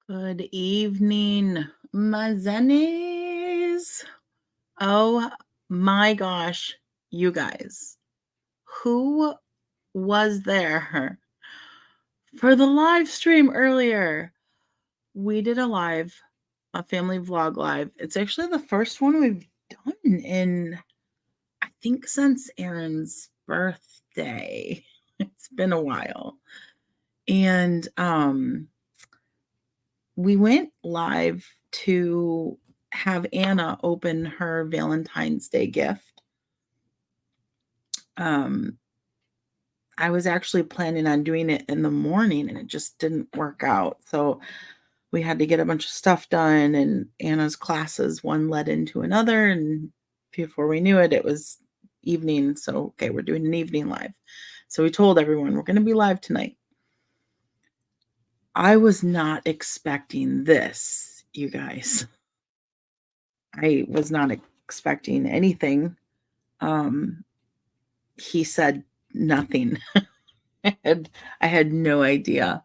Good evening, my Zennies. Oh my gosh, you guys. Who was there for the live stream earlier? We did a family vlog live. It's actually the first one we've done in, I think, since Aaron's birthday. It's been a while. And we went live to have Anna open her Valentine's Day gift. I was actually planning on doing it in the morning and it just didn't work out. So we had to get a bunch of stuff done, and Anna's classes, one led into another. And before we knew it, it was evening. So, okay, we're doing an evening live. So we told everyone we're going to be live tonight. I was not expecting this, you guys. I was not expecting anything. He said nothing. I had no idea.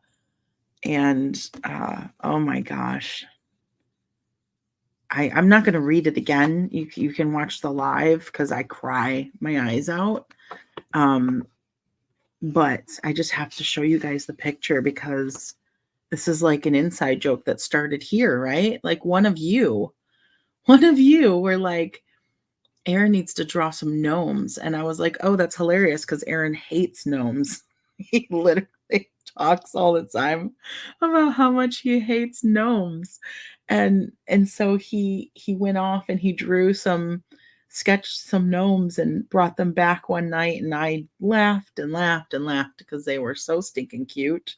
And oh my gosh. I'm not going to read it again. You can watch the live because I cry my eyes out. But I just have to show you guys the picture because this is like an inside joke that started here, right? Like one of you were like, Aaron needs to draw some gnomes. And I was like, oh, that's hilarious because Aaron hates gnomes. He literally talks all the time about how much he hates gnomes. And so he went off and he drew sketched some gnomes and brought them back one night, and I laughed and laughed and laughed because they were so stinking cute.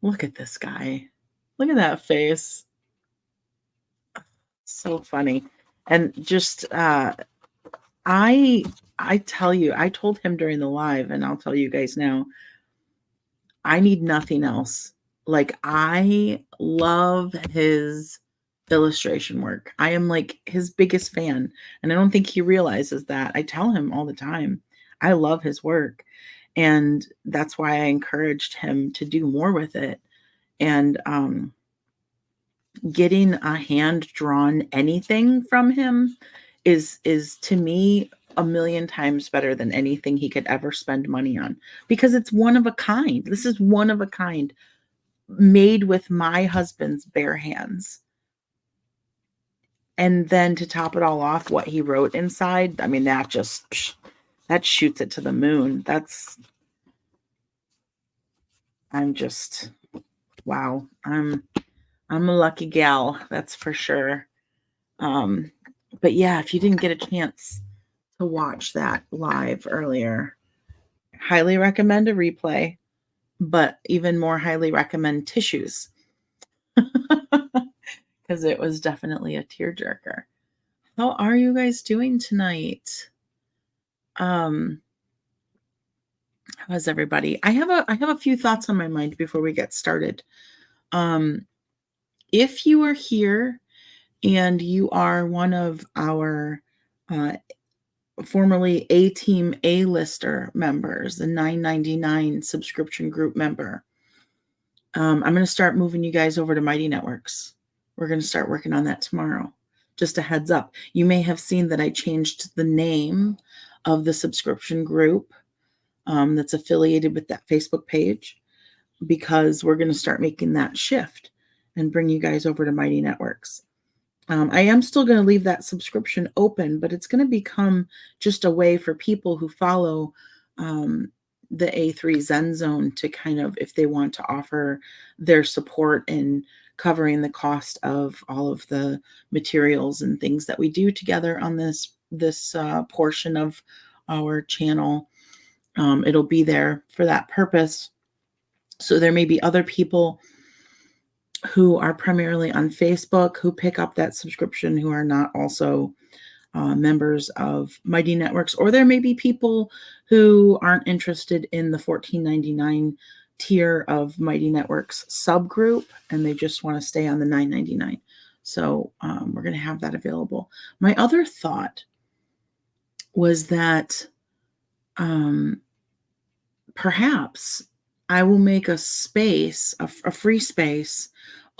Look at this guy. Look at that face. So funny. And just I tell you, I told him during the live, and I'll tell you guys now, I need nothing else. Like, I love his illustration work. I am like his biggest fan, and I don't think he realizes that. I tell him all the time, I love his work, and that's why I encouraged him to do more with it. And getting a hand drawn anything from him is to me a million times better than anything he could ever spend money on, because it's one of a kind. This is one of a kind, made with my husband's bare hands. And then to top it all off, what he wrote inside, I mean, that shoots it to the moon. I'm just, wow. I'm a lucky gal, that's for sure. But yeah, if you didn't get a chance to watch that live earlier, highly recommend a replay, but even more highly recommend tissues because it was definitely a tearjerker. How are you guys doing tonight? How's everybody? I have a few thoughts on my mind before we get started. If you are here and you are one of our formerly A-Team A-Lister members, the $9.99 subscription group member, I'm going to start moving you guys over to Mighty Networks. We're going to start working on that tomorrow. Just a heads up. You may have seen that I changed the name of the subscription group that's affiliated with that Facebook page, because we're going to start making that shift and bring you guys over to Mighty Networks. I am still going to leave that subscription open, but it's going to become just a way for people who follow the A3ZenZone to kind of, if they want to offer their support in covering the cost of all of the materials and things that we do together on this portion of our channel. It'll be there for that purpose. So there may be other people who are primarily on Facebook who pick up that subscription who are not also members of Mighty Networks, or there may be people who aren't interested in the $14.99 tier of Mighty Networks subgroup and they just want to stay on the $9.99. So we're going to have that available. My other thought was that perhaps I will make a space, a free space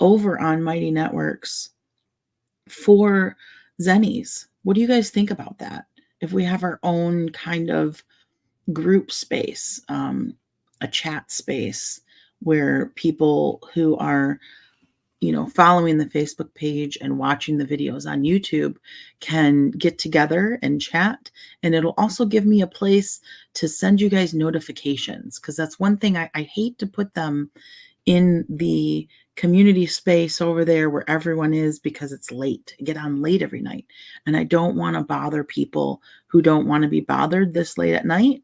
over on Mighty Networks for Zennies. What do you guys think about that? If we have our own kind of group space, a chat space where people who are, following the Facebook page and watching the videos on YouTube can get together and chat. And it'll also give me a place to send you guys notifications, because that's one thing I hate to put them in the community space over there where everyone is, because it's late. I get on late every night, and I don't want to bother people who don't want to be bothered this late at night.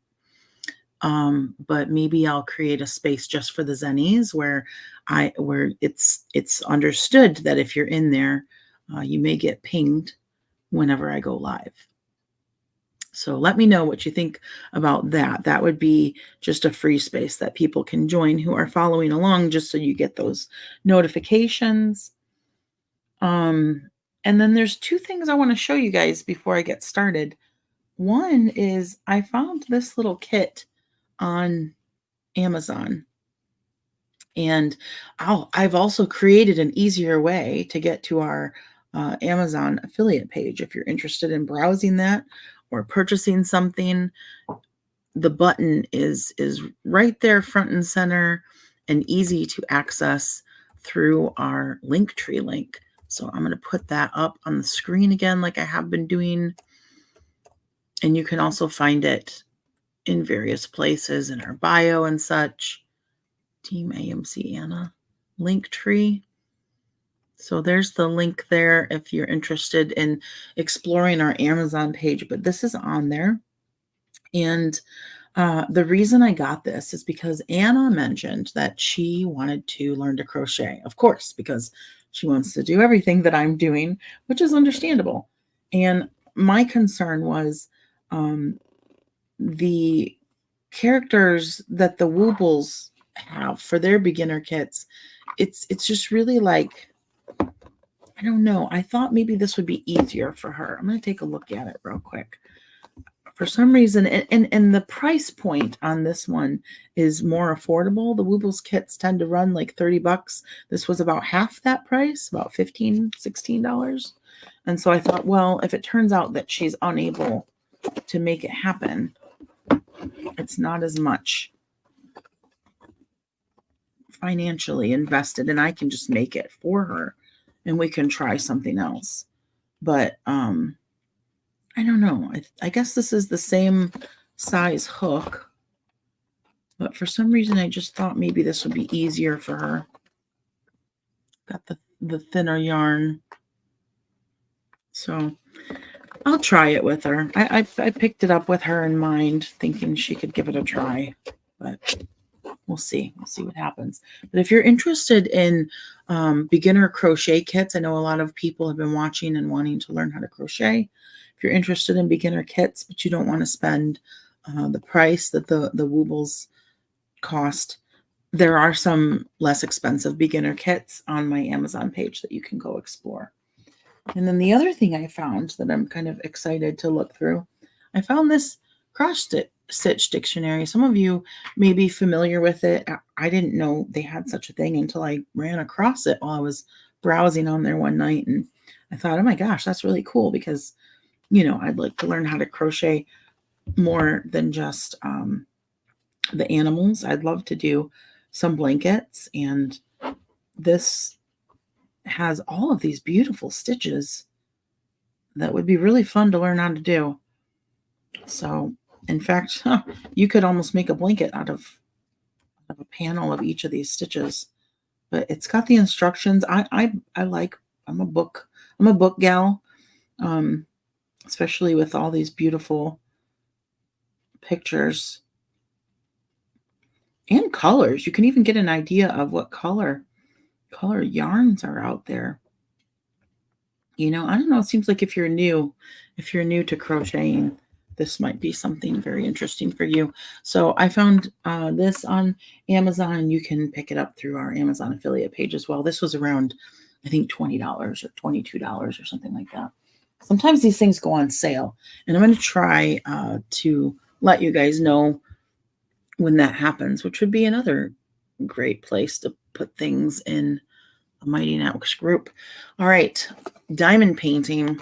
But maybe I'll create a space just for the Zennies where it's understood that if you're in there, you may get pinged whenever I go live. So let me know what you think about that. That would be just a free space that people can join who are following along, just so you get those notifications. And then there's two things I want to show you guys before I get started. One is I found this little kit on Amazon. And I've also created an easier way to get to our Amazon affiliate page. If you're interested in browsing that or purchasing something, the button is right there front and center and easy to access through our Linktree link. So I'm going to put that up on the screen again like I have been doing. And you can also find it in various places in our bio and such. Team AMC Anna Linktree. So there's the link there if you're interested in exploring our Amazon page, but this is on there. And the reason I got this is because Anna mentioned that she wanted to learn to crochet, of course, because she wants to do everything that I'm doing, which is understandable. And my concern was the characters that the Woobles have for their beginner kits. It's just really like, I don't know. I thought maybe this would be easier for her. I'm going to take a look at it real quick. For some reason, and the price point on this one is more affordable. The Woobles kits tend to run like $30. This was about half that price, about $15, $16. And so I thought, well, if it turns out that she's unable to make it happen, it's not as much financially invested, and I can just make it for her and we can try something else. But I don't know. I guess this is the same size hook, but for some reason I just thought maybe this would be easier for her. Got the thinner yarn. So I'll try it with her. I picked it up with her in mind, thinking she could give it a try, but we'll see. We'll see what happens. But if you're interested in beginner crochet kits, I know a lot of people have been watching and wanting to learn how to crochet. If you're interested in beginner kits, but you don't want to spend the price that the Woobles cost, there are some less expensive beginner kits on my Amazon page that you can go explore. And then the other thing I found that I'm kind of excited to look through, I found this cross stitch dictionary. Some of you may be familiar with it. I didn't know they had such a thing until I ran across it while I was browsing on there one night. And I thought, oh my gosh, that's really cool, because, I'd like to learn how to crochet more than just the animals. I'd love to do some blankets, and this has all of these beautiful stitches that would be really fun to learn how to do. So, in fact, you could almost make a blanket out of a panel of each of these stitches. But it's got the instructions. I like. I'm a book gal, especially with all these beautiful pictures and colors. You can even get an idea of what color yarns are out there. I don't know. It seems like if you're new to crocheting, this might be something very interesting for you. So I found this on Amazon. You can pick it up through our Amazon affiliate page as well. This was around, I think, $20 or $22 or something like that. Sometimes these things go on sale, and I'm going to try to let you guys know when that happens, which would be another great place to put things in Mighty Networks group. All right, diamond painting.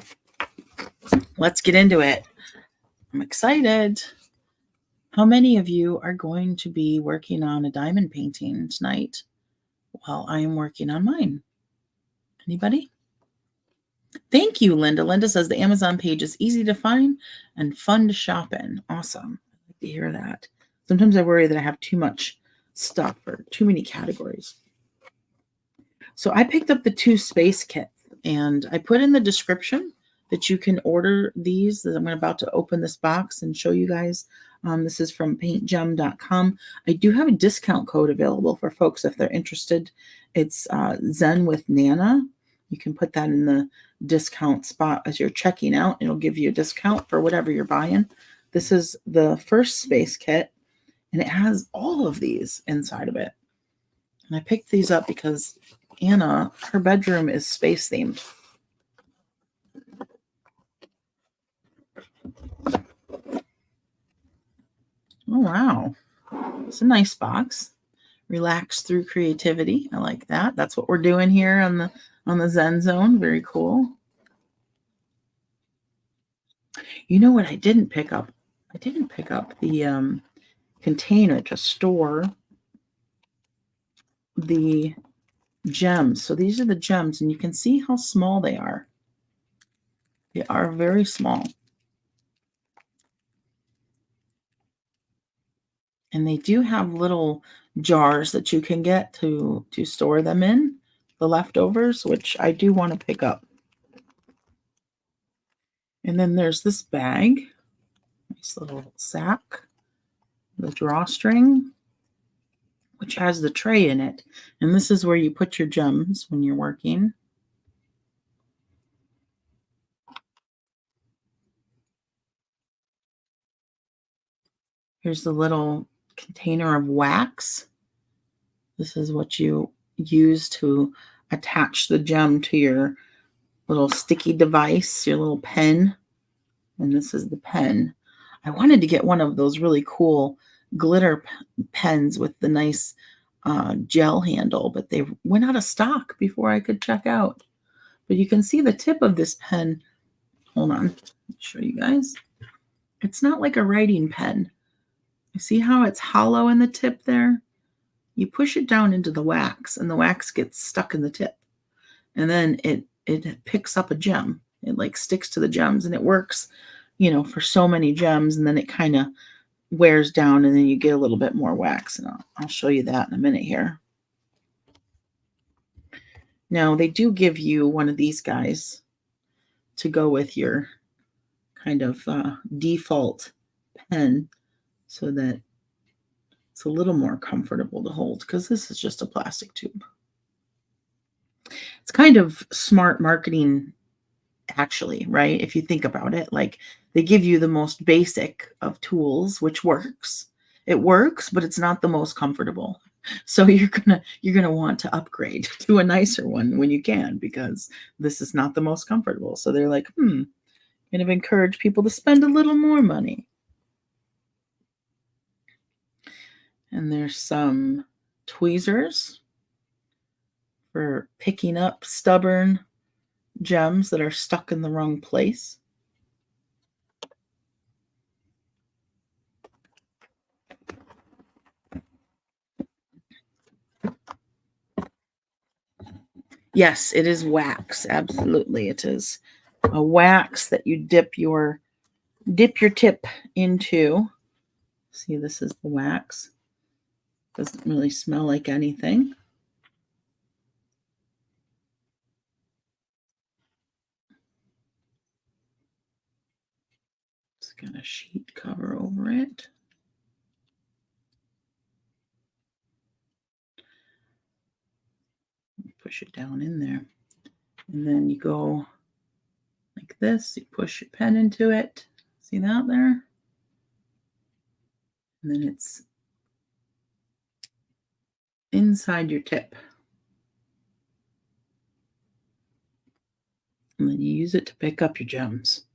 Let's get into it. I'm excited. How many of you are going to be working on a diamond painting tonight while I am working on mine? Anybody? Thank you, Linda. Linda says the Amazon page is easy to find and fun to shop in. Awesome. I'd like to hear that. Sometimes I worry that I have too much stuff or too many categories. So I picked up the 2 space kits, and I put in the description that you can order these. I'm about to open this box and show you guys. This is from paintgem.com. I do have a discount code available for folks if they're interested. It's Zen with Nana. You can put that in the discount spot as you're checking out. It'll give you a discount for whatever you're buying. This is the first space kit, and it has all of these inside of it. And I picked these up because Anna, her bedroom is space themed. Oh, wow. It's a nice box. Relax through creativity. I like that. That's what we're doing here on the ZenZone. Very cool. You know what I didn't pick up? I didn't pick up the container to store the gems. So these are the gems, and you can see how small they are. They are very small. And they do have little jars that you can get to store them in, the leftovers, which I do want to pick up. And then there's this bag, nice little sack, the drawstring, which has the tray in it. And this is where you put your gems when you're working. Here's the little container of wax. This is what you use to attach the gem to your little sticky device, your little pen. And this is the pen. I wanted to get one of those really cool glitter pens with the nice gel handle, but they went out of stock before I could check out. But you can see the tip of this pen. Hold on, let me show you guys. It's not like a writing pen. You see how it's hollow in the tip there? You push it down into the wax, and the wax gets stuck in the tip. And then it picks up a gem. It like sticks to the gems, and it works, you know, for so many gems, and then it kind of wears down, and then you get a little bit more wax. And I'll show you that in a minute here. Now, they do give you one of these guys to go with your kind of default pen so that it's a little more comfortable to hold, because this is just a plastic tube. It's kind of smart marketing, actually, right? If you think about it, like they give you the most basic of tools, which works. It works, but it's not the most comfortable. So you're gonna want to upgrade to a nicer one when you can, because this is not the most comfortable. So they're like, kind of encourage people to spend a little more money. And there's some tweezers for picking up stubborn gems that are stuck in the wrong place. Yes, it is wax. Absolutely, it is a wax that you dip your tip into. See, this is the wax. Doesn't really smell like anything. Just got a sheet cover over it. Push it down in there. And then you go like this. You push your pen into it. See that there? And then it's inside your tip. And then you use it to pick up your gems.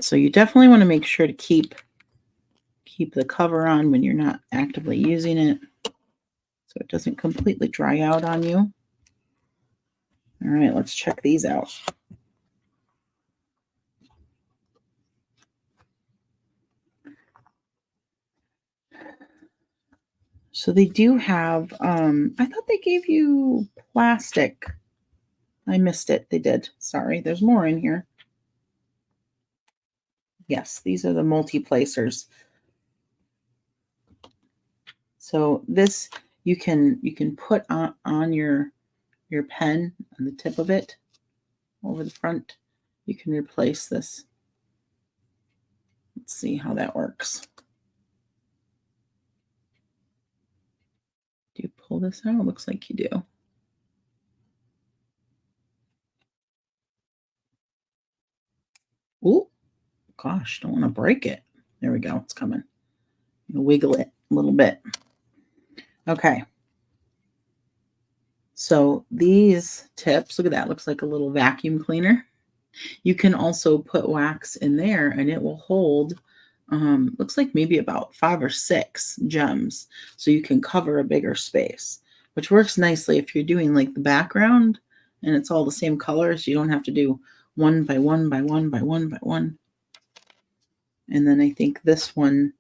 So you definitely want to make sure to keep keep the cover on when you're not actively using it so it doesn't completely dry out on you. All right, let's check these out. So they do have, I thought they gave you plastic. I missed it. They did. Sorry, there's more in here. Yes, these are the multi-placers. So this you can put on your pen on the tip of it over the front. You can replace this. Let's see how that works. Do you pull this out? It looks like you do. Ooh, gosh, don't want to break it. There we go. It's coming. Wiggle it a little bit. Okay. So these tips, look at that. Looks like a little vacuum cleaner. You can also put wax in there and it will hold, looks like maybe about 5 or 6 gems. So you can cover a bigger space, which works nicely if you're doing like the background and it's all the same colors. You don't have to do one by one by one by one by one. And then I think this one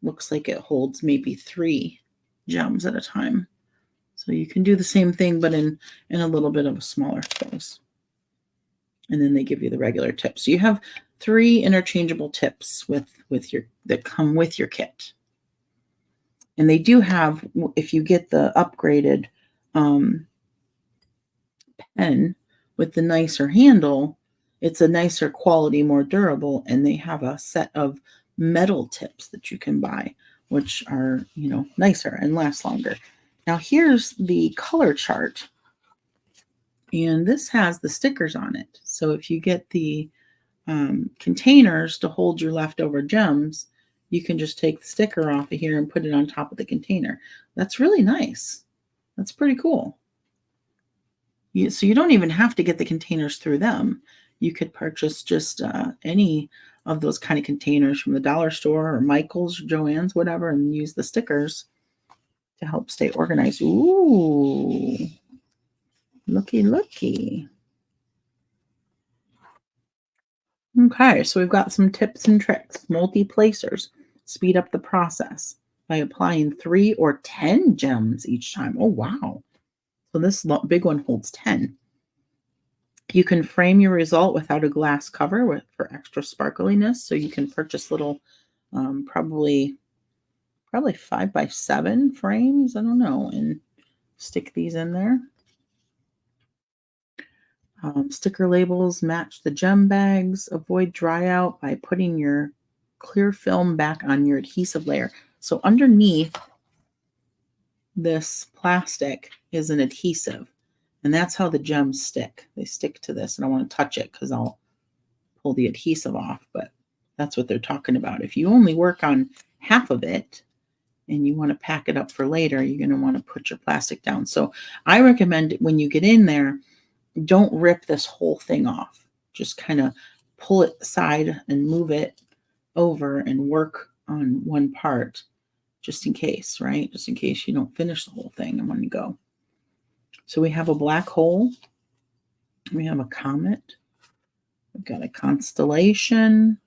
looks like it holds maybe 3 gems at a time. So you can do the same thing, but in a little bit of a smaller space. And then they give you the regular tips. So you have 3 interchangeable tips that come with your kit. And they do have, if you get the upgraded pen with the nicer handle, it's a nicer quality, more durable, and they have a set of metal tips that you can buy, which are, nicer and last longer. Now here's the color chart. And this has the stickers on it. So if you get the containers to hold your leftover gems, you can just take the sticker off of here and put it on top of the container. That's really nice. That's pretty cool. So you don't even have to get the containers through them. You could purchase just any of those kind of containers from the dollar store or Michael's or Joann's, whatever, and use the stickers to help stay organized. Ooh, looky, looky. Okay, so we've got some tips and tricks. Multi-placers speed up the process by applying 3 or 10 gems each time. Oh, wow. So this big one holds 10. You can frame your result without a glass cover for extra sparkliness. So you can purchase little, probably 5x7 frames, I don't know, and stick these in there. Sticker labels match the gem bags. Avoid dry out by putting your clear film back on your adhesive layer. So underneath this plastic is an adhesive, and that's how the gems stick. They stick to this, and I want to touch it because I'll pull the adhesive off, but that's what they're talking about. If you only work on half of it and you want to pack it up for later, you're going to want to put your plastic down. So I recommend when you get in there, don't rip this whole thing off. Just kind of pull it aside and move it over and work on one part just in case, right? Just in case you don't finish the whole thing in one go. So we have a black hole. We have a comet. We've got a constellation.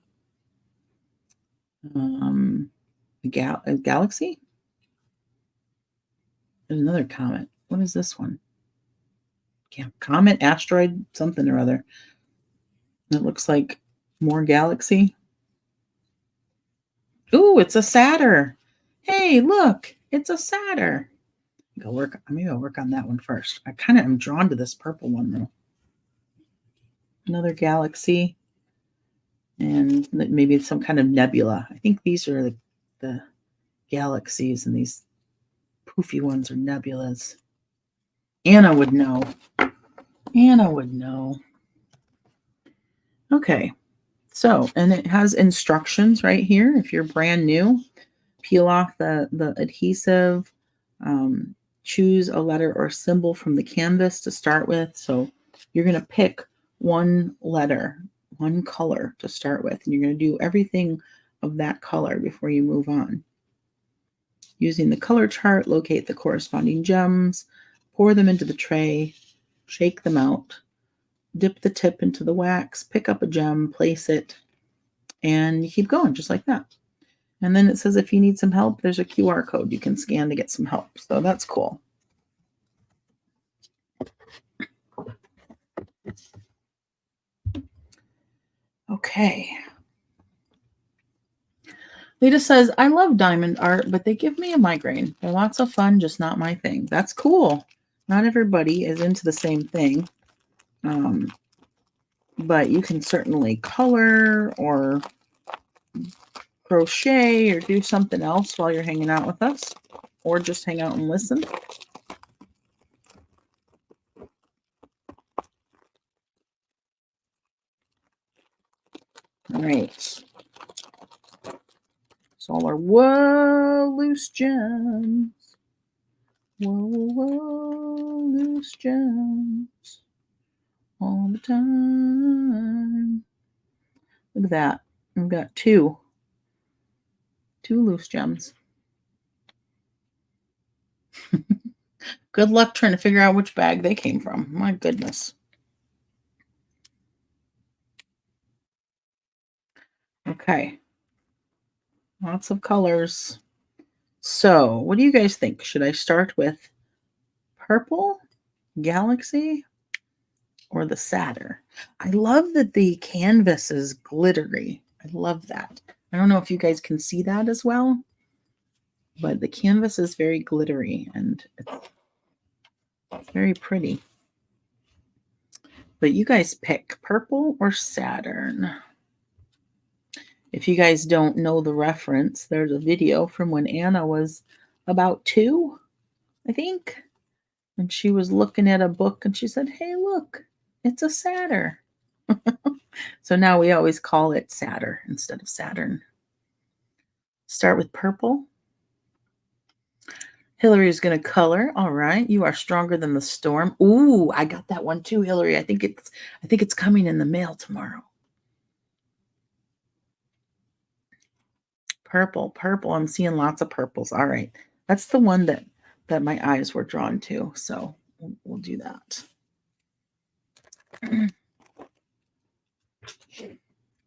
A galaxy. There's another comet. What is this one? Yeah, comet, asteroid, something or other. It looks like more galaxy. Ooh, it's a Satyr. Hey, look, it's a Satyr. Maybe I'll work on that one first. I kind of am drawn to this purple one though. Another galaxy, and maybe some kind of nebula. I think these are the galaxies, and these poofy ones are nebulas. Anna would know. Anna would know. Okay. So, and it has instructions right here. If you're brand new, peel off the adhesive, choose a letter or symbol from the canvas to start with. So you're going to pick one letter, one color to start with, and you're going to do everything of that color before you move on. Using the color chart, locate the corresponding gems, pour them into the tray, shake them out, dip the tip into the wax, pick up a gem, place it, and you keep going just like that. And then it says if you need some help, there's a QR code you can scan to get some help. So that's cool. Okay. Lita says, I love diamond art, but they give me a migraine. They're lots of fun, just not my thing. That's cool. Not everybody is into the same thing. But you can certainly color or crochet or do something else while you're hanging out with us, or just hang out and listen. All right. So all our whoa loose gems. Whoa, loose gems. All the time. Look at that. I've got two loose gems. Good luck trying to figure out which bag they came from. My goodness. Okay. Lots of colors. So, what do you guys think? Should I start with purple, galaxy, or the Satyr? I love that the canvas is glittery. I love that. I don't know if you guys can see that as well, but the canvas is very glittery and it's very pretty. But you guys pick purple or Saturn. If you guys don't know the reference, there's a video from when Anna was about 2, I think. And she was looking at a book and she said, hey, look, it's a Satyr. So now we always call it Satyr instead of Saturn. Start with purple. Hillary is going to color. All right. You are stronger than the storm. Ooh, I got that one too, Hillary. I think it's coming in the mail tomorrow. Purple. I'm seeing lots of purples. All right. That's the one that my eyes were drawn to. So we'll do that.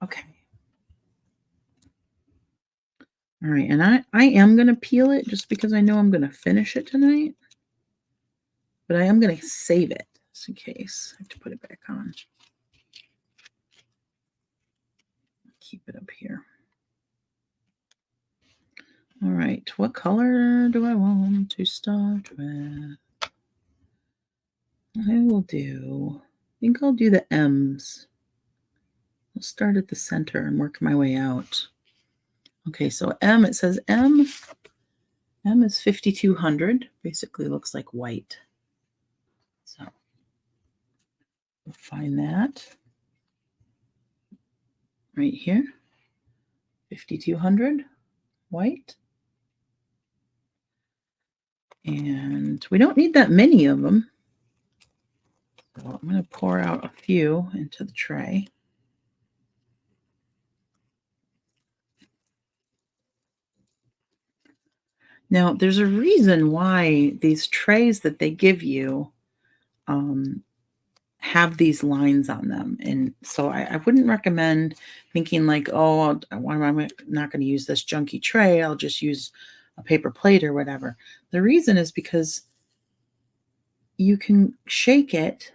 Okay. All right. And I am going to peel it just because I know I'm going to finish it tonight. But I am going to save it just in case. I have to put it back on. Keep it up here. All right, what color do I want to start with? I think I'll do the M's. I'll start at the center and work my way out. Okay, so M, it says M is 5200. Basically looks like white. So we'll find that right here. 5200, white. And we don't need that many of them. So I'm going to pour out a few into the tray. Now, there's a reason why these trays that they give you have these lines on them. And so I wouldn't recommend thinking like, oh, I'm not going to use this junky tray. I'll just use a paper plate or whatever. The reason is because you can shake it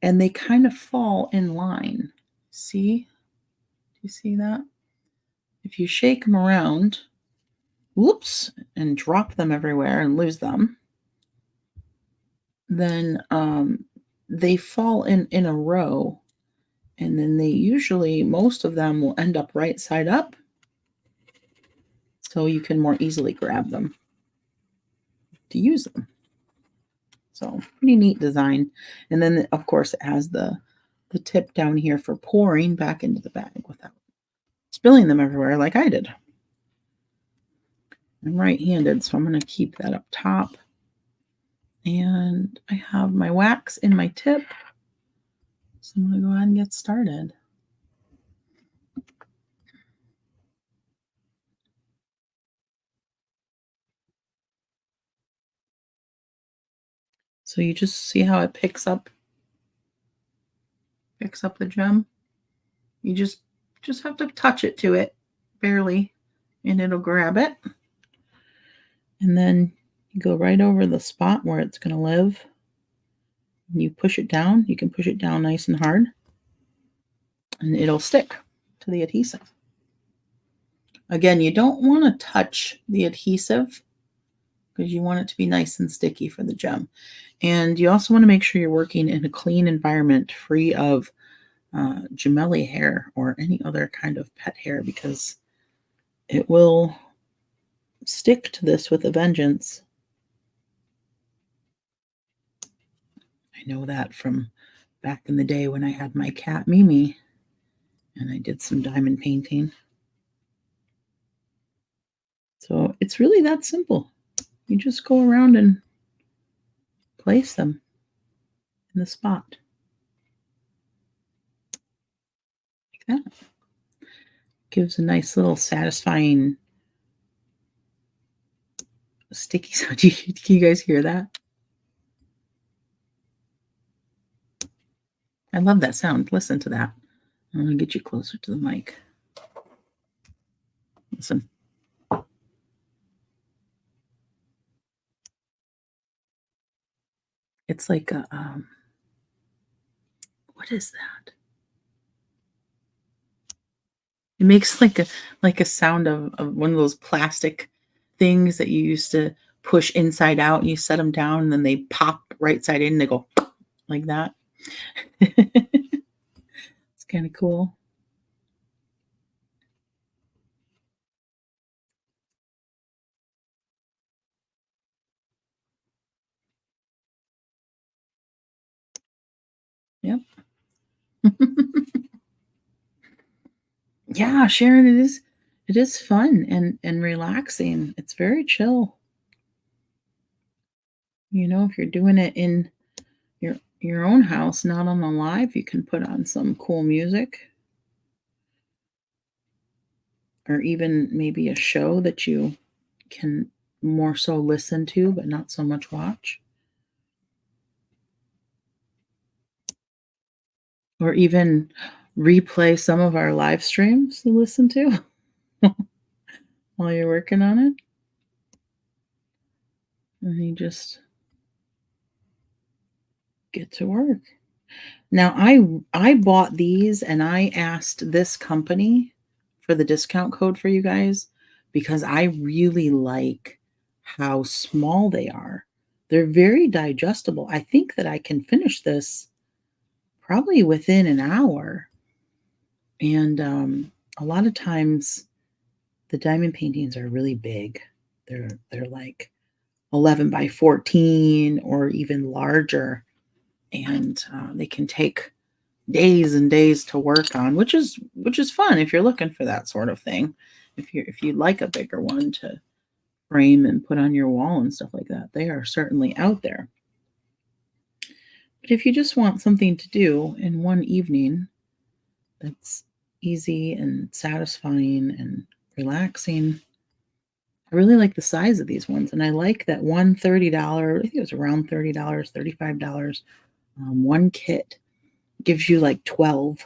and they kind of fall in line. See? Do you see that? If you shake them around, whoops, and drop them everywhere and lose them, then they fall in a row, and then most of them will end up right side up, so you can more easily grab them to use them. So pretty neat design. And then of course it has the tip down here for pouring back into the bag without spilling them everywhere like I did. I'm right-handed, so I'm going to keep that up top. And I have my wax in my tip. So I'm going to go ahead and get started. So you just see how it picks up the gem. You just have to touch it to it barely, and it'll grab it. And then you go right over the spot where it's going to live. And you push it down. You can push it down nice and hard, and it'll stick to the adhesive. Again, you don't want to touch the adhesive because you want it to be nice and sticky for the gem. And you also want to make sure you're working in a clean environment free of gemelli hair or any other kind of pet hair, because it will stick to this with a vengeance. I know that from back in the day when I had my cat Mimi and I did some diamond painting. So it's really that simple. You just go around and place them in the spot like that. Gives a nice little satisfying sticky sound. Can you guys hear that? I love that sound. Listen to that. I'm going to get you closer to the mic. Listen. It's like a, what is that? It makes like a sound of one of those plastic things that you used to push inside out, and you set them down and then they pop right side in and they go like that. It's kind of cool. Yep. Yeah, Sharon, it is fun and relaxing. It's very chill. If you're doing it in your own house, not on the live, you can put on some cool music, or even maybe a show that you can more so listen to but not so much watch, or even replay some of our live streams to listen to while you're working on it. And you just get to work. Now, I bought these and I asked this company for the discount code for you guys because I really like how small they are. They're very digestible. I think that I can finish this probably within an hour. And a lot of times the diamond paintings are really big. They're like 11 by 14 or even larger, and they can take days and days to work on, which is fun if you're looking for that sort of thing. If you like a bigger one to frame and put on your wall and stuff like that, they are certainly out there. But if you just want something to do in one evening that's easy and satisfying and relaxing, I really like the size of these ones, and I like that one $30, I think it was around $30, $35. One kit gives you like 12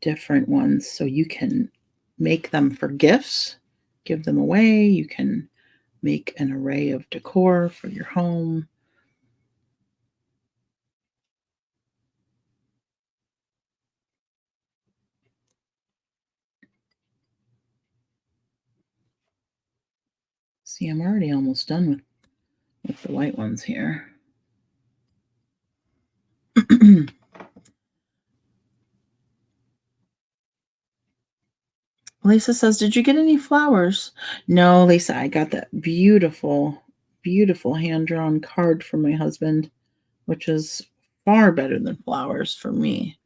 different ones, so you can make them for gifts, give them away. You can make an array of decor for your home. See, I'm already almost done with the white ones here. Lisa says, did you get any flowers? No, Lisa, I got that beautiful, beautiful hand-drawn card from my husband, which is far better than flowers for me.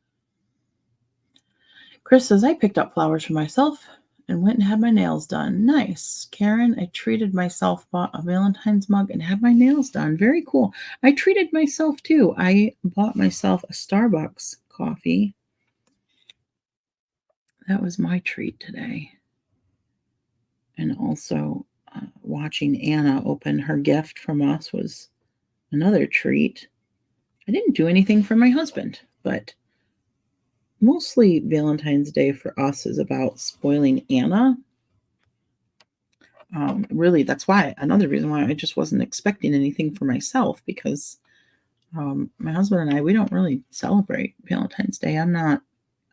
Chris says, I picked up flowers for myself and went and had my nails done. Nice. Karen, I treated myself, bought a Valentine's mug and had my nails done. Very cool. I treated myself too. I bought myself a Starbucks coffee. That was my treat today. And also watching Anna open her gift from us was Another treat. I didn't do anything for my husband, but mostly Valentine's Day for us is about spoiling Anna. Really, that's why another reason why I just wasn't expecting anything for myself, because my husband and I, we don't really celebrate Valentine's Day. I'm not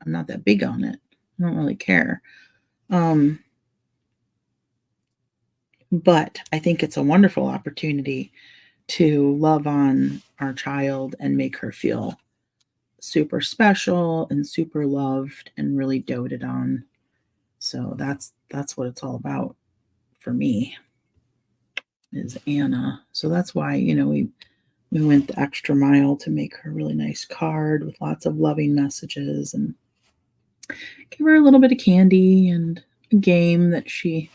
that big on it. I don't really care. Um, but I think it's a wonderful opportunity to love on our child and make her feel super special and super loved and really doted on. So that's what it's all about for me, is Anna. So that's why, we went the extra mile to make her a really nice card with lots of loving messages, and give her a little bit of candy and a game that she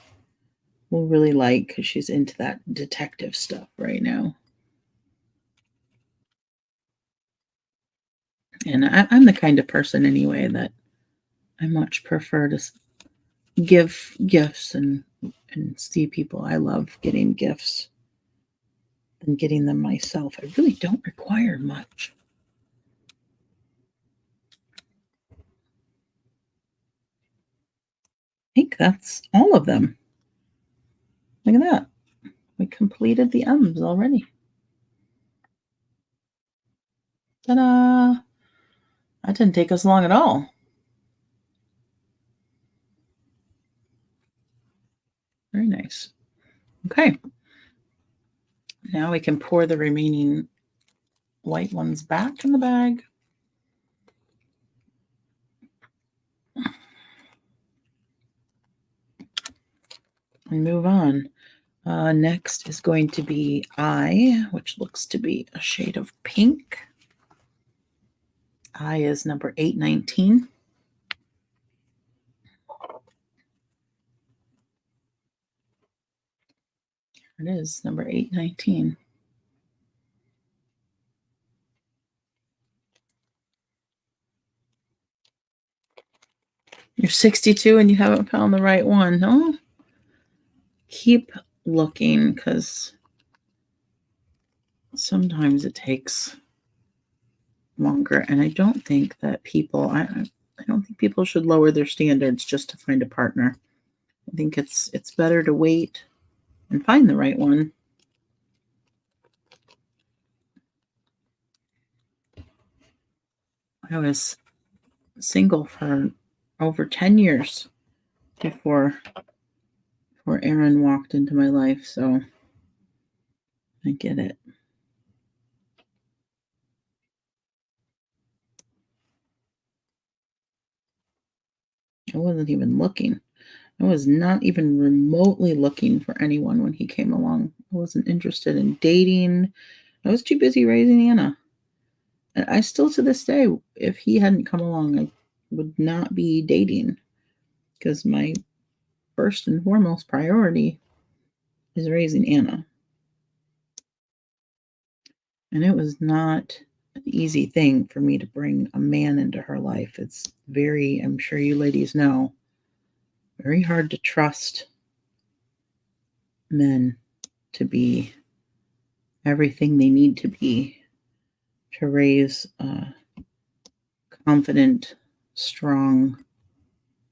will really like, because she's into that detective stuff right now. And I'm the kind of person anyway that I much prefer to give gifts and see people I love getting gifts than getting them myself. I really don't require much. I think that's all of them. Look at that. We completed the M's already. Ta-da! That didn't take us long at all. Very nice. Okay. Now we can pour the remaining white ones back in the bag. And move on. Next is going to be I, which looks to be a shade of pink. I is number 819. It is number 819. You're 62 and you haven't found the right one. No? Keep looking, because sometimes it takes longer. And I don't think that I don't think people should lower their standards just to find a partner. I think it's better to wait and find the right one. I was single for over 10 years before Aaron walked into my life, so I get it. I wasn't even looking. I was not even remotely looking for anyone when he came along. I wasn't interested in dating. I was too busy raising Anna. And I still, to this day, if he hadn't come along, I would not be dating, because my first and foremost priority is raising Anna. And it was not an easy thing for me to bring a man into her life. It's very, I'm sure you ladies know, very hard to trust men to be everything they need to be to raise a confident, strong,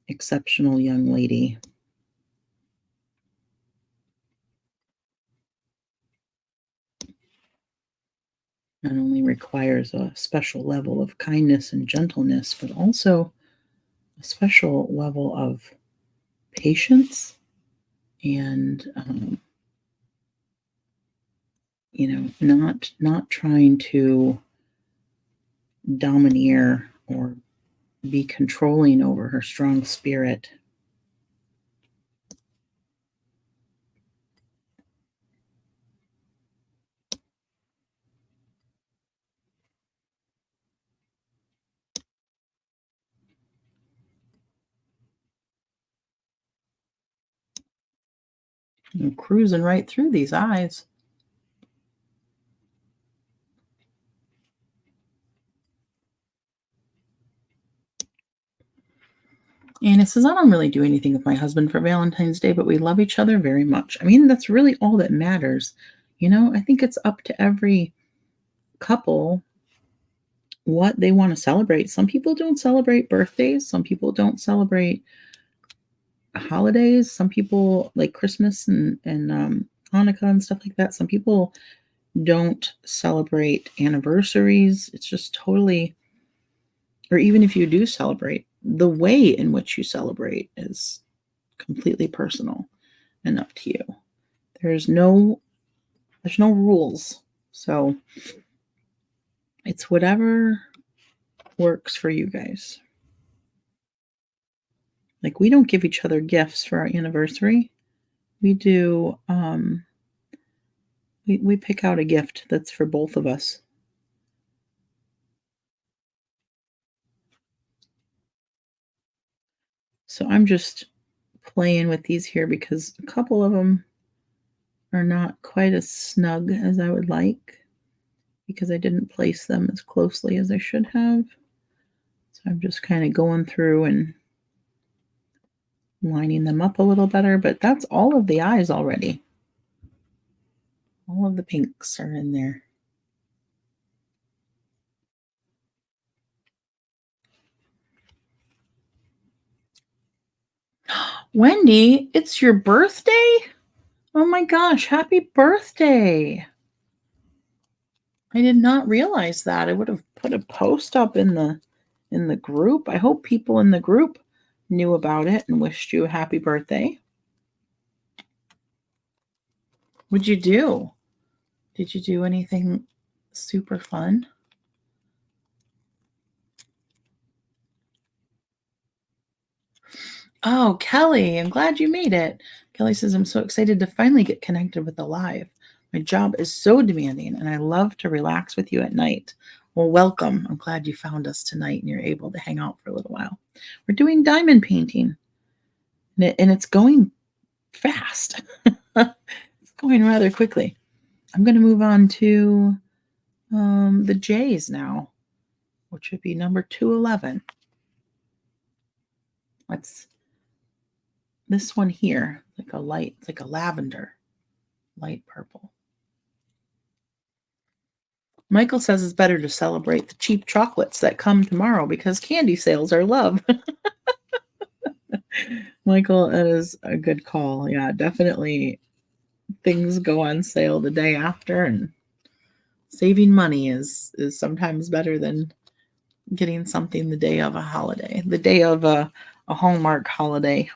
exceptional young lady. Not only requires a special level of kindness and gentleness, but also a special level of patience and not trying to domineer or be controlling over her strong spirit. I'm cruising right through these eyes. And it says, I don't really do anything with my husband for Valentine's Day, but we love each other very much. I mean, that's really all that matters. I think it's up to every couple what they want to celebrate. Some people don't celebrate birthdays, some people don't celebrate holidays, some people like Christmas and Hanukkah and stuff like that. Some people don't celebrate anniversaries. It's just totally, or even if you do celebrate, the way in which you celebrate is completely personal and up to you. There's no rules. So it's whatever works for you guys. Like, we don't give each other gifts for our anniversary. We do we pick out a gift that's for both of us. So I'm just playing with these here because a couple of them are not quite as snug as I would like because I didn't place them as closely as I should have. So I'm just kind of going through and lining them up a little better, but that's all of the eyes already. All of the pinks are in there. Wendy, it's your birthday? Oh my gosh, happy birthday. I did not realize that. I would have put a post up in the group. I hope people in the group knew about it and wished you a happy birthday. What'd you do? Did you do anything super fun? Oh, Kelly, I'm glad you made it. Kelly says, I'm so excited to finally get connected with the live. My job is so demanding and I love to relax with you at night. Well, welcome. I'm glad you found us tonight and you're able to hang out for a little while. We're doing diamond painting and it's going fast. It's going rather quickly. I'm going to move on to the J's now, which would be number 211. That's this one here, like a light, like a lavender, light purple. Michael says it's better to celebrate the cheap chocolates that come tomorrow because candy sales are love. Michael, that is a good call. Yeah, definitely things go on sale the day after, and saving money is sometimes better than getting something the day of a holiday, the day of a Hallmark holiday.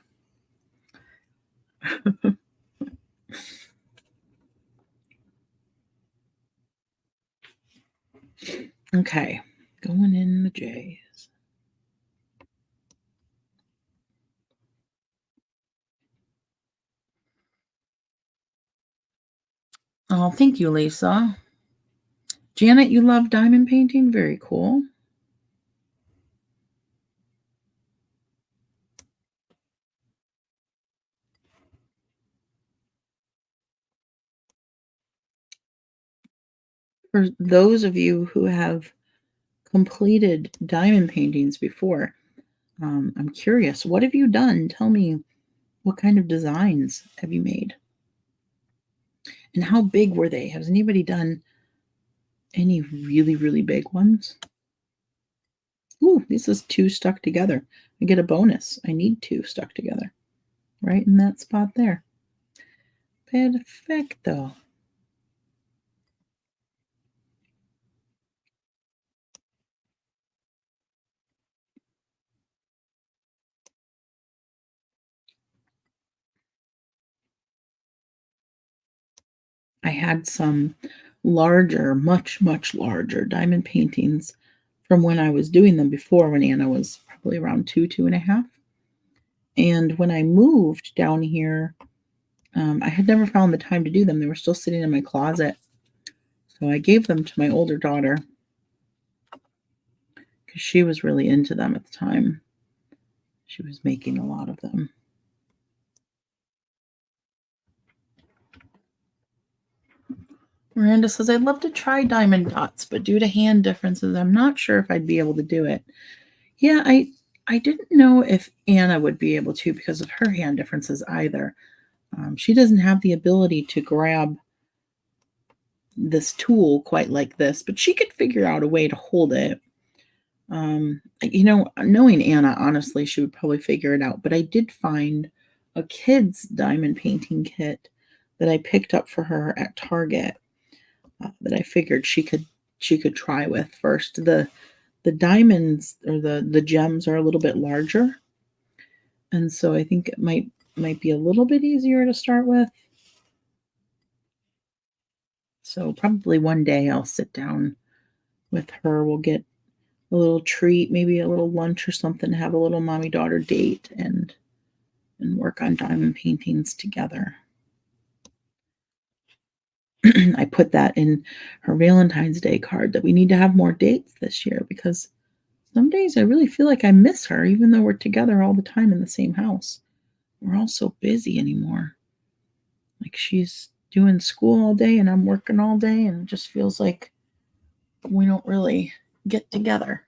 Okay, going in the J's. Oh, thank you, Lisa. Janet, you love diamond painting? Very cool. For those of you who have completed diamond paintings before, I'm curious, what have you done? Tell me, what kind of designs have you made? And how big were they? Has anybody done any really, really big ones? Ooh, this is 2 stuck together. I get a bonus. I need 2 stuck together. Right in that spot there. Perfecto. I had some larger, much, much larger diamond paintings from when I was doing them before, when Anna was probably around 2.5. And when I moved down here, I had never found the time to do them. They were still sitting in my closet. So I gave them to my older daughter because she was really into them at the time. She was making a lot of them. Miranda says, I'd love to try diamond dots, but due to hand differences, I'm not sure if I'd be able to do it. Yeah, I didn't know if Anna would be able to because of her hand differences either. She doesn't have the ability to grab this tool quite like this, but she could figure out a way to hold it. Knowing Anna, honestly, she would probably figure it out. But I did find a kid's diamond painting kit that I picked up for her at Target, that I figured she could try with first. The diamonds, or the gems, are a little bit larger, and so I think it might be a little bit easier to start with. So probably one day I'll sit down with her. We'll get a little treat, maybe a little lunch or something, have a little mommy daughter date, and work on diamond paintings together. I put that in her Valentine's Day card that we need to have more dates this year, because some days I really feel like I miss her, even though we're together all the time in the same house. We're all so busy anymore. Like, she's doing school all day and I'm working all day, and it just feels like we don't really get together.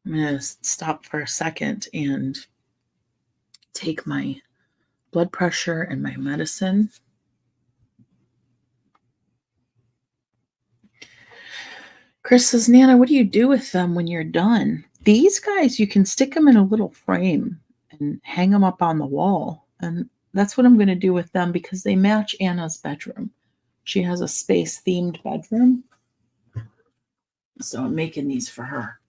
I'm going to stop for a second and take my blood pressure and my medicine. Chris says, Nana, what do you do with them when you're done? These guys, you can stick them in a little frame and hang them up on the wall. And that's what I'm going to do with them, because they match Anna's bedroom. She has a space themed bedroom. So I'm making these for her.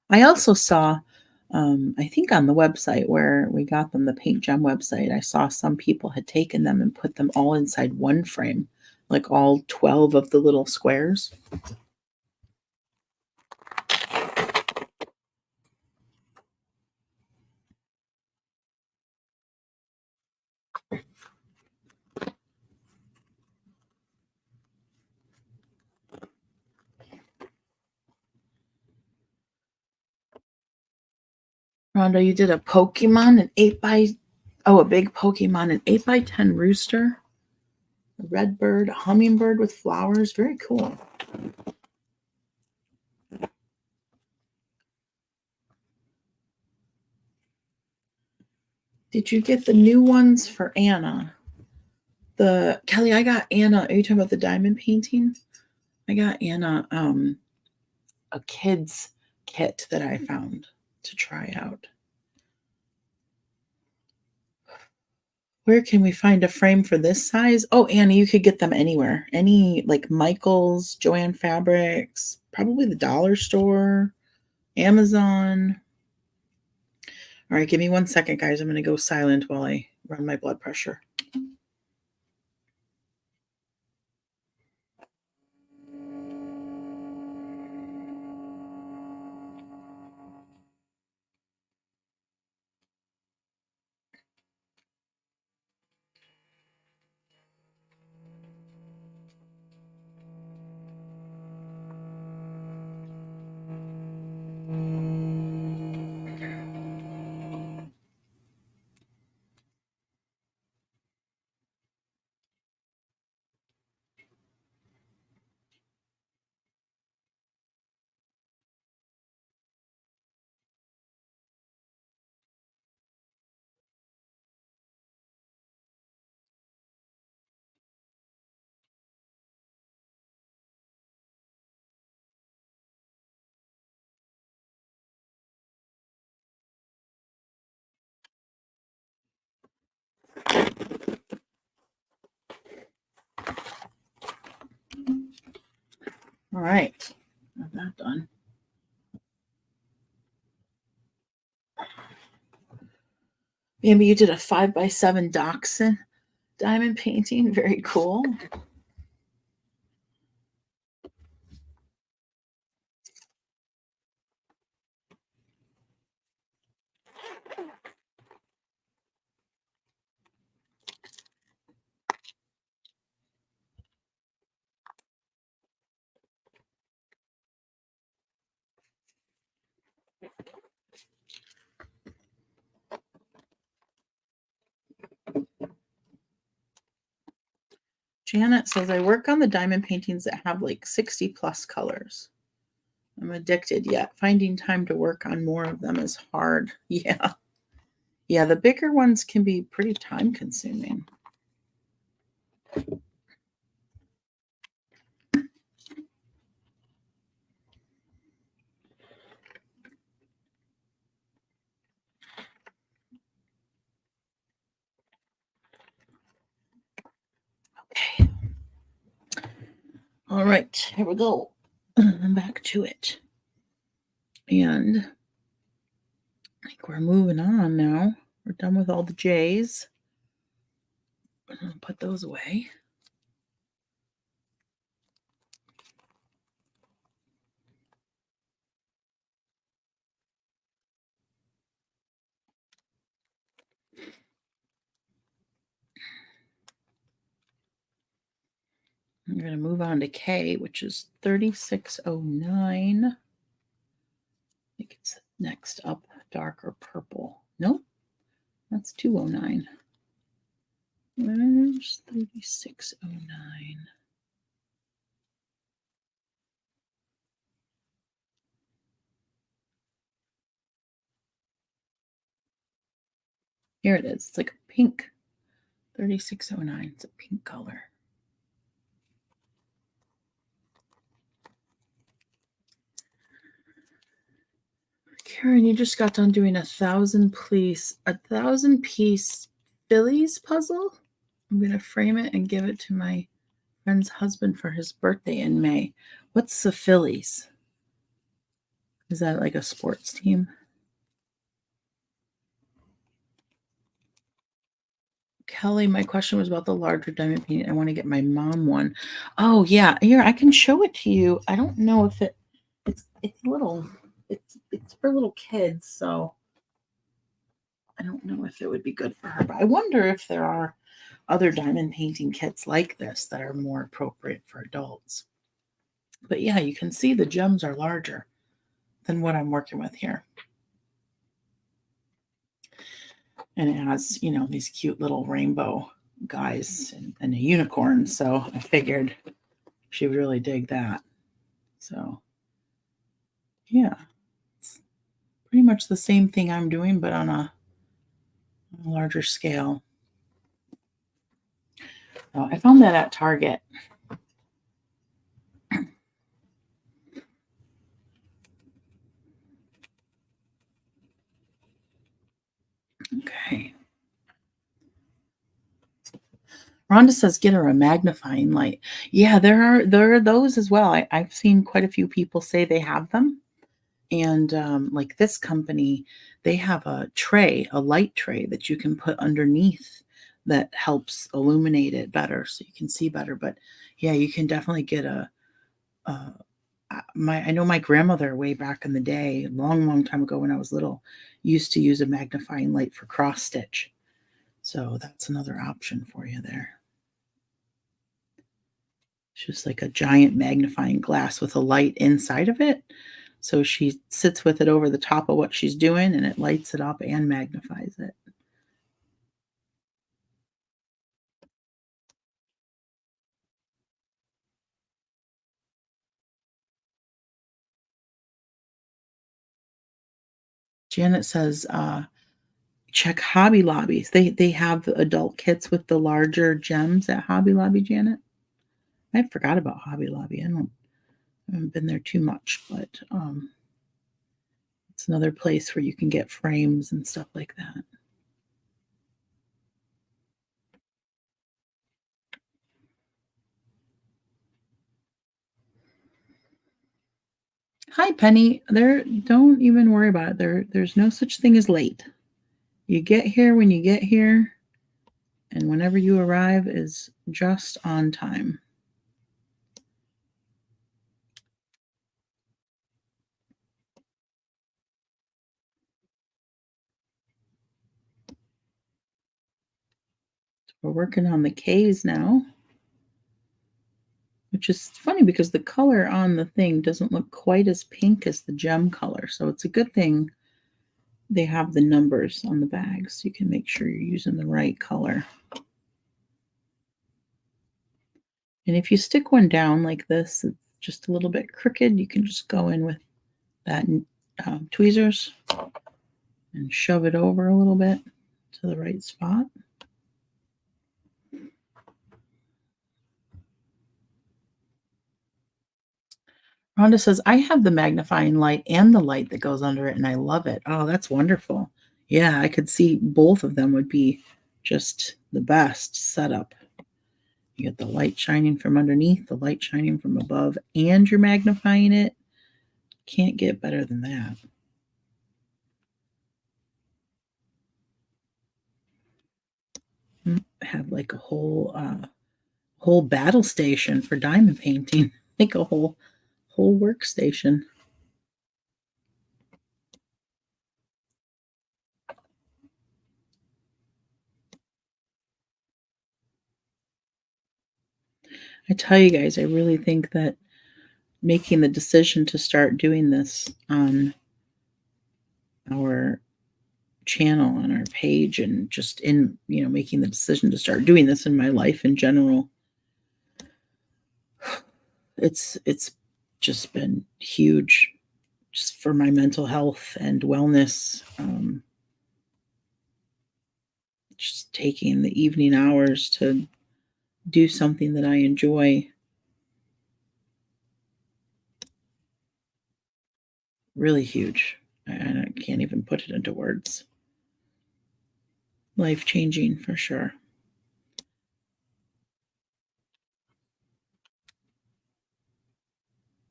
I also saw, I think on the website where we got them, the Paint Gem website, I saw some people had taken them and put them all inside one frame, like all 12 of the little squares. Rhonda, you did a Pokemon, a big Pokemon, an 8x10 rooster, a red bird, a hummingbird with flowers. Very cool. Did you get the new ones for Anna? Kelly, I got Anna. Are you talking about the diamond painting? I got Anna a kid's kit that I found to try out. Where can we find a frame for this size? Oh, Anna, you could get them anywhere. Any, like Michael's, Joanne Fabrics, probably the dollar store, Amazon. All right, give me 1 second, guys. I'm going to go silent while I run my blood pressure. All right, got that done. Maybe you did a 5x7 dachshund diamond painting. Very cool. Janet says, I work on the diamond paintings that have like 60 plus colors. I'm addicted yet. Finding time to work on more of them is hard. Yeah. Yeah, the bigger ones can be pretty time consuming. Okay. All right, here we go. I'm back to it. And I think we're moving on now. We're done with all the J's. I'll put those away. I'm going to move on to K, which is 3609. I think it's next up, darker purple. Nope, that's 209. Where's 3609? Here it is. It's like a pink. 3609. It's a pink color. Karen, you just got done doing 1,000-piece Phillies puzzle. I'm going to frame it and give it to my friend's husband for his birthday in May. What's the Phillies? Is that like a sports team? Kelly, my question was about the larger diamond painting. I want to get my mom one. Oh yeah, here I can show it to you. I don't know if it's little. It's for little kids, so I don't know if it would be good for her. But I wonder if there are other diamond painting kits like this that are more appropriate for adults. But yeah, you can see the gems are larger than what I'm working with here. And it has, you know, these cute little rainbow guys and a unicorn. So I figured she would really dig that. So yeah, it's pretty much the same thing I'm doing, but on a larger scale. I found that at Target. Okay. Rhonda says, get her a magnifying light. Yeah, there are those as well. I've seen quite a few people say they have them. And like this company, they have a tray, a light tray that you can put underneath that helps illuminate it better so you can see better. But yeah, you can definitely get I know my grandmother way back in the day, long time ago when I was little, used to use a magnifying light for cross stitch. So that's another option for you there. It's just like a giant magnifying glass with a light inside of it. So she sits with it over the top of what she's doing and it lights it up and magnifies it. Janet says, check Hobby Lobbies. They have adult kits with the larger gems at Hobby Lobby, Janet. I forgot about Hobby Lobby. I haven't been there too much, but it's another place where you can get frames and stuff like that. Hi, Penny. Don't even worry about it. There's no such thing as late. You get here when you get here, and whenever you arrive is just on time. We're working on the K's now, which is funny because the color on the thing doesn't look quite as pink as the gem color. So it's a good thing they have the numbers on the bags. So you can make sure you're using the right color. And if you stick one down like this, it's just a little bit crooked, you can just go in with that tweezers and shove it over a little bit to the right spot. Rhonda says, I have the magnifying light and the light that goes under it, and I love it. Oh, that's wonderful. Yeah, I could see both of them would be just the best setup. You get the light shining from underneath, the light shining from above, and you're magnifying it. Can't get better than that. Have like a whole battle station for diamond painting, like a whole workstation. I tell you guys, I really think that making the decision to start doing this on our channel, on our page, and just in, making the decision to start doing this in my life in general, it's just been huge just for my mental health and wellness. Just taking the evening hours to do something that I enjoy. Really huge. I can't even put it into words. Life changing for sure.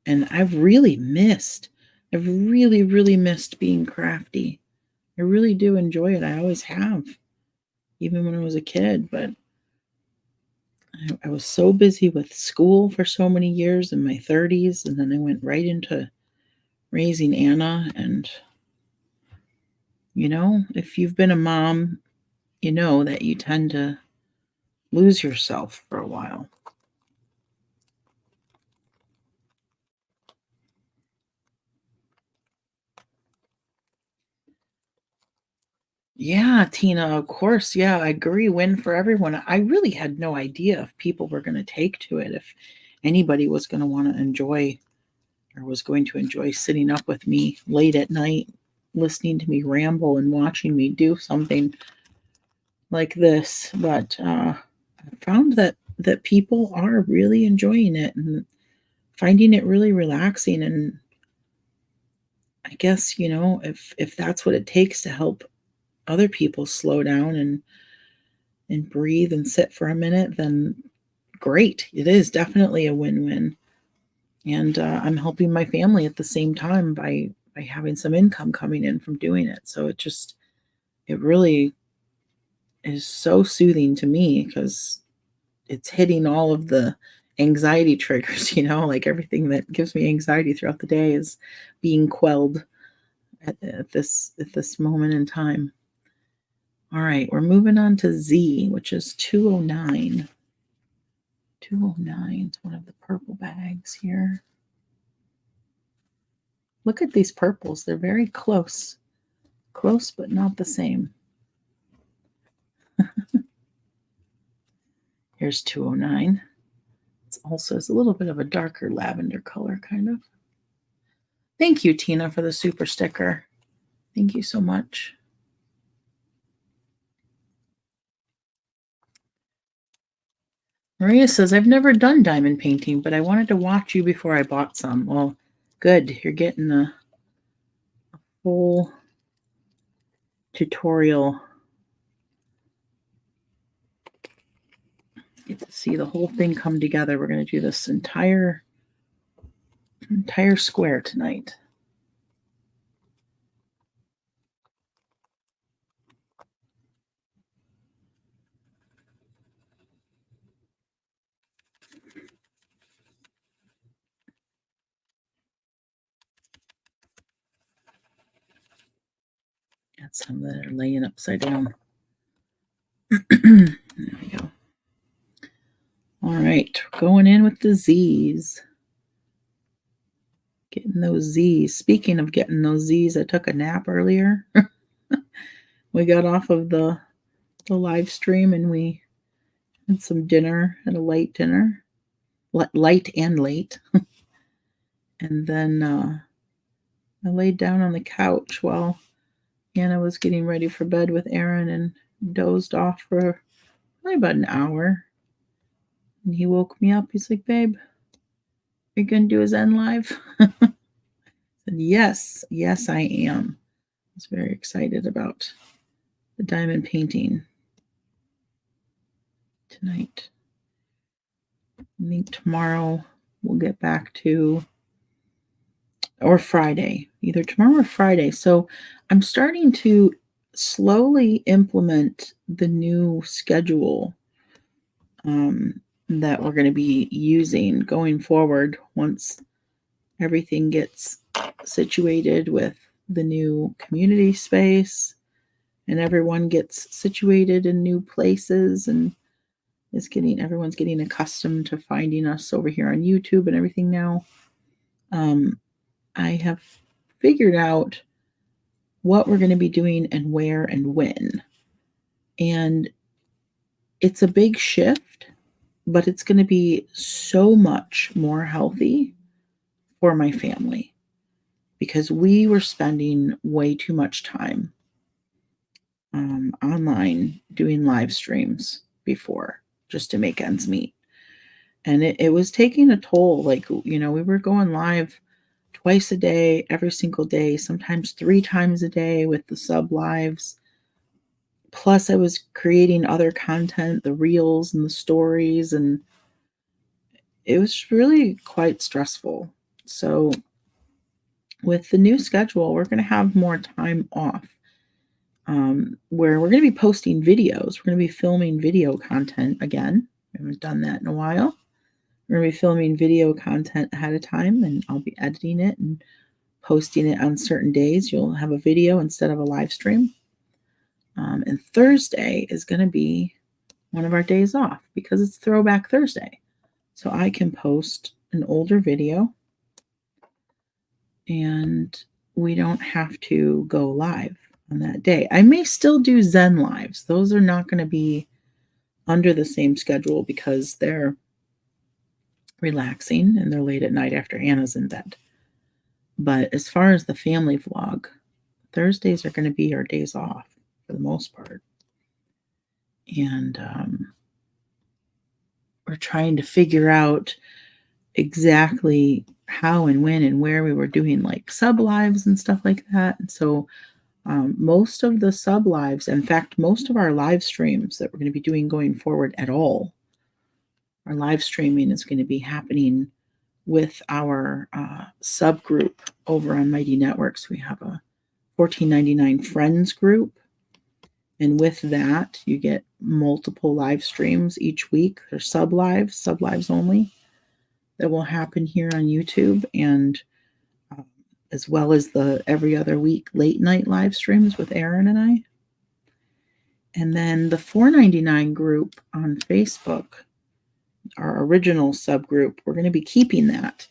And I've really, really missed being crafty. I really do enjoy it. I always have, even when I was a kid. But I was so busy with school for so many years in my 30s. And then I went right into raising Anna. And, if you've been a mom, you know that you tend to lose yourself for a while. Yeah, Tina, of course. Yeah, I agree. Win for everyone. I really had no idea if people were going to take to it, if anybody was going to want to enjoy or was going to enjoy sitting up with me late at night, listening to me ramble and watching me do something like this. But I found that people are really enjoying it and finding it really relaxing. And I guess, if that's what it takes to help other people slow down and breathe and sit for a minute, then great. It is definitely a win-win. And I'm helping my family at the same time by having some income coming in from doing it. So it really is so soothing to me because it's hitting all of the anxiety triggers, like everything that gives me anxiety throughout the day is being quelled at this moment in time. All right, we're moving on to Z, which is 209. 209 is one of the purple bags here. Look at these purples. They're very close. Close, but not the same. Here's 209. It's also a little bit of a darker lavender color, kind of. Thank you, Tina, for the super sticker. Thank you so much. Maria says, I've never done diamond painting, but I wanted to watch you before I bought some. Well, good. You're getting a full tutorial. Get to see the whole thing come together. We're going to do this entire square tonight. Got some that are laying upside down. There we go. All right, going in with the Z's. Getting those Z's. Speaking of getting those Z's, I took a nap earlier. We got off of the live stream and we had some dinner, had a light dinner. light and late. And then I laid down on the couch while Anna was getting ready for bed with Aaron and dozed off for probably about an hour. And he woke me up. He's like, "Babe, are you going to do a Zen live?" I said, "Yes, yes, I am." I was very excited about the diamond painting tonight. I think tomorrow we'll get back to, or Friday, either tomorrow or Friday. So I'm starting to slowly implement the new schedule that we're going to be using going forward once everything gets situated with the new community space and everyone gets situated in new places and everyone's getting accustomed to finding us over here on YouTube and everything now. I have figured out what we're going to be doing and where and when. And it's a big shift, but it's going to be so much more healthy for my family because we were spending way too much time online doing live streams before just to make ends meet. And it was taking a toll. Like, we were going live twice a day, every single day, sometimes 3 times a day with the sub lives. Plus, I was creating other content, the reels and the stories, and it was really quite stressful. So, with the new schedule, we're going to have more time off where we're going to be posting videos. We're going to be filming video content again. We haven't done that in a while. We're going to be filming video content ahead of time, and I'll be editing it and posting it on certain days. You'll have a video instead of a live stream. And Thursday is going to be one of our days off because it's Throwback Thursday. So I can post an older video and we don't have to go live on that day. I may still do Zen lives. Those are not going to be under the same schedule because they're relaxing and they're late at night after Anna's in bed. But as far as the family vlog, Thursdays are going to be our days off for the most part. And we're trying to figure out exactly how and when and where we were doing like sub lives and stuff like that. And so most of the sub lives, in fact, most of our live streams that we're going to be doing going forward at all, our live streaming is going to be happening with our subgroup over on Mighty Networks. We have a $14.99 friends group. And with that, you get multiple live streams each week. They're sub lives only, that will happen here on YouTube, and as well as the every other week late night live streams with Aaron and I. And then the $4.99 group on Facebook, our original subgroup, we're going to be keeping that.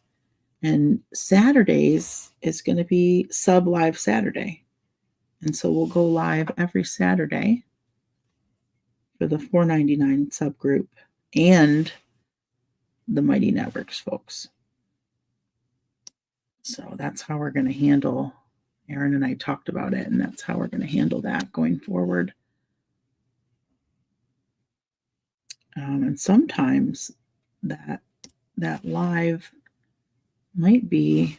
And Saturdays is going to be Sub Live Saturday. And so we'll go live every Saturday for the $4.99 subgroup and the Mighty Networks folks. So that's how we're going to handle. Aaron and I talked about it, and that's how we're going to handle that going forward. And sometimes that live might be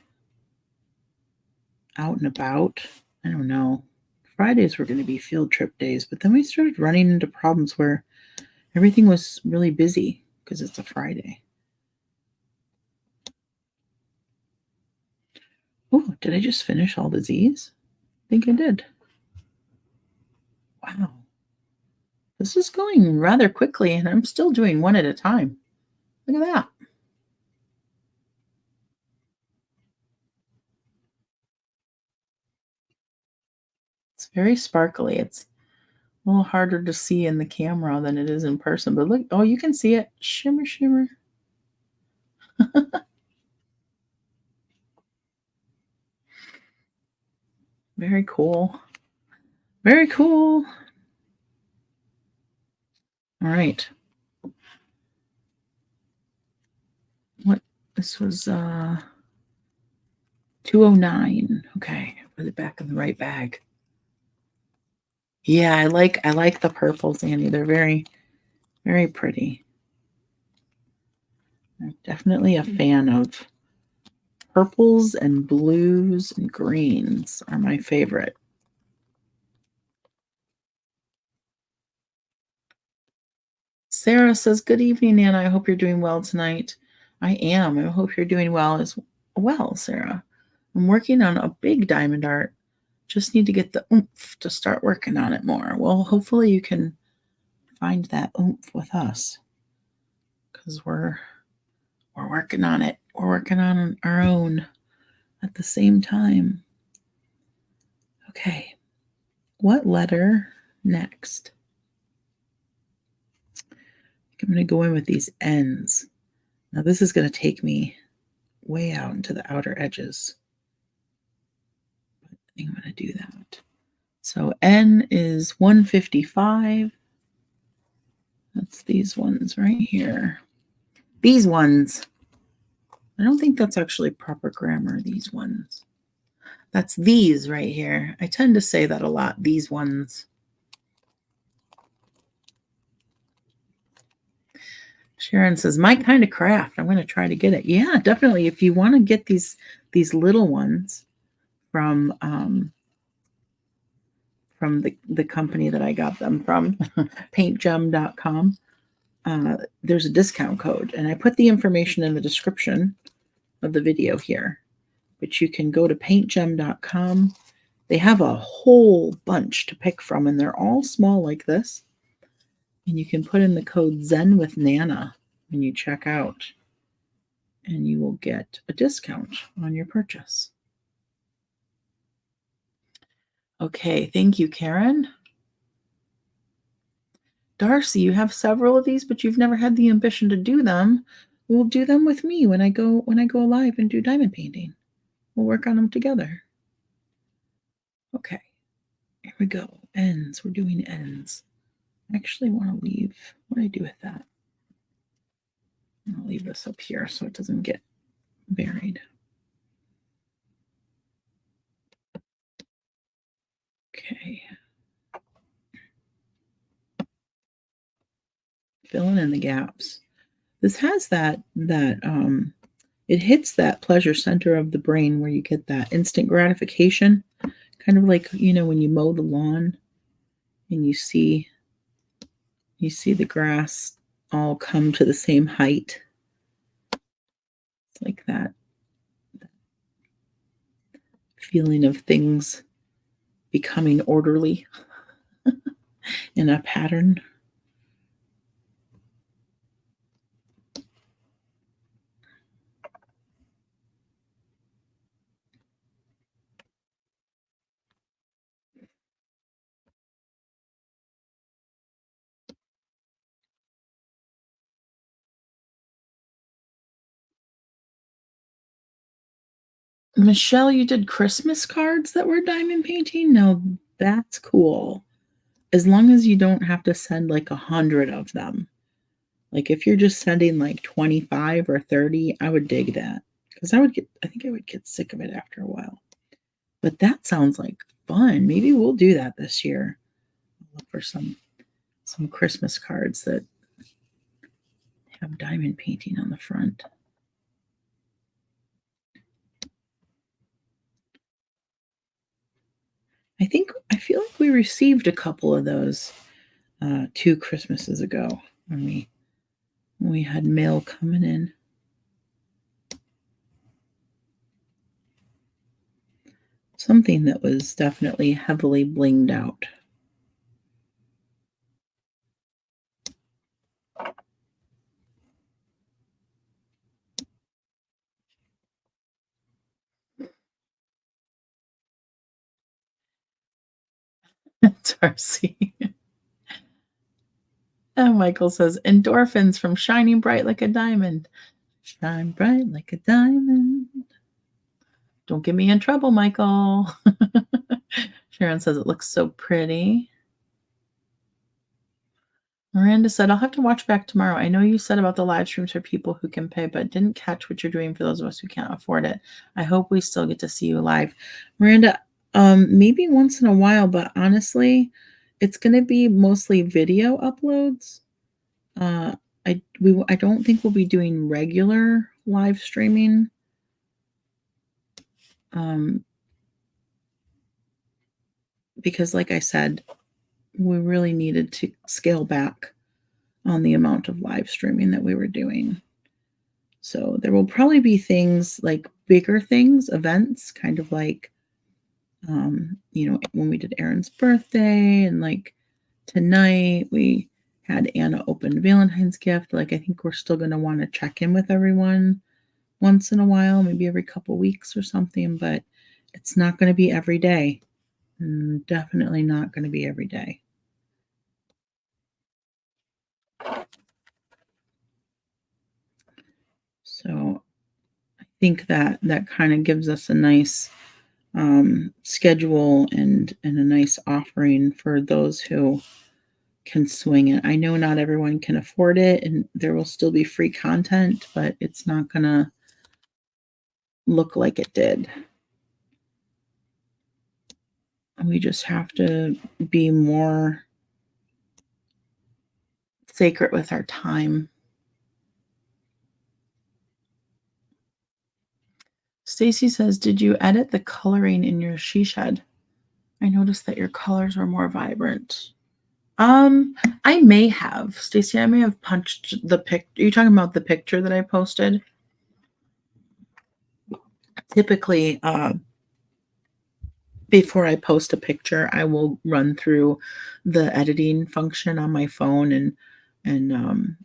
out and about. I don't know. Fridays were going to be field trip days, but then we started running into problems where everything was really busy because it's a Friday. Oh, did I just finish all the Z's? I think I did. Wow. This is going rather quickly, and I'm still doing one at a time. Look at that. It's very sparkly. It's a little harder to see in the camera than it is in person, but look, oh, you can see it. Shimmer, shimmer. Very cool. Very cool. All right. This was 209. Okay, put it back in the right bag. Yeah, I like the purples, Annie. They're very, very pretty. I'm definitely a fan of purples and blues and greens are my favorite. Sarah says, "Good evening, Anna. I hope you're doing well tonight." I am. I hope you're doing well as well, Sarah. I'm working on a big diamond art. Just need to get the oomph to start working on it more. Well, hopefully you can find that oomph with us because we're working on it. We're working on our own at the same time. Okay, what letter next? I'm going to go in with these ends. Now this is going to take me way out into the outer edges. I think I'm going to do that. So N is 155. That's these ones right here. These ones. I don't think that's actually proper grammar, these ones. That's these right here. I tend to say that a lot, these ones. Sharon says, my kind of craft. I'm going to try to get it. Yeah, definitely. If you want to get these little ones from the company that I got them from, paintgem.com, there's a discount code. And I put the information in the description of the video here. But you can go to paintgem.com. They have a whole bunch to pick from, and they're all small like this. And you can put in the code Zen with Nana when you check out, and you will get a discount on your purchase. Okay, thank you, Karen. Darcy, you have several of these, but you've never had the ambition to do them. We'll do them with me when I go live and do diamond painting. We'll work on them together. Okay, here we go. Ends. We're doing ends. I actually want to leave. What do I do with that? I'll leave this up here so it doesn't get buried. Okay. Filling in the gaps. This has that it hits that pleasure center of the brain where you get that instant gratification, kind of like, when you mow the lawn and you see the grass all come to the same height. It's like that feeling of things becoming orderly in a pattern. Michelle, you did Christmas cards that were diamond painting? Now that's cool. As long as you don't have to send like 100 of them. Like if you're just sending like 25 or 30, I would dig that. Because I think I would get sick of it after a while. But that sounds like fun. Maybe we'll do that this year. I'll look for some Christmas cards that have diamond painting on the front. I feel like we received a couple of those 2 Christmases ago when we had mail coming in. Something that was definitely heavily blinged out. Darcy. And Michael says, endorphins from shining bright like a diamond. Shine bright like a diamond. Don't get me in trouble, Michael. Sharon says it looks so pretty. Miranda said, I'll have to watch back tomorrow. I know you said about the live streams for people who can pay, but didn't catch what you're doing for those of us who can't afford it. I hope we still get to see you live. Miranda, maybe once in a while, but honestly, it's going to be mostly video uploads. I don't think we'll be doing regular live streaming. Because like I said, we really needed to scale back on the amount of live streaming that we were doing. So there will probably be things like bigger things, events, kind of like, when we did Aaron's birthday, and like tonight we had Anna open Valentine's gift. Like, I think we're still going to want to check in with everyone once in a while, maybe every couple weeks or something, but it's not going to be every day. Definitely not going to be every day. So I think that kind of gives us a nice schedule and a nice offering for those who can swing it. I know not everyone can afford it, and there will still be free content, but it's not going to look like it did. We just have to be more sacred with our time. Stacy says, did you edit the coloring in your she shed? I noticed that your colors were more vibrant. I may have, Stacy, I may have punched the pic. Are you talking about the picture that I posted? Typically, before I post a picture, I will run through the editing function on my phone and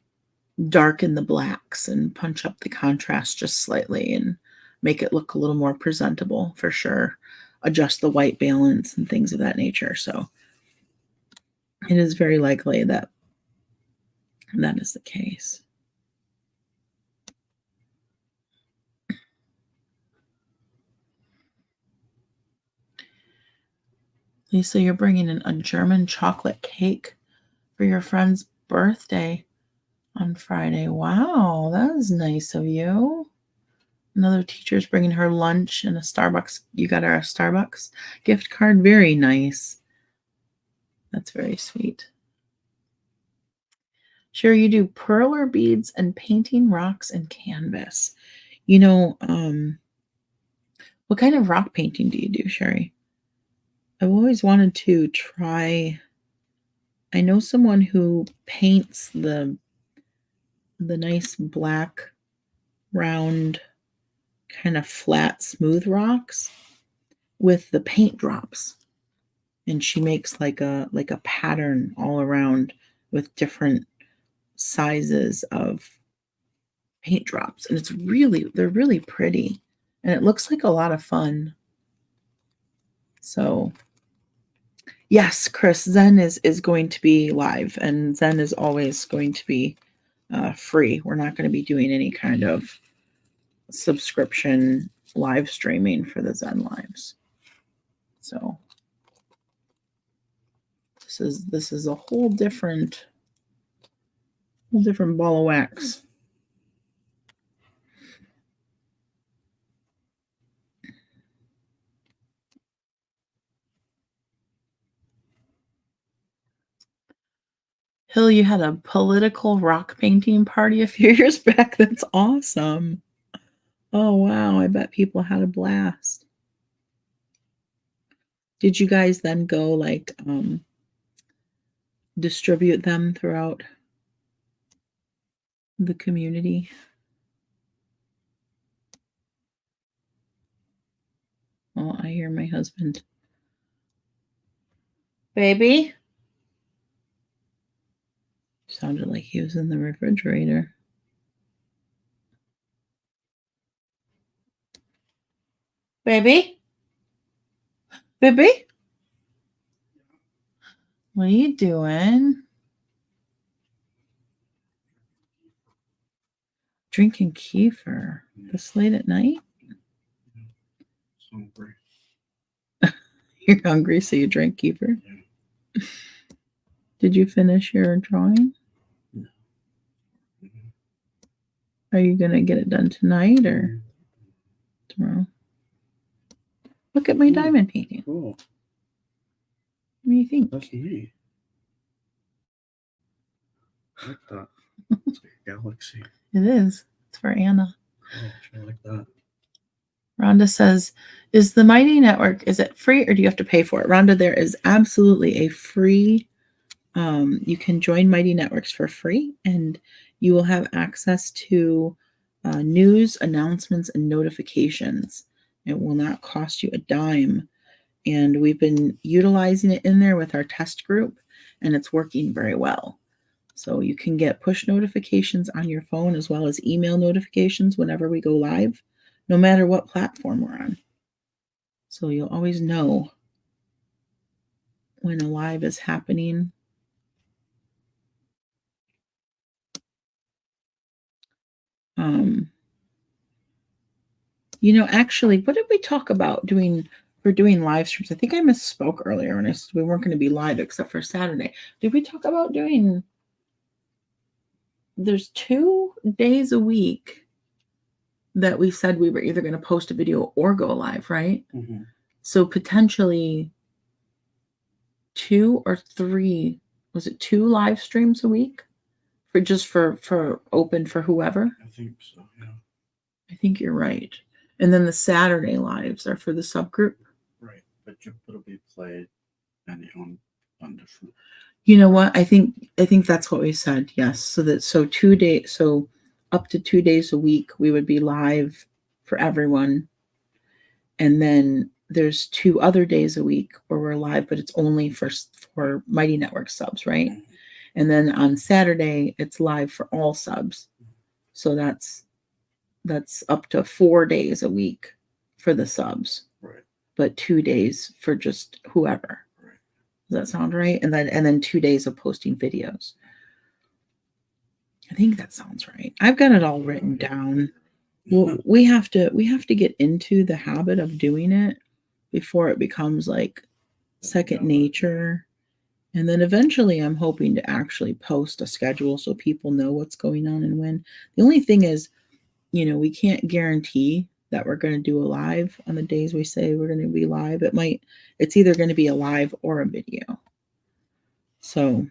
darken the blacks and punch up the contrast just slightly and make it look a little more presentable for sure. Adjust the white balance and things of that nature. So it is very likely that is the case. Lisa, you're bringing in a German chocolate cake for your friend's birthday on Friday. Wow, that is nice of you. Another teacher's bringing her lunch and a Starbucks. You got her a Starbucks gift card. Very nice. That's very sweet. Sure, you do perler beads and painting rocks and canvas. What kind of rock painting do you do, Sherry? I've always wanted to try. I know someone who paints the nice black, round, kind of flat, smooth rocks with the paint drops. And she makes like a pattern all around with different sizes of paint drops. And they're really pretty. And it looks like a lot of fun. So yes, Chris, Zen is going to be live, and Zen is always going to be free. We're not going to be doing any kind of subscription live streaming for the Zen lives. So this is a whole different ball of wax. Hill, you had a political rock painting party a few years back. That's awesome. Oh, wow. I bet people had a blast. Did you guys then go like distribute them throughout the community? Oh, I hear my husband. Baby? Sounded like he was in the refrigerator. Baby? Baby? What are you doing? Drinking kefir this late at night? Hungry. You're hungry, so you drink kefir? Did you finish your drawing? Are you going to get it done tonight or tomorrow? Look at my diamond painting. Cool. What do you think? That's neat. I like that. It's like a galaxy. It is. It's for Anna. Oh, I like that. Rhonda says, is the Mighty Network, is it free or do you have to pay for it? Rhonda, there is absolutely a free, you can join Mighty Networks for free and you will have access to news, announcements, and notifications. It will not cost you a dime. And we've been utilizing it in there with our test group and it's working very well. So you can get push notifications on your phone as well as email notifications whenever we go live, no matter what platform we're on. So you'll always know when a live is happening. Actually, what did we talk about doing for doing live streams? I think I misspoke earlier when I said we weren't going to be live except for Saturday. Did we talk about doing, there's 2 days a week that we said we were either going to post a video or go live, right? Mm-hmm. So potentially 2 or 3, was it 2 live streams a week for open for whoever? I think so, yeah. I think you're right. And then the Saturday lives are for the subgroup. Right, but it'll be played and on different. You know what? I think that's what we said. Yes. So 2 days, so up to 2 days a week we would be live for everyone. And then there's 2 other days a week where we're live, but it's only for Mighty Network subs, right? Mm-hmm. And then on Saturday it's live for all subs. So that's up to 4 days a week for the subs. Right. But 2 days for just whoever. Right. Does that sound right? And then 2 days of posting videos. I think that sounds right. I've got it all written down. Well, we have to get into the habit of doing it before it becomes like second nature. And then eventually I'm hoping to actually post a schedule so people know what's going on and when. The only thing is, we can't guarantee that we're going to do a live on the days we say we're going to be live. It's either going to be a live or a video. So,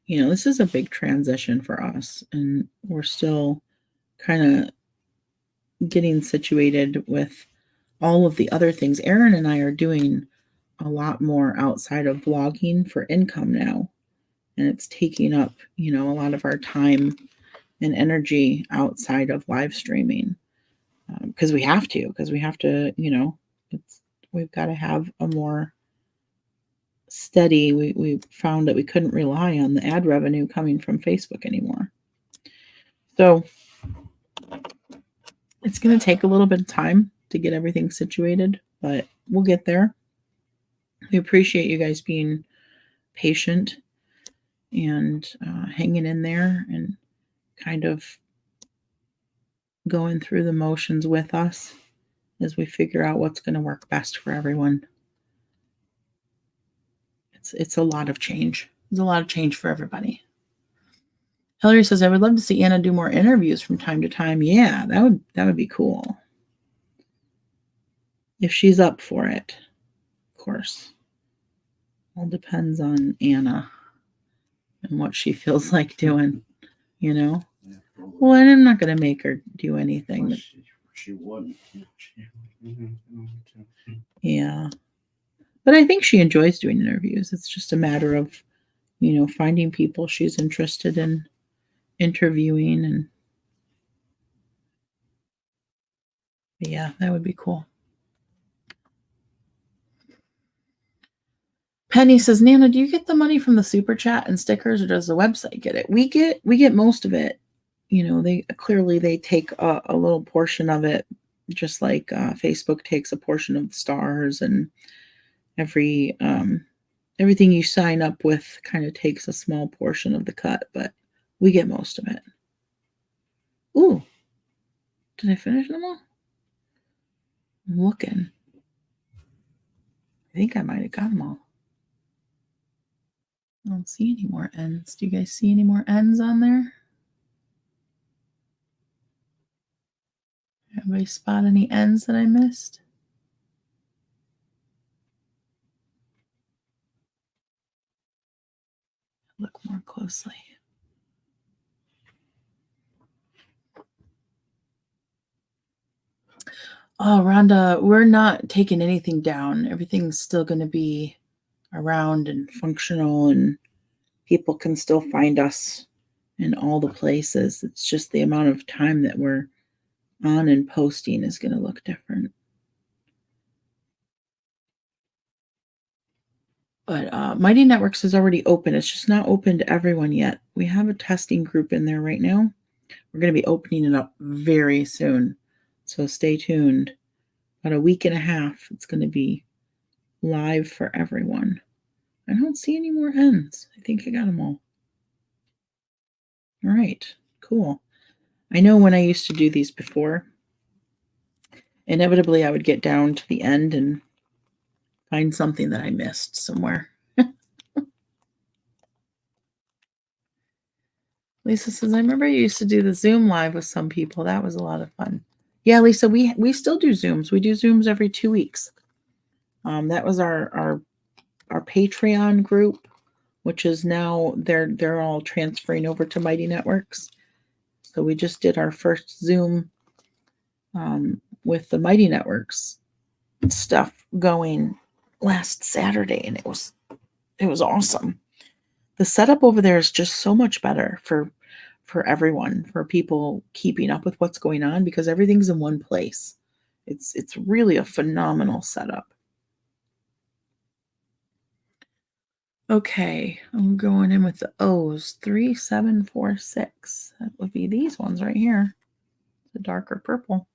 this is a big transition for us and we're still kind of getting situated with all of the other things. Aaron and I are doing a lot more outside of vlogging for income now. And it's taking up, a lot of our time and energy outside of live streaming. Because we have to, we've got to have a more steady, we found that we couldn't rely on the ad revenue coming from Facebook anymore. So it's going to take a little bit of time to get everything situated, but we'll get there. We appreciate you guys being patient and hanging in there and kind of going through the motions with us as we figure out what's going to work best for everyone. It's a lot of change. It's a lot of change for everybody. Hillary says, I would love to see Anna do more interviews from time to time. Yeah, that would be cool. If she's up for it, of course. All depends on Anna and what she feels like doing, Yeah, well, and I'm not going to make her do anything. Well, she wouldn't. Yeah. But I think she enjoys doing interviews. It's just a matter of, finding people she's interested in interviewing. And yeah, that would be cool. Penny says, Nana, do you get the money from the super chat and stickers or does the website get it? We get most of it. They take a little portion of it, just like Facebook takes a portion of the stars, and everything you sign up with kind of takes a small portion of the cut, but we get most of it. Ooh, did I finish them all? I'm looking. I think I might have got them all. I don't see any more ends. Do you guys see any more ends on there? Anybody spot any ends that I missed? Look more closely. Oh, Rhonda, we're not taking anything down. Everything's still going to be around and functional, and people can still find us in all the places. It's just the amount of time that we're on and posting is going to look different. But Mighty Networks is already open. It's just not open to everyone yet. We have a testing group in there right now. We're going to be opening it up very soon. So stay tuned. About a week and a half, it's going to be live for everyone. I don't see any more ends. I think I got them all. All right, cool. I know when I used to do these before, inevitably I would get down to the end and find something that I missed somewhere. Lisa says, I remember you used to do the Zoom live with some people. That was a lot of fun. Yeah, Lisa, we still do Zooms. We do Zooms every 2 weeks. That was our Patreon group, which is now they're all transferring over to Mighty Networks. So we just did our first Zoom with the Mighty Networks stuff going last Saturday, and it was awesome. The setup over there is just so much better for everyone, for people keeping up with what's going on, because everything's in one place. It's really a phenomenal setup. Okay, I'm going in with the O's. 3746. That would be these ones right here. The darker purple.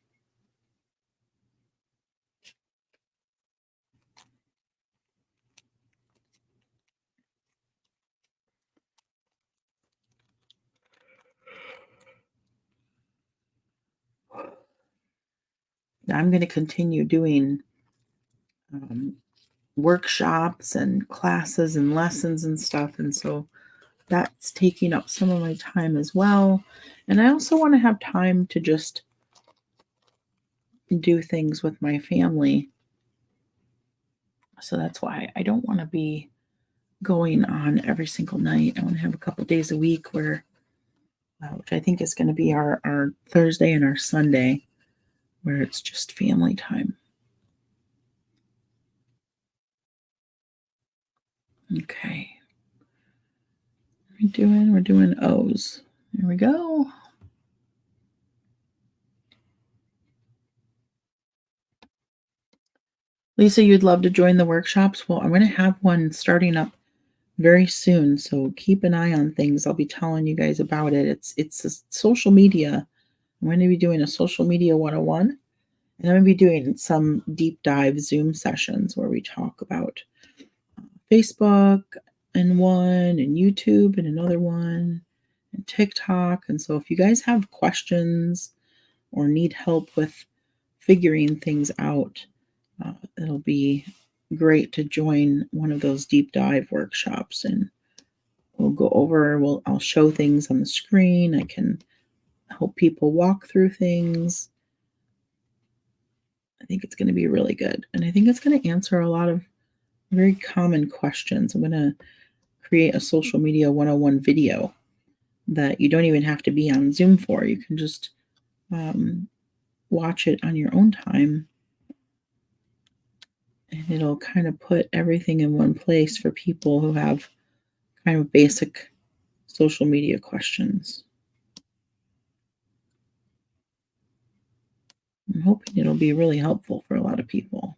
I'm going to continue doing workshops and classes and lessons and stuff, and so that's taking up some of my time as well. And I also want to have time to just do things with my family. So that's why I don't want to be going on every single night. I want to have a couple days a week where, which I think is going to be our Thursday and our Sunday, where it's just family time. Okay. We're doing O's. There we go. Lisa, you'd love to join the workshops? Well, I'm going to have one starting up very soon, so keep an eye on things. I'll be telling you guys about it. It's a social media. I'm going to be doing a social media 101, and I'm going to be doing some deep dive Zoom sessions where we talk about Facebook and one, and YouTube and another one, and TikTok. And so if you guys have questions or need help with figuring things out, it'll be great to join one of those deep dive workshops, and we'll go over, I'll show things on the screen. I can help people walk through things. I think it's going to be really good. And I think it's going to answer a lot of very common questions. I'm going to create a social media 101 video that you don't even have to be on Zoom for. You can just watch it on your own time, and it'll kind of put everything in one place for people who have kind of basic social media questions. I'm hoping it'll be really helpful for a lot of people.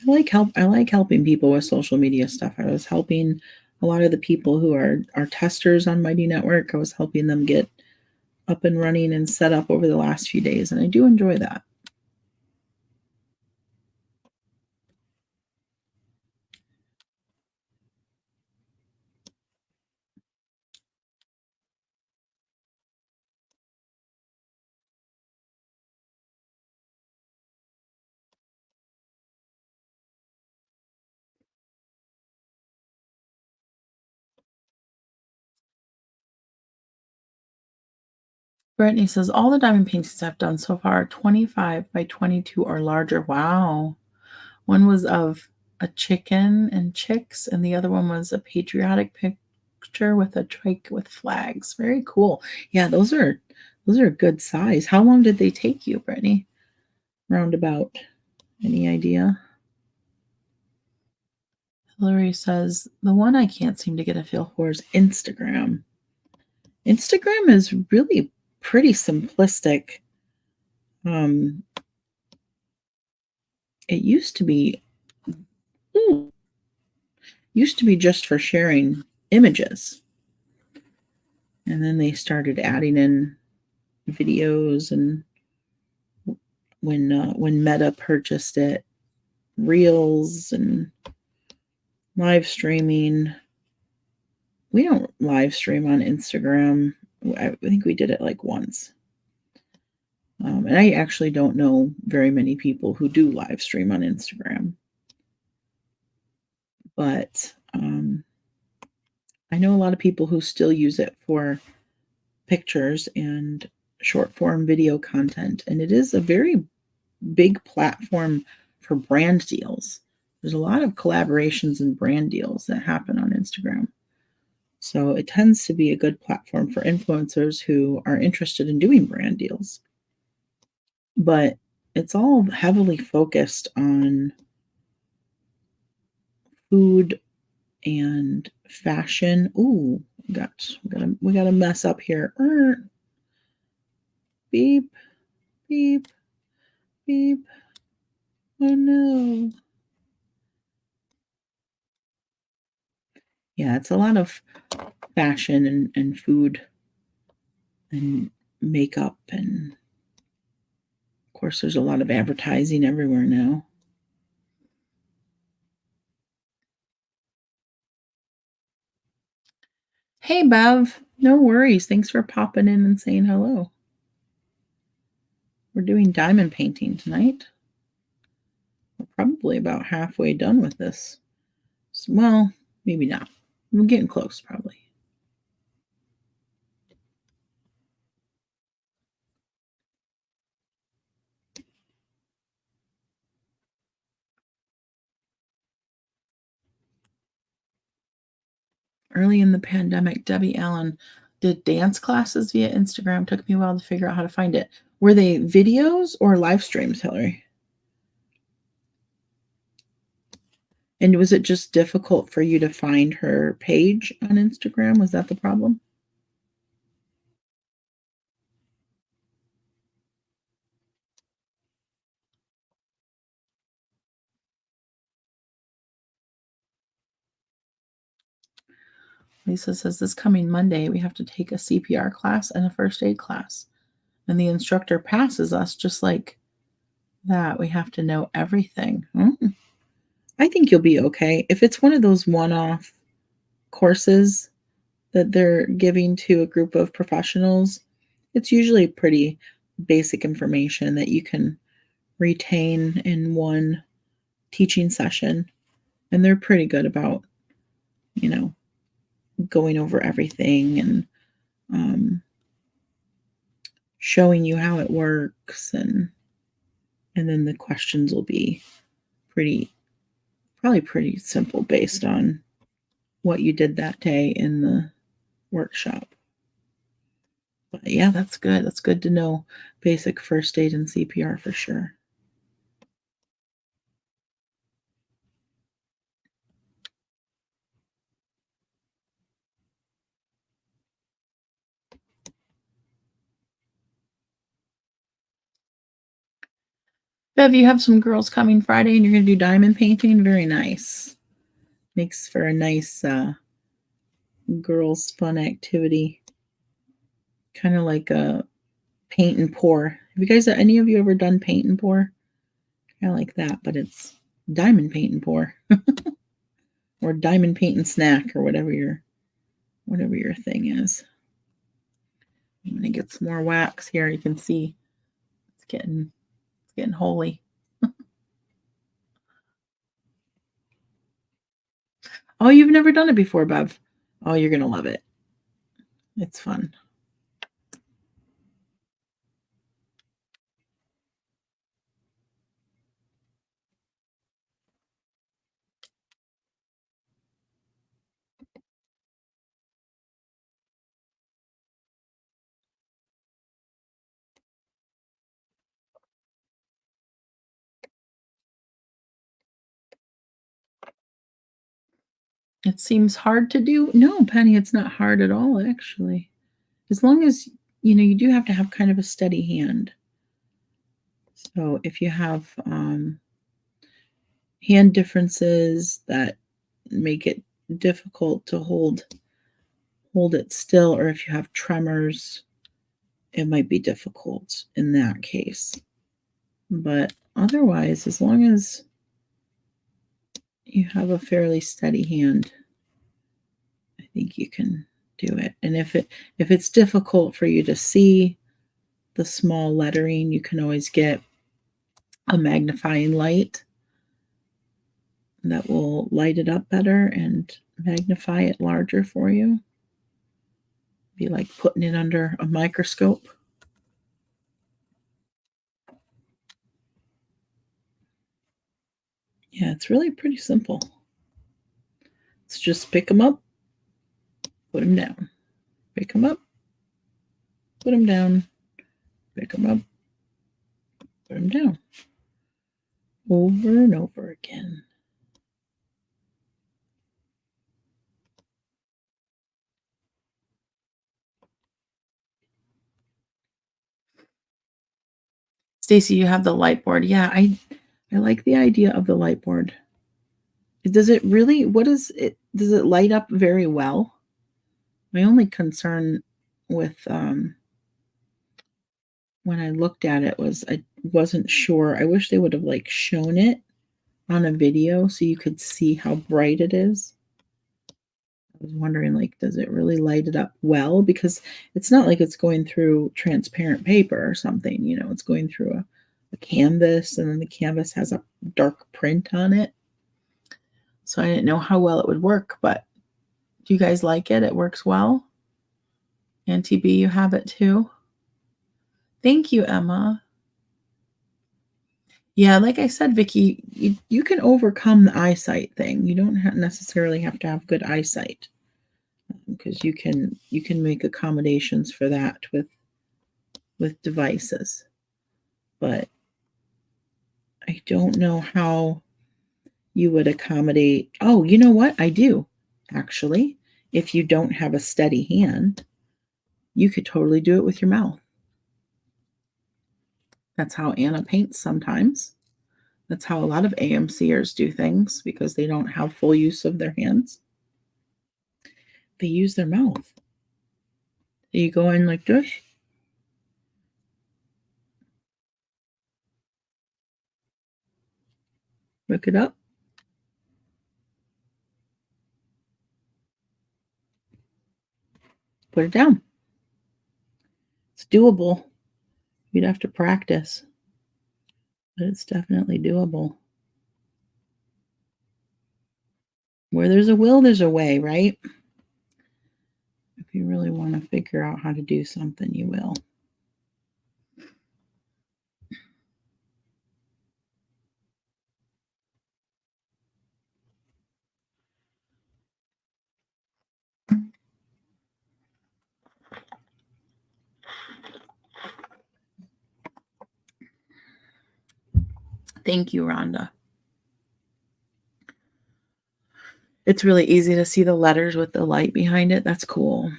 I like helping people with social media stuff. I was helping a lot of the people who are testers on Mighty Network. I was helping them get up and running and set up over the last few days, and I do enjoy that. Brittany says, all the diamond paintings I've done so far are 25 by 22 or larger. Wow. One was of a chicken and chicks, and the other one was a patriotic picture with a trike with flags. Very cool. Yeah, those are good size. How long did they take you, Brittany? Roundabout. Any idea? Hillary says, the one I can't seem to get a feel for is Instagram. Instagram is really pretty simplistic. It used to be just for sharing images. And then they started adding in videos, and when Meta purchased it, reels and live streaming. We don't live stream on Instagram. I think we did it like once. And I actually don't know very many people who do live stream on Instagram. But I know a lot of people who still use it for pictures and short form video content. And it is a very big platform for brand deals. There's a lot of collaborations and brand deals that happen on Instagram. So it tends to be a good platform for influencers who are interested in doing brand deals. But it's all heavily focused on food and fashion. Ooh, we got a mess up here. Beep, beep, beep. Oh no. Yeah, it's a lot of fashion and food and makeup, and of course there's a lot of advertising everywhere now. Hey Bev, no worries. Thanks for popping in and saying hello. We're doing diamond painting tonight. We're probably about halfway done with this. Well, maybe not. We're getting close, probably. Early in the pandemic, Debbie Allen did dance classes via Instagram. Took me a while to figure out how to find it. Were they videos or live streams, Hillary? And was it just difficult for you to find her page on Instagram? Was that the problem? Lisa says, this coming Monday, we have to take a CPR class and a first aid class. And the instructor passes us just like that. We have to know everything. I think you'll be okay. If it's one of those one-off courses that they're giving to a group of professionals, it's usually pretty basic information that you can retain in one teaching session. And they're pretty good about, going over everything and showing you how it works, and then the questions will be probably pretty simple based on what you did that day in the workshop. But yeah, that's good. That's good to know basic first aid and CPR for sure. Bev, you have some girls coming Friday and you're going to do diamond painting. Very nice. Makes for a nice girls' fun activity. Kind of like a paint and pour. Have you guys, any of you ever done paint and pour? Kind of like that, but it's diamond paint and pour. Or diamond paint and snack, or whatever your thing is. I'm gonna get some more wax here. You can see it's getting holy. Oh, you've never done it before, Bev. Oh, you're gonna love it. It's fun. It seems hard to do. No, Penny, it's not hard at all, actually. As long as, you do have to have kind of a steady hand. So if you have hand differences that make it difficult to hold it still, or if you have tremors, it might be difficult in that case. But otherwise, as long as you have a fairly steady hand, I think you can do it. And if it's difficult for you to see the small lettering, you can always get a magnifying light that will light it up better and magnify it larger for you. Be like putting it under a microscope. Yeah, it's really pretty simple. Let's just pick them up, put them down. Pick them up, put them down. Pick them up, put them down. Over and over again. Stacy, you have the light board. Yeah, I like the idea of the light board. Does it really, does it light up very well? My only concern with when I looked at it was I wasn't sure. I wish they would have like shown it on a video so you could see how bright it is. I was wondering, like, does it really light it up well? Because it's not like it's going through transparent paper or something, it's going through a canvas, and then the canvas has a dark print on it. So I didn't know how well it would work, but do you guys like it? It works well. Auntie B, you have it too? Thank you, Emma. Yeah, like I said, Vicky, you can overcome the eyesight thing. You don't necessarily have to have good eyesight, because you can make accommodations for that with devices. But I don't know how you would accommodate. Oh, you know what? I do, actually. If you don't have a steady hand, you could totally do it with your mouth. That's how Anna paints sometimes. That's how a lot of AMCers do things, because they don't have full use of their hands. They use their mouth. You go in like this. Look it up. Put it down. It's doable. You'd have to practice, but it's definitely doable. Where there's a will, there's a way, right? If you really want to figure out how to do something, you will. Thank you, Rhonda. It's really easy to see the letters with the light behind it. That's cool.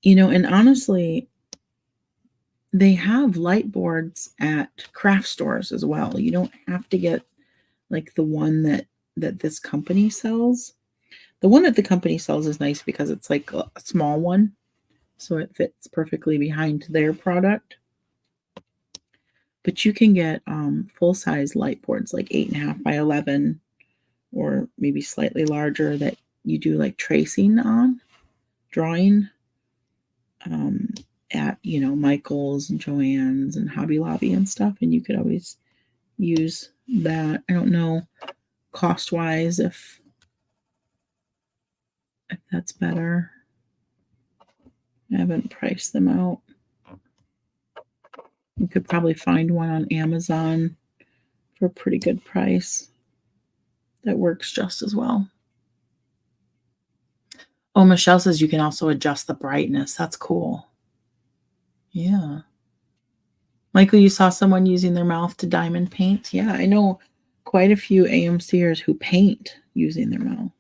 And honestly, they have light boards at craft stores as well. You don't have to get like the one that this company sells. The one that the company sells is nice because it's like a small one, so it fits perfectly behind their product. But you can get full-size light boards, like 8.5 by 11, or maybe slightly larger, that you do like tracing on, drawing at Michael's and Joann's and Hobby Lobby and stuff, and you could always use that. I don't know cost-wise if that's better. I haven't priced them out. You could probably find one on Amazon for a pretty good price that works just as well. Oh, Michelle says you can also adjust the brightness. That's cool. Yeah. Michael, you saw someone using their mouth to diamond paint? Yeah, I know quite a few AMCers who paint using their mouth.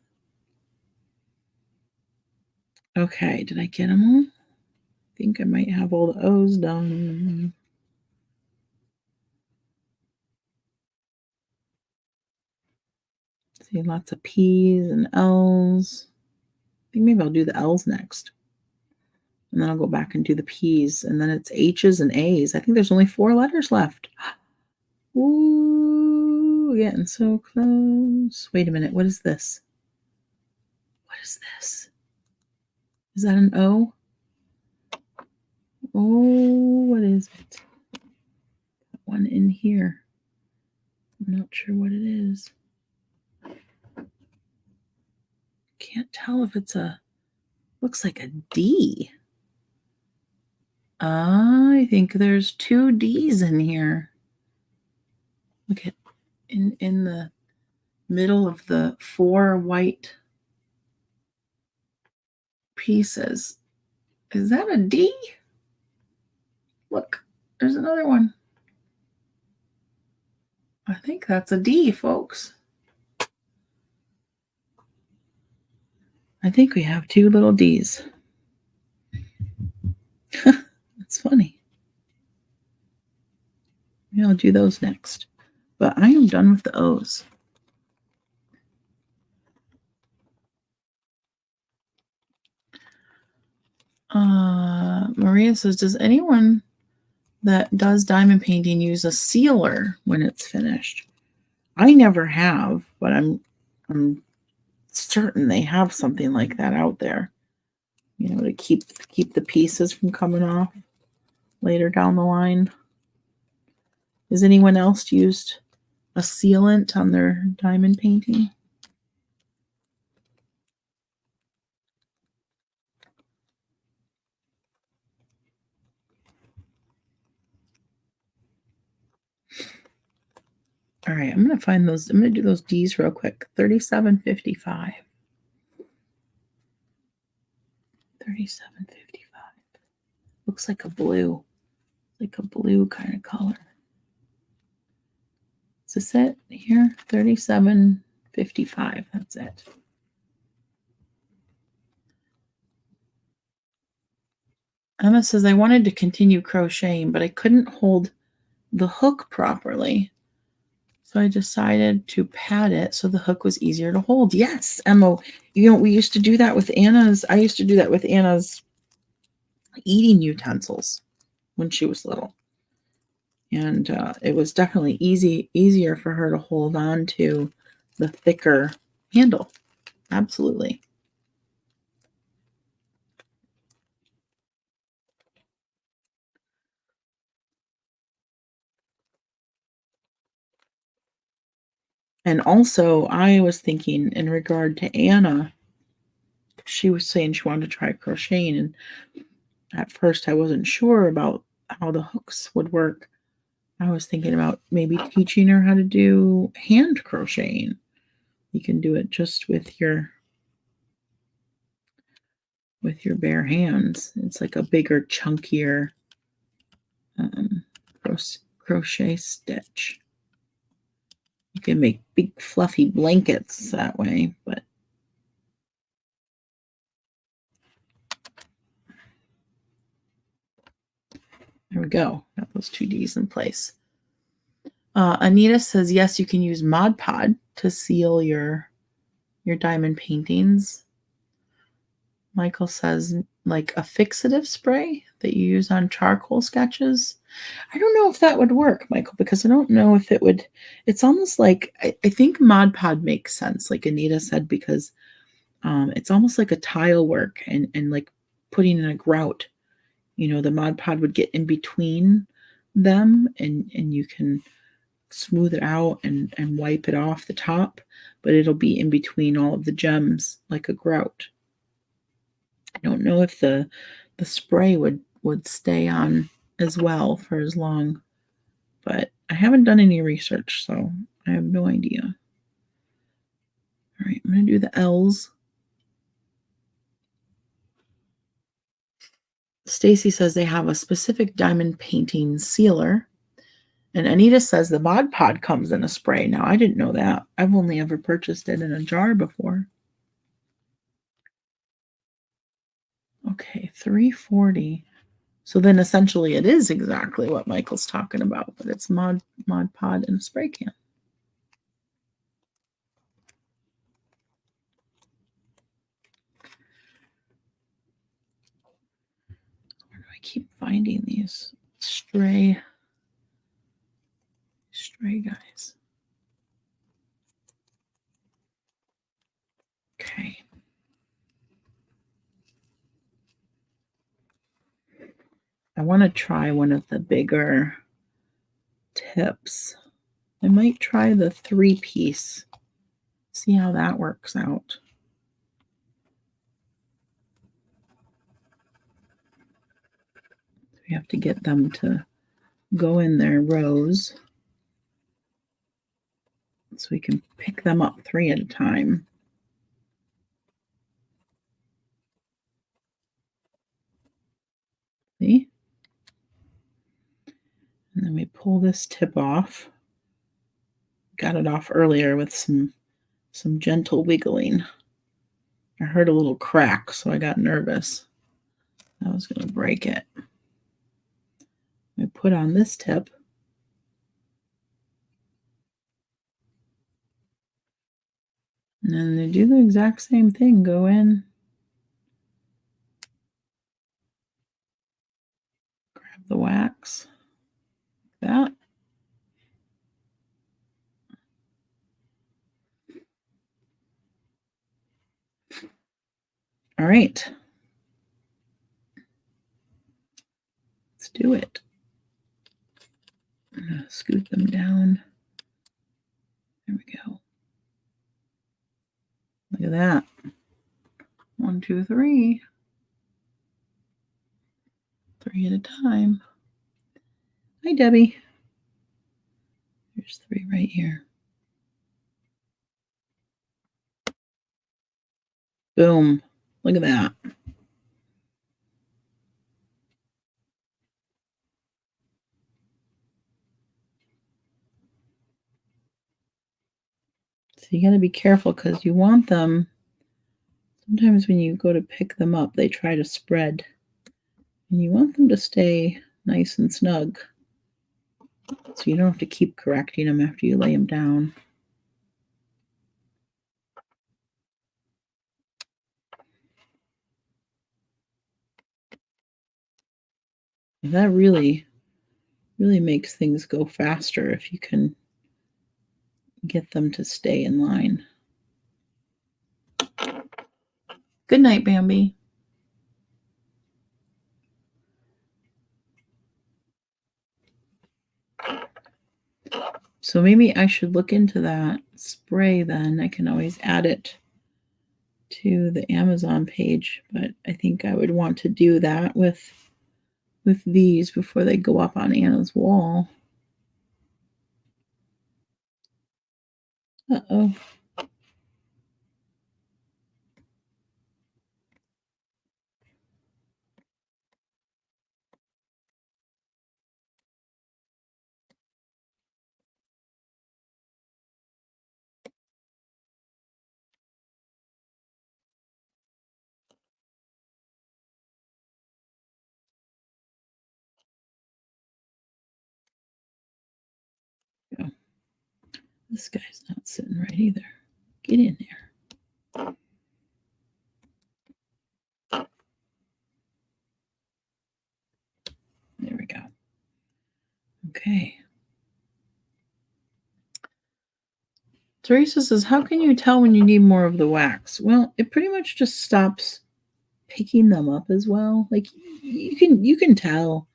Okay, did I get them all? I think I might have all the O's done. See, lots of P's and L's. I think maybe I'll do the L's next. And then I'll go back and do the P's. And then it's H's and A's. I think there's only 4 letters left. Ooh, getting so close. Wait a minute. What is this? What is this? Is that an O? Oh, what is it? One in here. I'm not sure what it is. Can't tell if it's looks like a D. I think there's 2 D's in here. Look at in the middle of the 4 white pieces. Is that a D? Look, there's another one. I think that's a D, folks. I think we have 2 little D's. That's funny. Maybe I'll do those next. But I am done with the O's. Maria says, does anyone that does diamond painting use a sealer when it's finished? I never have, but I'm certain they have something like that out there, you know, to keep the pieces from coming off later down the line. Has anyone else used a sealant on their diamond painting? All right, I'm going to find those. I'm going to do those D's real quick. 3755. 3755. Looks like a blue kind of color. Is this it here? 3755. That's it. Emma says, I wanted to continue crocheting, but I couldn't hold the hook properly. So I decided to pad it so the hook was easier to hold. Yes, Emma, you know, we used to do that with Anna's. I used to do that with Anna's eating utensils when she was little. And it was definitely easier for her to hold on to the thicker handle. Absolutely. And also, I was thinking in regard to Anna, she was saying she wanted to try crocheting. And at first, I wasn't sure about how the hooks would work. I was thinking about maybe teaching her how to do hand crocheting. You can do it just with your bare hands. It's like a bigger, chunkier crochet stitch. You can make big fluffy blankets that way, but there we go. Got those 2 D's in place. Anita says, yes, you can use Mod Podge to seal your diamond paintings. Michael says, like a fixative spray that you use on charcoal sketches. I don't know if that would work, Michael, because I don't know if it would. It's almost like, I think Mod Podge makes sense, like Anita said, because it's almost like a tile work and like putting in a grout. You know, the Mod Podge would get in between them and you can smooth it out and wipe it off the top, but it'll be in between all of the gems like a grout. I don't know if the spray would stay on as well for as long, but I haven't done any research, so I have no idea. All right, I'm going to do the L's. Stacy says they have a specific diamond painting sealer. And Anita says the Mod Podge comes in a spray. Now, I didn't know that. I've only ever purchased it in a jar before. Okay, 340. So then essentially it is exactly what Michael's talking about, but it's Mod Pod and a spray can. Where do I keep finding these stray guys? Okay. I want to try one of the bigger tips. I might try the 3-piece. See how that works out. We have to get them to go in their rows so we can pick them up 3 at a time. See? And then we pull this tip off. Got it off earlier with some gentle wiggling. I heard a little crack, so I got nervous. I was going to break it. I put on this tip. And then they do the exact same thing. Go in. Grab the wax. Like that. All right. Let's do it. I'm going to scoot them down. There we go. Look at that. 1, 2, 3. 3 at a time. Hi, Debbie. There's 3 right here. Boom. Look at that. So you got to be careful because you want them. Sometimes when you go to pick them up, they try to spread. And you want them to stay nice and snug. So you don't have to keep correcting them after you lay them down. That really makes things go faster if you can get them to stay in line. Good night, Bambi. So maybe I should look into that spray then. I can always add it to the Amazon page, but I think I would want to do that with these before they go up on Anna's wall. Uh-oh. Yeah. This guy's not sitting right either. Get in there. There we go. Okay. Teresa says, how can you tell when you need more of the wax? Well, it pretty much just stops picking them up as well. Like you can tell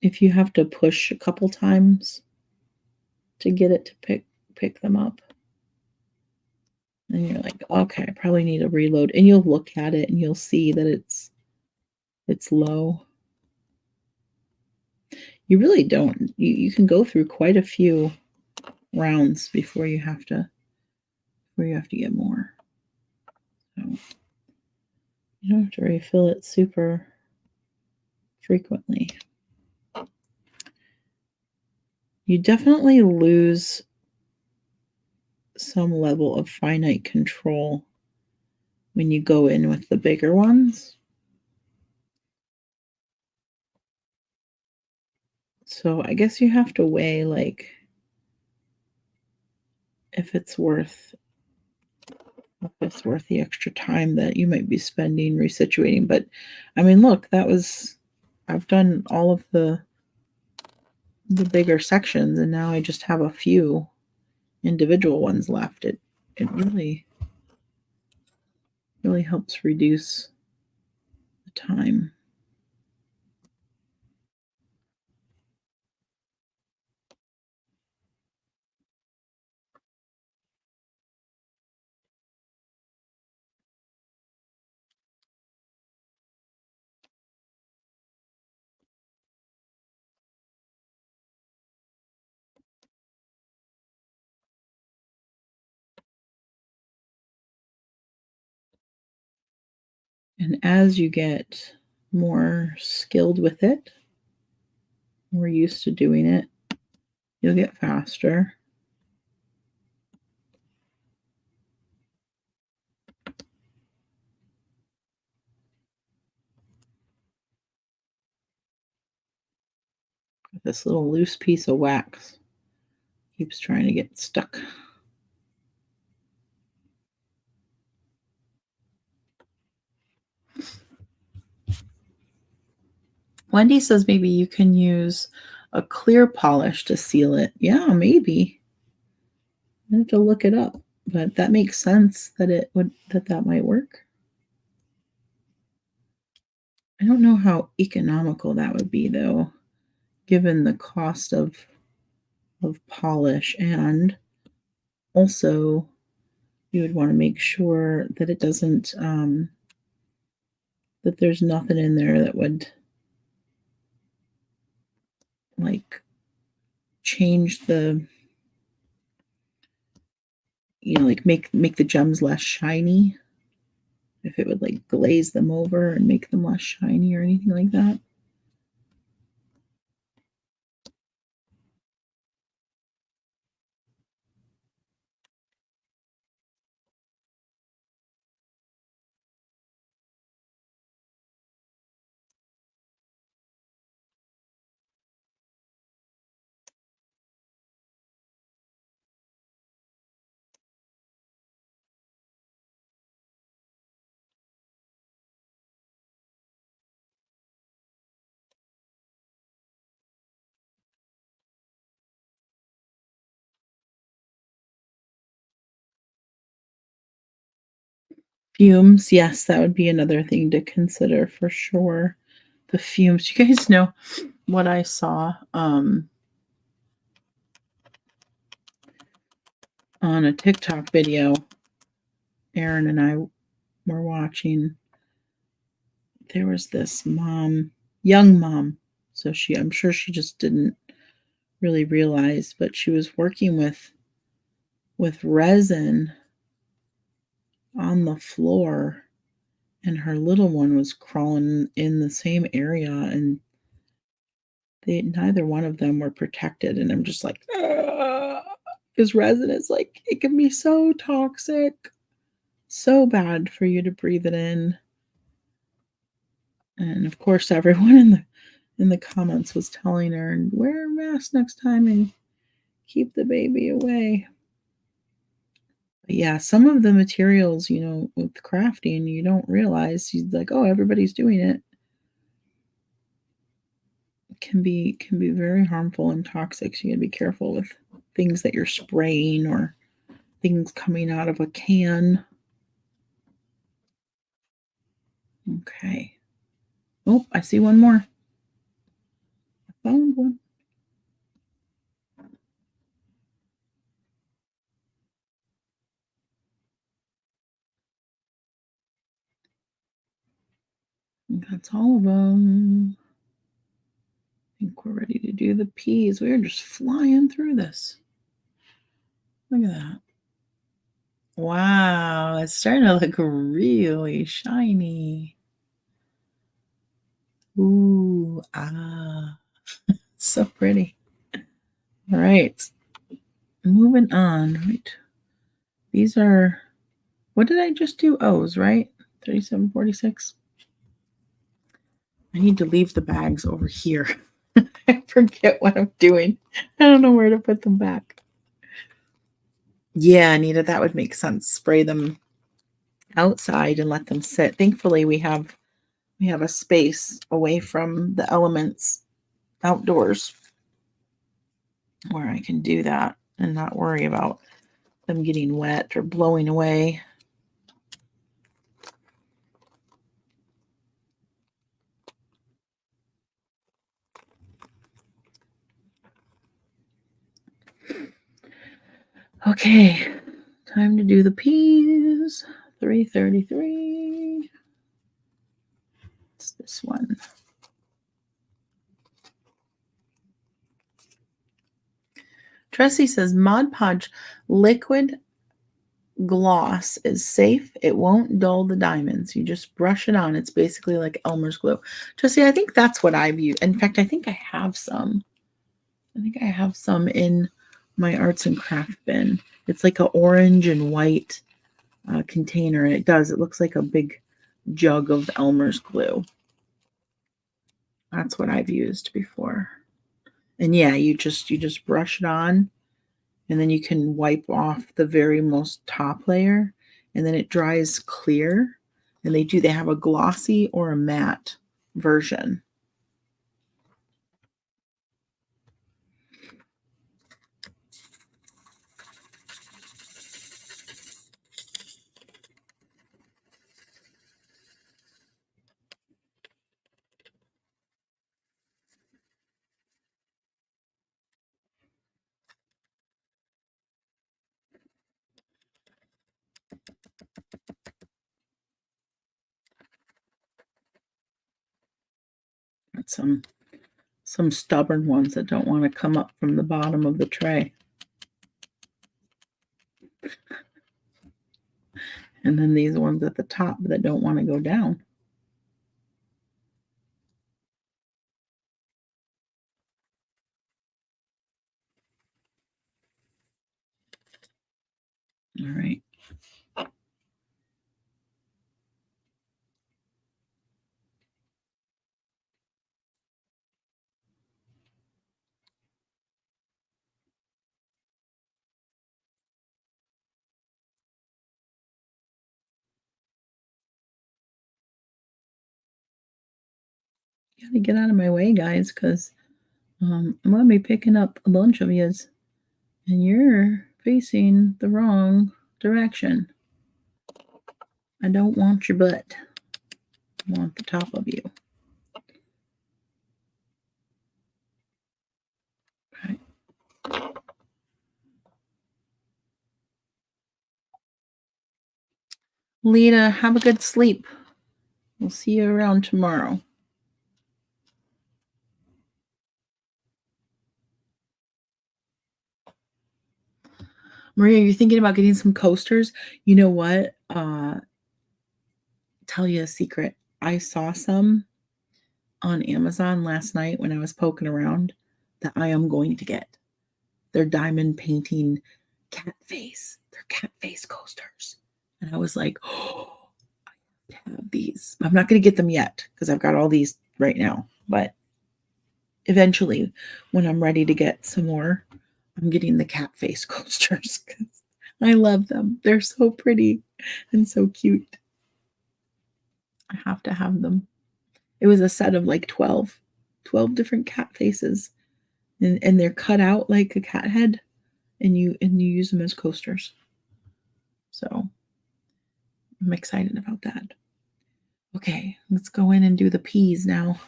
if you have to push a couple times to get it to pick them up. And you're like, okay, I probably need a reload. And you'll look at it and you'll see that it's low. You really don't. You can go through quite a few rounds before you have to get more. So you don't have to refill it super frequently. You definitely lose some level of finite control when you go in with the bigger ones. So I guess you have to weigh, like, if it's worth the extra time that you might be spending resituating. But I mean, look, I've done all of the bigger sections, and now I just have a few individual ones left. It really helps reduce the time. And as you get more skilled with it, more used to doing it, you'll get faster. This little loose piece of wax keeps trying to get stuck. Wendy says maybe you can use a clear polish to seal it. Yeah, maybe. I have to look it up, but that makes sense that that might work. I don't know how economical that would be though, given the cost of polish, and also you would want to make sure that it doesn't that there's nothing in there that would like change the like make the gems less shiny, if it would like glaze them over and make them less shiny or anything like that. Fumes, yes, that would be another thing to consider for sure. The fumes. You guys know what I saw on a TikTok video Aaron and I were watching. There was this mom, young mom. So I'm sure she just didn't really realize, but she was working with resin on the floor, and her little one was crawling in the same area, and neither one of them were protected. And I'm just like, because resin is like, it can be so toxic, so bad for you to breathe it in. And of course, everyone in the comments was telling her, and wear a mask next time and keep the baby away. But yeah, some of the materials, with crafting, you don't realize. You're like, oh, everybody's doing it. Can be very harmful and toxic. So you gotta be careful with things that you're spraying or things coming out of a can. Okay. Oh, I see one more. I found one. That's all of them. I think we're ready to do the peas. We're just flying through this. Look at that. Wow, it's starting to look really shiny. Ooh, so pretty. All right, moving on. Right, these are What did I just do? O's, right? 3746. I need to leave the bags over here. I forget what I'm doing. I don't know where to put them back. Yeah, Anita, that would make sense. Spray them outside and let them sit. Thankfully, we have a space away from the elements outdoors where I can do that and not worry about them getting wet or blowing away. Okay, time to do the peas. 333. It's this one. Tressie says Mod Podge liquid gloss is safe. It won't dull the diamonds. You just brush it on. It's basically like Elmer's glue. Tressie, I think that's what I've used. In fact, I think I have some. I think I have some in my arts and craft bin. It's like an orange and white container, and it looks like a big jug of Elmer's glue. That's what I've used before. And yeah, you just brush it on, and then you can wipe off the very most top layer, and then it dries clear. And they have a glossy or a matte version. Got some stubborn ones that don't want to come up from the bottom of the tray. And then these ones at the top that don't want to go down. All right. You gotta get out of my way, guys, because I'm gonna be picking up a bunch of yous, and you're facing the wrong direction. I don't want your butt. I want the top of you. Okay. Lita, have a good sleep. We'll see you around tomorrow. Maria, you're thinking about getting some coasters? You know what? Tell you a secret. I saw some on Amazon last night when I was poking around that I am going to get. They're diamond painting cat face. They're cat face coasters. And I was like, oh, I have these. I'm not going to get them yet because I've got all these right now. But eventually, when I'm ready to get some more, I'm getting the cat face coasters because I love them. They're so pretty and so cute. I have to have them. It was a set of like 12 different cat faces. And they're cut out like a cat head, and you use them as coasters. So I'm excited about that. Okay, let's go in and do the peas now.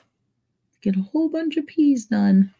Get a whole bunch of peas done.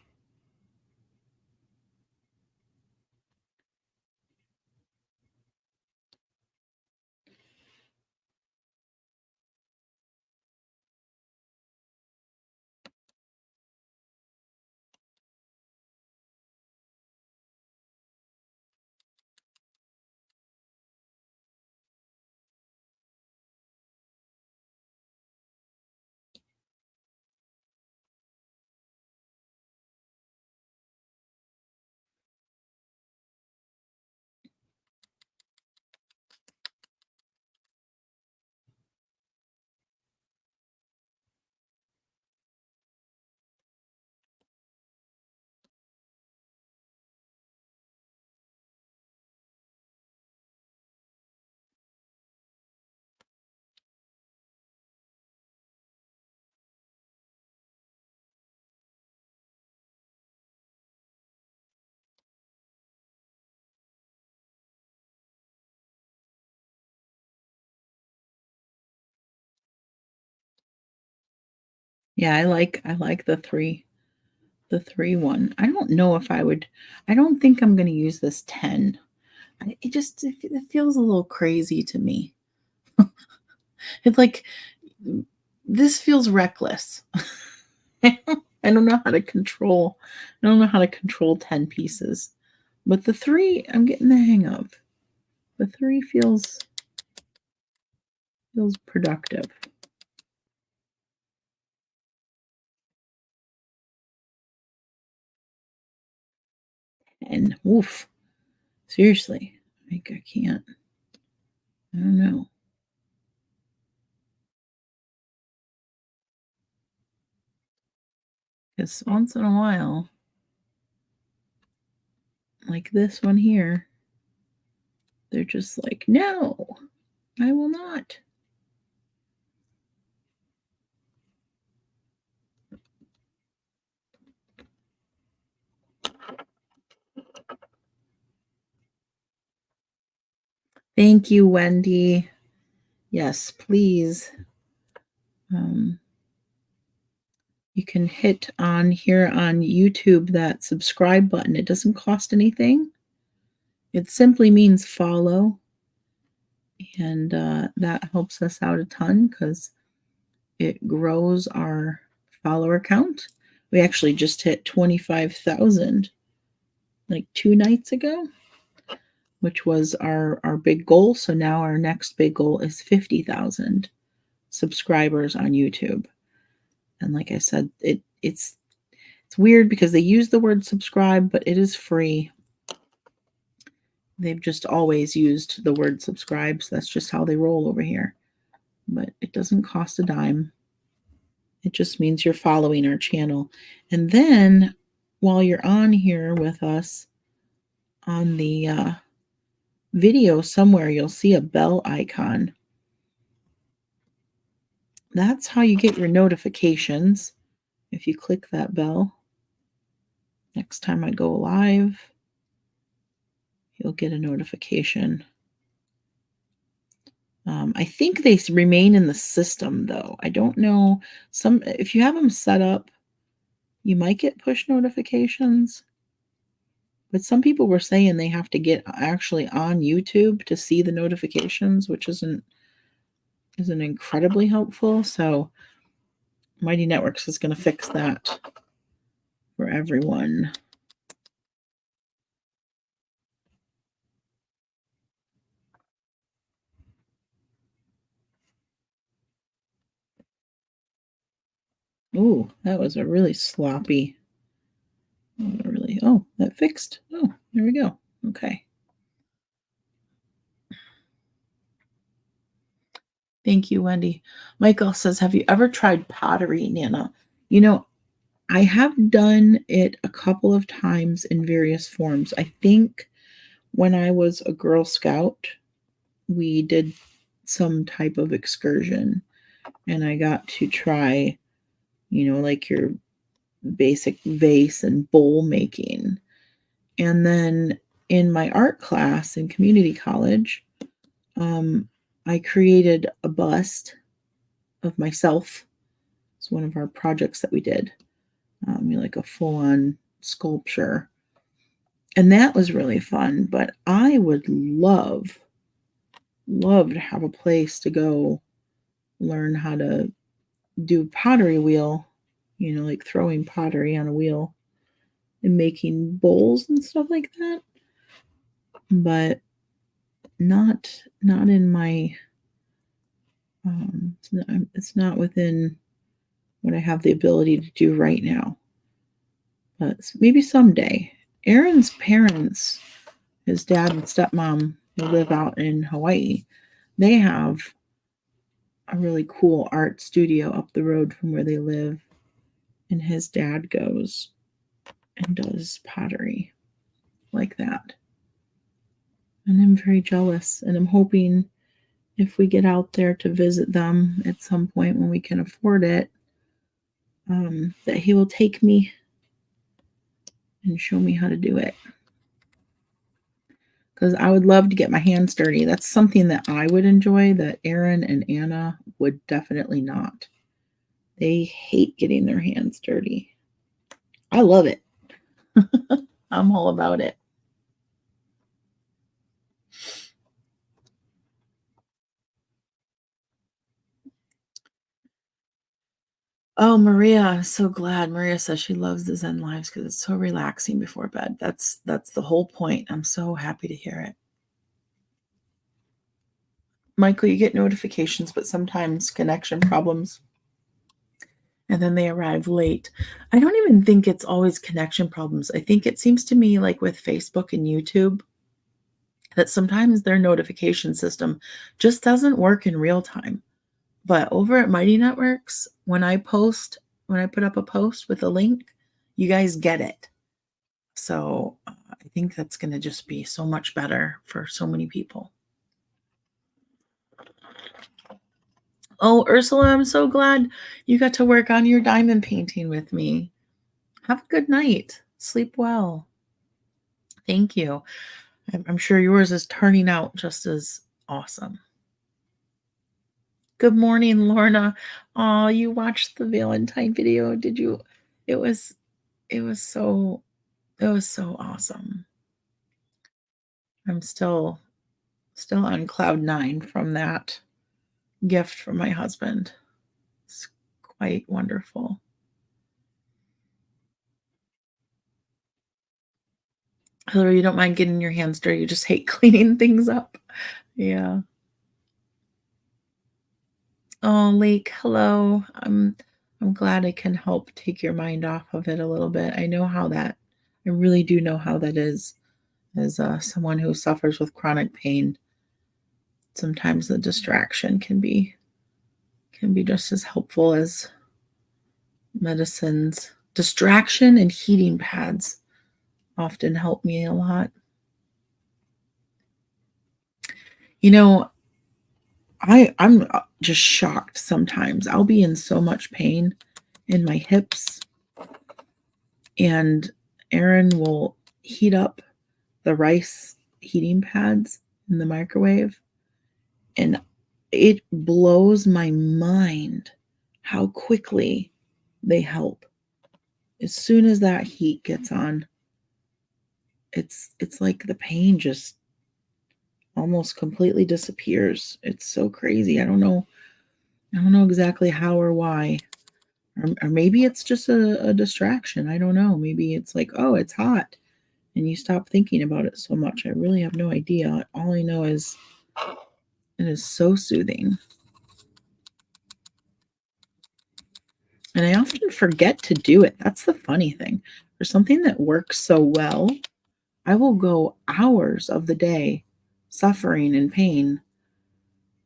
Yeah, I like the 3 one. I don't know if I don't think I'm gonna use this 10. It feels a little crazy to me. It's like this feels reckless. I don't know how to control. I don't know how to control 10 pieces. But the 3 I'm getting the hang of. The 3 feels productive. And oof, seriously, like I can't. I don't know. Because once in a while, like this one here, they're just like, no, I will not. Thank you, Wendy. Yes, please. You can hit on here on YouTube that subscribe button. It doesn't cost anything. It simply means follow, and that helps us out a ton because it grows our follower count. We actually just hit 25,000 like 2 nights ago, which was our big goal. So now our next big goal is 50,000 subscribers on YouTube. And like I said, it's weird because they use the word subscribe, but it is free. They've just always used the word subscribe, so that's just how they roll over here. But it doesn't cost a dime. It just means you're following our channel. And then while you're on here with us on the video somewhere, you'll see a bell icon. That's how you get your notifications. If you click that bell, next time I go live, you'll get a notification. I think they remain in the system though. I don't know. If you have them set up, you might get push notifications. But some people were saying they have to get actually on YouTube to see the notifications, which isn't incredibly helpful. So Mighty Networks is going to fix that for everyone. Ooh, that was a really sloppy. Oh, that fixed. Oh, there we go. Okay. Thank you, Wendy. Michael says, have you ever tried pottery, Nana? You know, I have done it a couple of times in various forms. I think when I was a Girl Scout, we did some type of excursion and I got to try, like your basic vase and bowl making. And then in my art class in community college, I created a bust of myself. It's one of our projects that we did, like a full-on sculpture. And that was really fun. But I would love to have a place to go learn how to do pottery wheel, like throwing pottery on a wheel and making bowls and stuff like that. But not in my it's not within what I have the ability to do right now. But maybe someday. Aaron's parents, his dad and stepmom, who live out in Hawaii, they have a really cool art studio up the road from where they live. And his dad goes and does pottery like that. And I'm very jealous. And I'm hoping if we get out there to visit them at some point when we can afford it, that he will take me and show me how to do it. Because I would love to get my hands dirty. That's something that I would enjoy that Aaron and Anna would definitely not. They hate getting their hands dirty. I love it. I'm all about it. Oh, Maria, I'm so glad. Maria says she loves the Zen lives because it's so relaxing before bed. That's the whole point. I'm so happy to hear it. Michael, you get notifications, but sometimes connection problems, and then they arrive late. I don't even think it's always connection problems. I think it seems to me like with Facebook and YouTube that sometimes their notification system just doesn't work in real time. But over at Mighty Networks, when I put up a post with a link, you guys get it. So I think that's going to just be so much better for so many people. Oh, Ursula, I'm so glad you got to work on your diamond painting with me. Have a good night. Sleep well. Thank you. I'm sure yours is turning out just as awesome. Good morning, Lorna. Oh, you watched the Valentine video, did you? It was it was so awesome. I'm still on cloud 9 from that gift from my husband. It's quite wonderful. Hillary, you don't mind getting your hands dirty, you just hate cleaning things up. Yeah. Oh, Lake, hello. I'm glad I can help take your mind off of it a little bit. I really do know how that is as someone who suffers with chronic pain. Sometimes the distraction can be just as helpful as medicines. Distraction and heating pads often help me a lot. You know, I'm just shocked sometimes. I'll be in so much pain in my hips, and Aaron will heat up the rice heating pads in the microwave, and it blows my mind how quickly they help. As soon as that heat gets on, it's like the pain just almost completely disappears. It's so crazy. I don't know exactly how or why. Or maybe it's just a distraction. I don't know. Maybe it's like, oh, it's hot, and you stop thinking about it so much. I really have no idea. All I know is it is so soothing. And I often forget to do it. That's the funny thing. For something that works so well, I will go hours of the day suffering in pain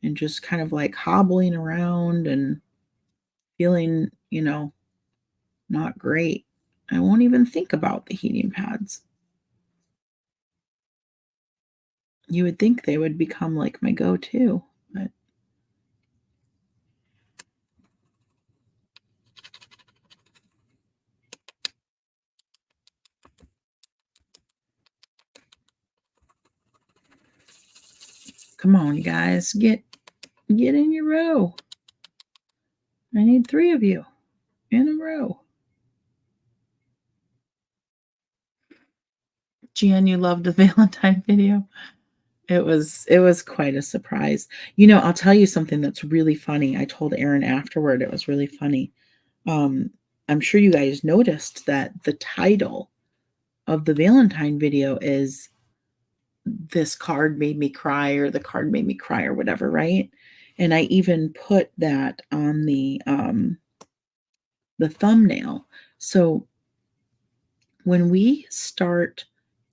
and just kind of like hobbling around and feeling, not great. I won't even think about the heating pads. You would think they would become like my go-to, but come on, you guys, get in your row. I need 3 of you in a row. Jan, you loved the Valentine video. It was quite a surprise. I'll tell you something that's really funny. I told Aaron afterward, it was really funny. I'm sure you guys noticed that the title of the Valentine video is "This card made me cry" or "The card made me cry" or whatever, right? And I even put that on the thumbnail. So when we start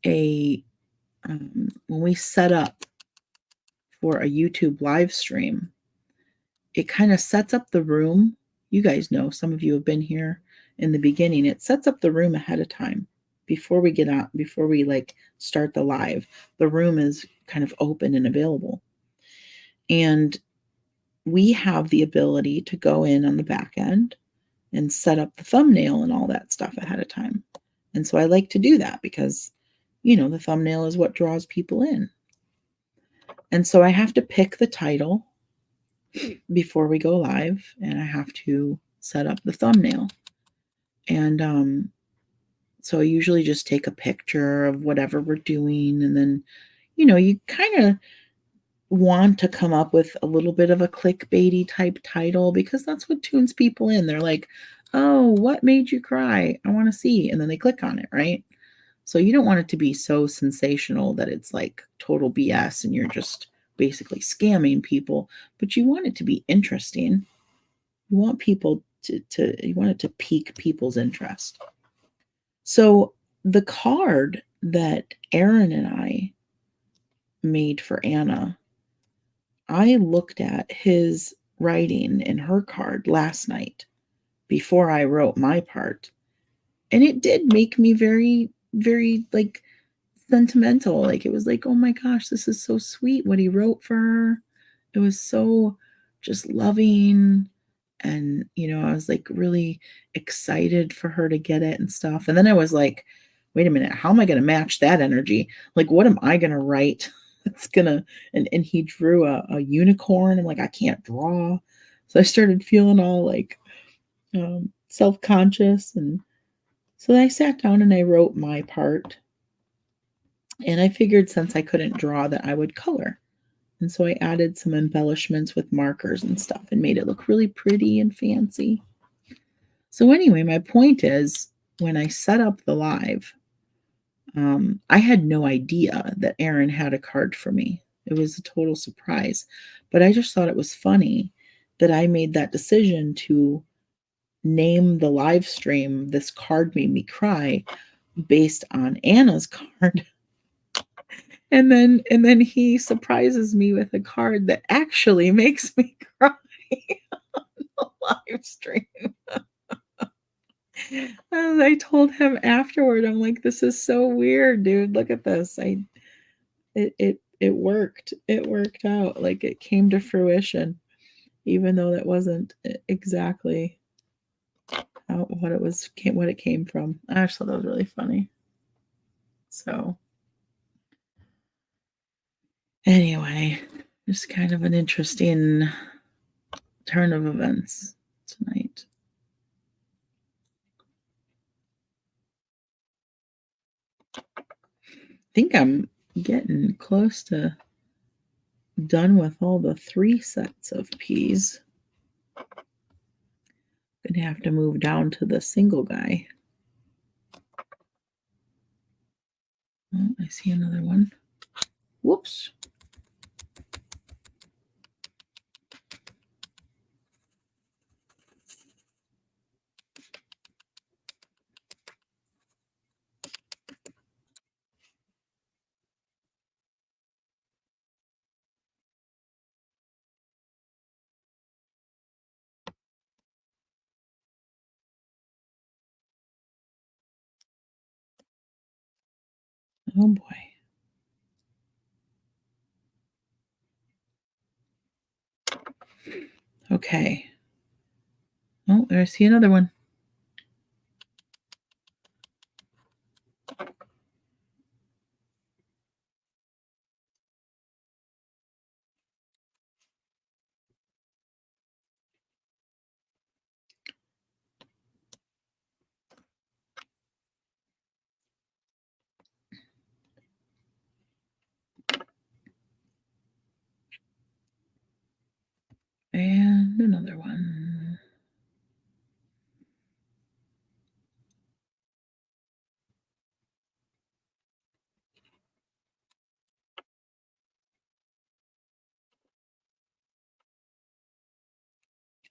when we set up for a YouTube live stream, it kind of sets up the room. You guys know, some of you have been here in the beginning. It sets up the room ahead of time before we get out, before we like start the live. The room is kind of open and available. And we have the ability to go in on the back end and set up the thumbnail and all that stuff ahead of time. And so I like to do that because, the thumbnail is what draws people in. And so I have to pick the title before we go live, and I have to set up the thumbnail. And so I usually just take a picture of whatever we're doing, and then, you kind of want to come up with a little bit of a clickbaity type title because that's what tunes people in. They're like, "Oh, what made you cry? I want to see." And then they click on it, right? So you don't want it to be so sensational that it's like total BS and you're just basically scamming people, but you want it to be interesting. You want people to you want it to pique people's interest. So the card that Aaron and I made for Anna, I looked at his writing in her card last night before I wrote my part. And it did make me very, very like sentimental. Like it was like, oh my gosh, this is so sweet what he wrote for her. It was so just loving. And, I was like really excited for her to get it and stuff. And then I was like, wait a minute, how am I going to match that energy? Like, what am I going to write? It's gonna, and he drew a unicorn. I'm like, I can't draw. So I started feeling all like self-conscious. And so I sat down and I wrote my part. And I figured since I couldn't draw that I would color. And so I added some embellishments with markers and stuff and made it look really pretty and fancy. So anyway, my point is when I set up the live, I had no idea that Aaron had a card for me. It was a total surprise. But I just thought it was funny that I made that decision to name the live stream This Card Made Me Cry based on Anna's card. And then he surprises me with a card that actually makes me cry on the live stream. And I told him afterward, I'm like, this is so weird, dude. Look at this. It worked. It worked out. Like it came to fruition, even though that wasn't exactly what it came from. I just thought that was really funny. So anyway, just kind of an interesting turn of events tonight. I think I'm getting close to done with all the 3 sets of peas. Gonna have to move down to the single guy. Oh, I see another one. Whoops. Oh boy. Okay. Oh, there I see another one. And another one.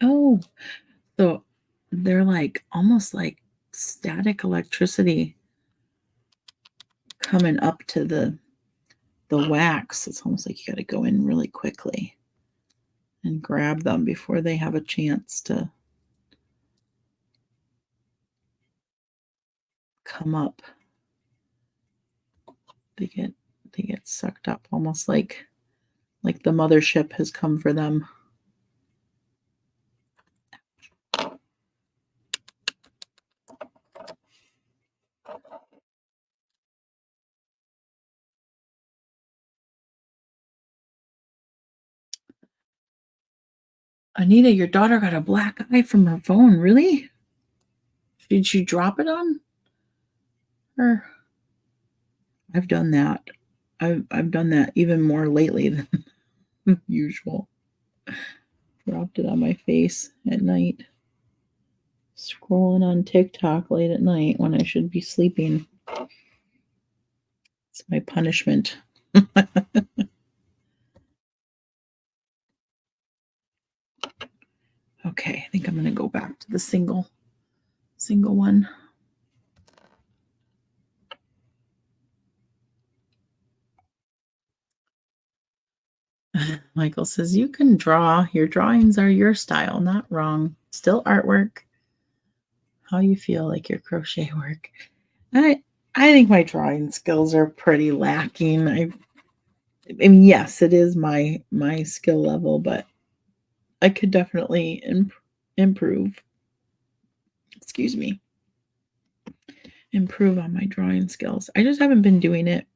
Oh, so they're like almost like static electricity coming up to the wax. It's almost like you got to go in really quickly and grab them before they have a chance to come up. They get sucked up almost like the mothership has come for them. Anita, your daughter got a black eye from her phone. Really? Did she drop it on her? I've done that. I've done that even more lately than usual. Dropped it on my face at night. Scrolling on TikTok late at night when I should be sleeping. It's my punishment. Okay, I think I'm going to go back to the single one. Michael says, you can draw. Your drawings are your style, not wrong. Still artwork. How you feel like your crochet work. I think my drawing skills are pretty lacking. I mean, yes, it is my skill level, but I could definitely improve. Excuse me. Improve on my drawing skills. I just haven't been doing it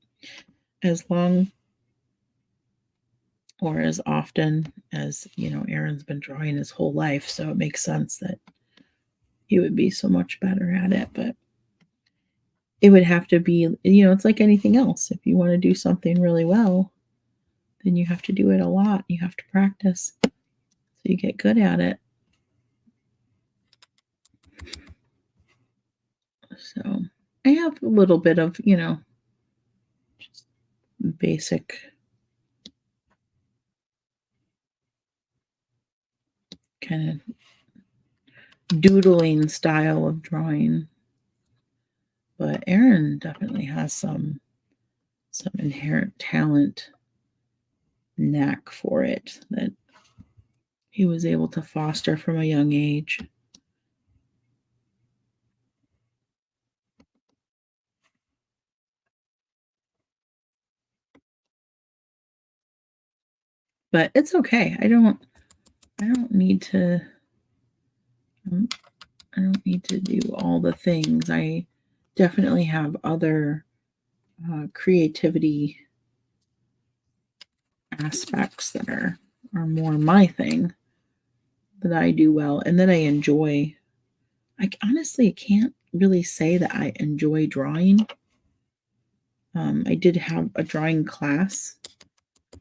as long or as often as, Aaron's been drawing his whole life, so it makes sense that he would be so much better at it, but it would have to be, it's like anything else. If you want to do something really well, then you have to do it a lot. You have to practice so you get good at it. So I have a little bit of, just basic kind of doodling style of drawing. But Aaron definitely has some inherent talent, knack for it that he was able to foster from a young age. But it's okay. I don't need to I don't need to do all the things. I definitely have other creativity aspects that are more my thing that I do well and that I enjoy. I honestly can't really say that I enjoy drawing. I did have a drawing class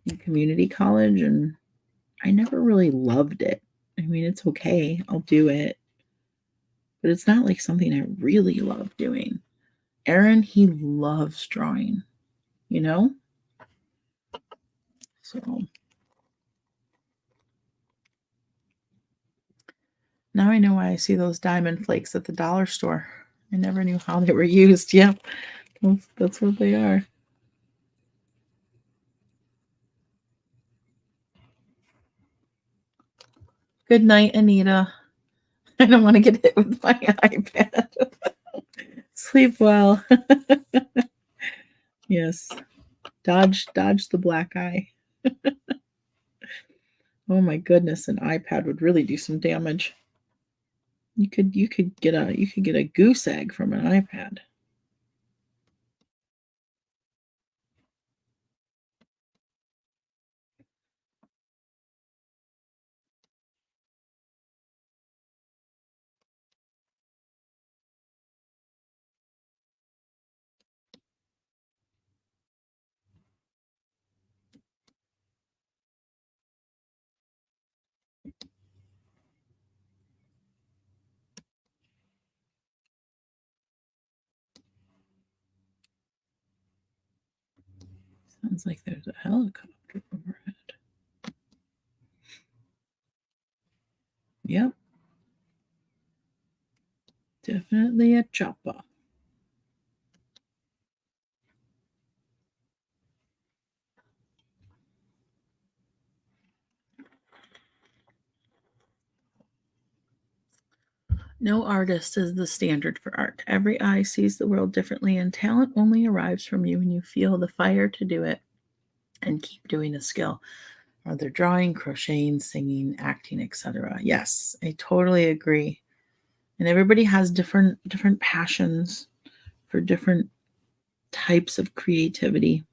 in community college, and I never really loved it. I mean, it's okay. I'll do it. But it's not like something I really love doing. Aaron, he loves drawing, So now I know why I see those diamond flakes at the dollar store. I never knew how they were used. Yep, that's what they are. Good night, Anita. I don't want to get hit with my iPad. Sleep well. Yes. Dodge the black eye. Oh my goodness, an iPad would really do some damage. You could get a goose egg from an iPad. Sounds like there's a helicopter overhead. Yep. Definitely a chopper. No artist is the standard for art. Every eye sees the world differently, and talent only arrives from you when you feel the fire to do it and keep doing a skill. Whether drawing, crocheting, singing, acting, etc. Yes, I totally agree. And everybody has different passions for different types of creativity.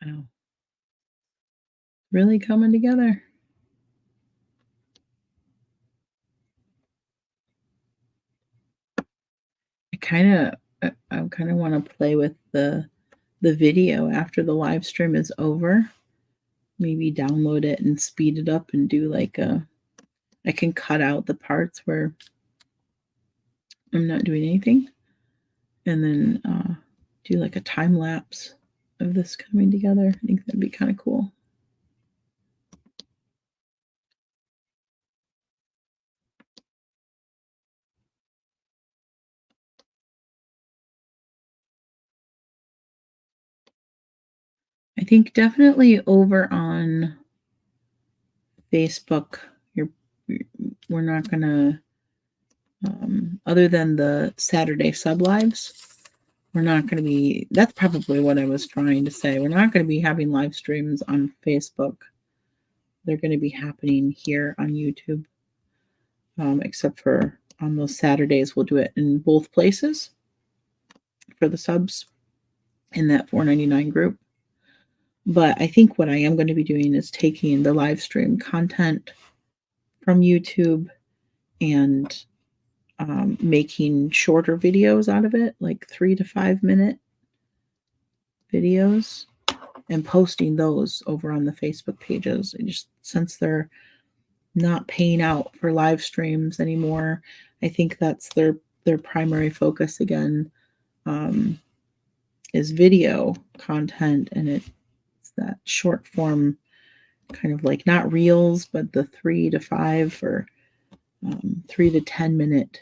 Wow. Really coming together. I kind of want to play with the video after the live stream is over. Maybe download it and speed it up and do like I can cut out the parts where I'm not doing anything, and then do like a time lapse of this coming together. I think that'd be kind of cool. I think definitely over on Facebook, we're not gonna, other than the Saturday sub lives, we're not going to be. That's probably what I was trying to say. We're not going to be having live streams on Facebook. They're going to be happening here on YouTube, except for on those Saturdays. We'll do it in both places for the subs in that $4.99 group. But I think what I am going to be doing is taking the live stream content from YouTube and making shorter videos out of it, like 3 to 5 minute videos, and posting those over on the Facebook pages. Just since they're not paying out for live streams anymore, I think that's their primary focus again, is video content, and it's that short form, kind of like not reels, but the 3 to 5 or 3 to 10 minute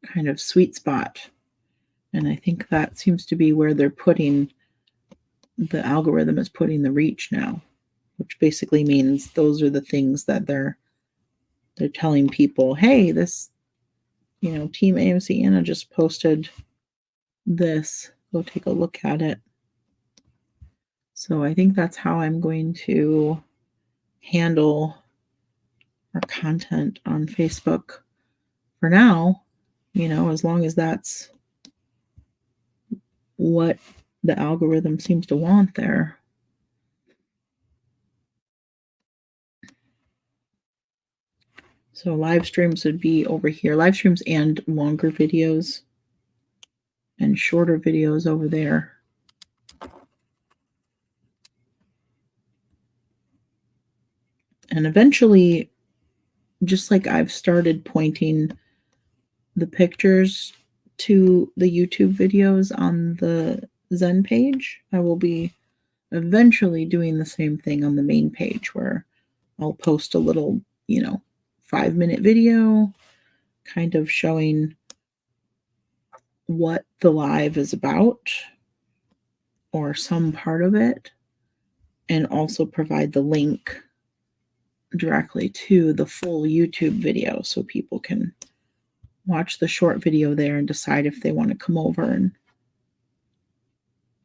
kind of sweet spot. And I think that seems to be where they're putting, the algorithm is putting the reach now, which basically means those are the things that they're telling people, hey, this, Team AMC Anna just posted this. Go take a look at it. So I think that's how I'm going to handle our content on Facebook for now, as long as that's what the algorithm seems to want there. So live streams would be over here, live streams and longer videos and shorter videos over there. And eventually, just like I've started pointing the pictures to the YouTube videos on the Zen page, I will be eventually doing the same thing on the main page, where I'll post a little, 5-minute video kind of showing what the live is about or some part of it, and also provide the link directly to the full YouTube video so people can watch the short video there and decide if they want to come over and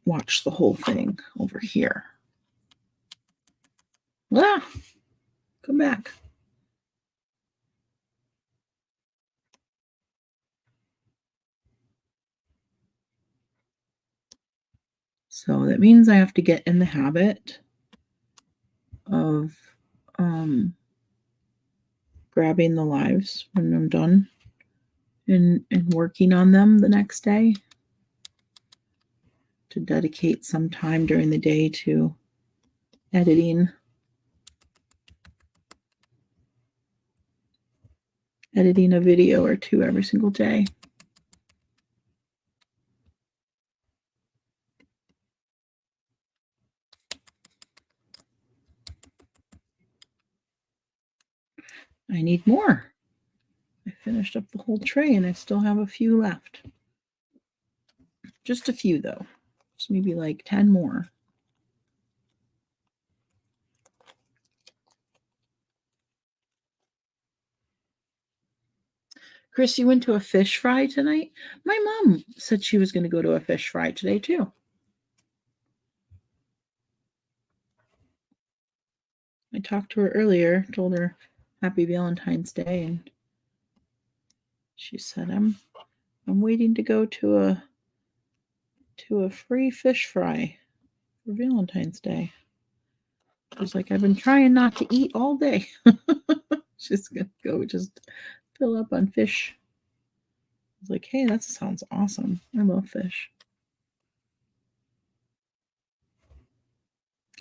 watch the whole thing over here. Come back. So that means I have to get in the habit of grabbing the lives when I'm done and working on them the next day, to dedicate some time during the day to editing a video or two every single day. I need more. I finished up the whole tray and I still have a few left. Just a few though. Just maybe like 10 more. Chris, you went to a fish fry tonight? My mom said she was going to go to a fish fry today too. I talked to her earlier, told her happy Valentine's Day, and she said, I'm waiting to go to to a free fish fry for Valentine's Day. She's like, I've been trying not to eat all day. She's gonna go just fill up on fish. I was like, hey, that sounds awesome. I love fish.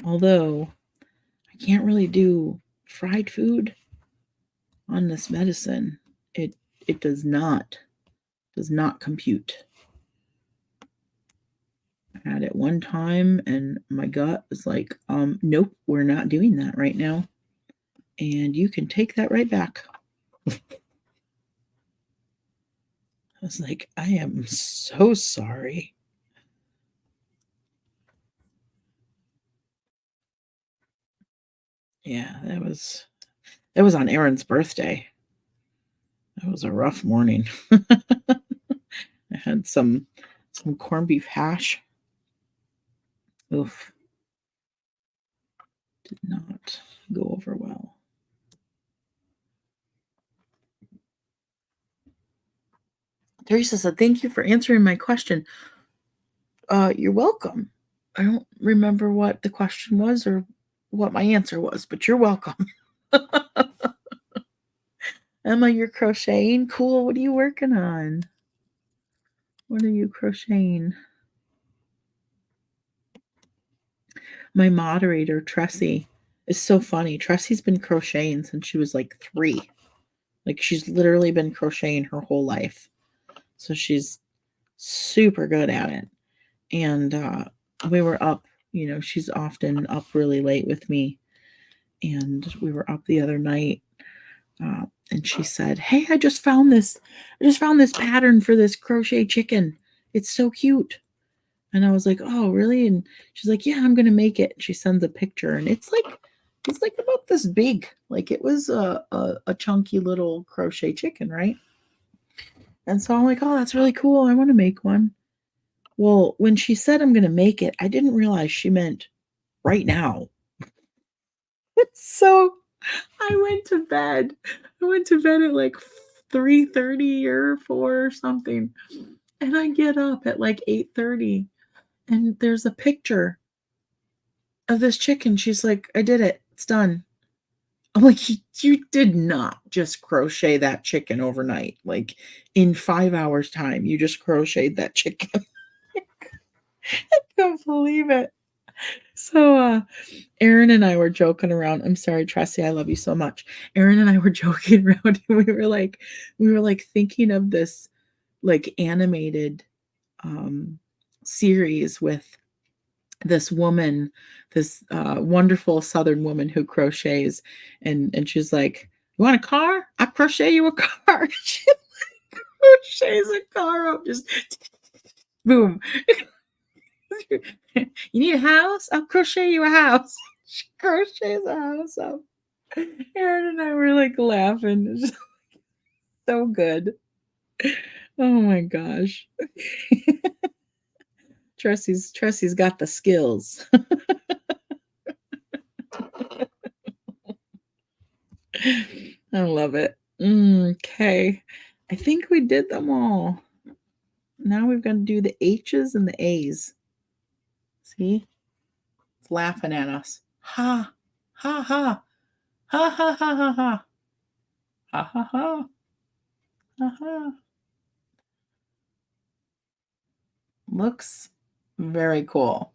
Although I can't really do fried food on this medicine. It does not compute. I had it one time and my gut was like, nope, we're not doing that right now. And you can take that right back. I was like, I am so sorry. Yeah, that was on Aaron's birthday. That was a rough morning. I had some corned beef hash. Oof. Did not go over well. Teresa said, thank you for answering my question. You're welcome. I don't remember what the question was or what my answer was, but you're welcome. Emma, you're crocheting? Cool. What are you working on? What are you crocheting? My moderator, Tressie, is so funny. Tressie's been crocheting since she was like 3. Like she's literally been crocheting her whole life. So she's super good at it. And we were up, she's often up really late with me. And we were up the other night. And she said, hey, I just found this pattern for this crochet chicken. It's so cute. And I was like, oh, really? And she's like, yeah, I'm going to make it. She sends a picture and it's like about this big. Like it was a chunky little crochet chicken, right? And so I'm like, oh, that's really cool. I want to make one. Well, when she said I'm going to make it, I didn't realize she meant right now. So I went to bed. At like 3:30 or 4 or something. And I get up at like 8:30 and there's a picture of this chicken. She's like, I did it. It's done. I'm like, you did not just crochet that chicken overnight. Like in 5 hours time, you just crocheted that chicken. I can't believe it. So Aaron and I were joking around. I'm sorry, Tressie, I love you so much. Aaron and I were joking around and we were like thinking of this like animated series with this woman, this wonderful Southern woman who crochets, and she's like, "You want a car? I crochet you a car." She crochets a car up, just boom. You need a house? I'll crochet you a house. She crochets a house up. Aaron and I were like laughing. It's just so good. Oh my gosh. Tressie's got the skills. I love it. Okay. I think we did them all. Now we've got to do the H's and the A's. See? It's laughing at us. Ha. Ha ha. Ha ha ha ha ha. Ha ha ha. Ha ha. Looks very cool.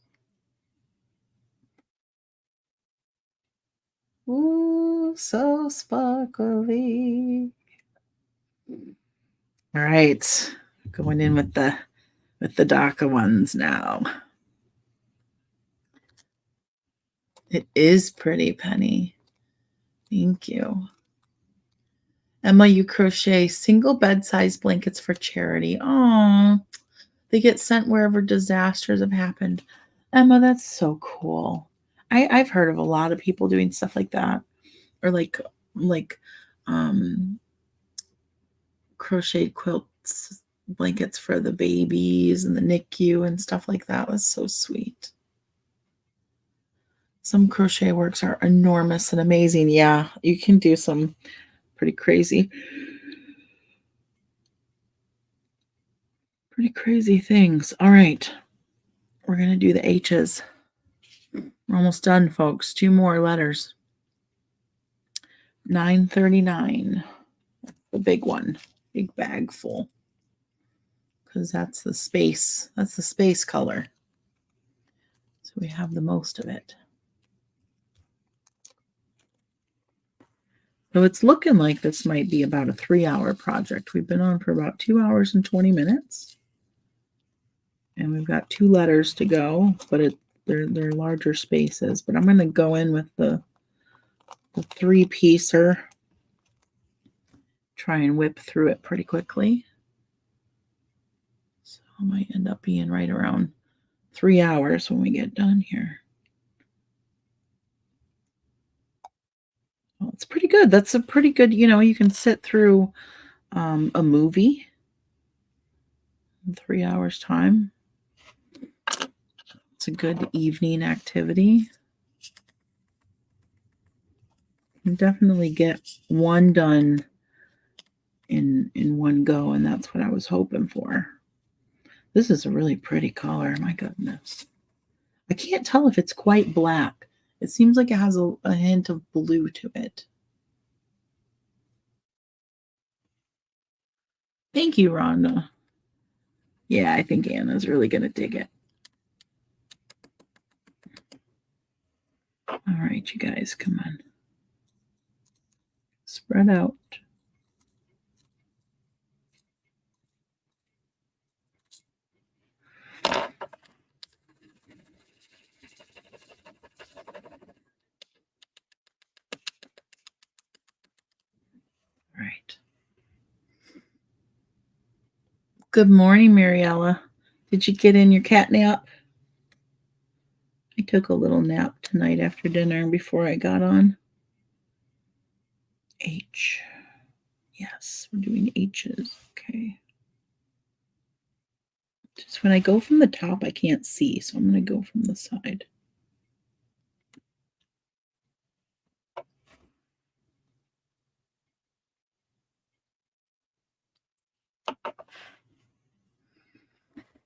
Ooh, so sparkly. All right. Going in with the darker ones now. It is pretty, Penny. Thank you. Emma, you crochet single bed-size blankets for charity. Oh, they get sent wherever disasters have happened. Emma, that's so cool. I've heard of a lot of people doing stuff like that, or like crocheted quilts, blankets for the babies and the NICU and stuff like that. That's so sweet. Some crochet works are enormous and amazing. Yeah, you can do some pretty crazy things. All right. We're going to do the H's. We're almost done, folks. 2 more letters. 939. The big one. Big bag full. Because that's the space. That's the space color. So we have the most of it. So it's looking like this might be about a 3-hour project. We've been on for about 2 hours and 20 minutes. And we've got 2 letters to go, but they're larger spaces. But I'm going to go in with the 3-piecer. Try and whip through it pretty quickly. So I might end up being right around 3 hours when we get done here. Well, it's pretty good. That's a pretty good, you can sit through a movie in 3 hours time. It's a good evening activity. You can definitely get one done in one go, and that's what I was hoping for. This is a really pretty color. My goodness. I can't tell if it's quite black. It seems like it has a hint of blue to it. Thank you, Rhonda. Yeah, I think Anna's really going to dig it. All right, you guys, come on. Spread out. All right. Good morning, Mariella. Did you get in your cat nap? I took a little nap tonight after dinner before I got on. H. Yes, we're doing H's. Okay. Just when I go from the top, I can't see, so I'm going to go from the side.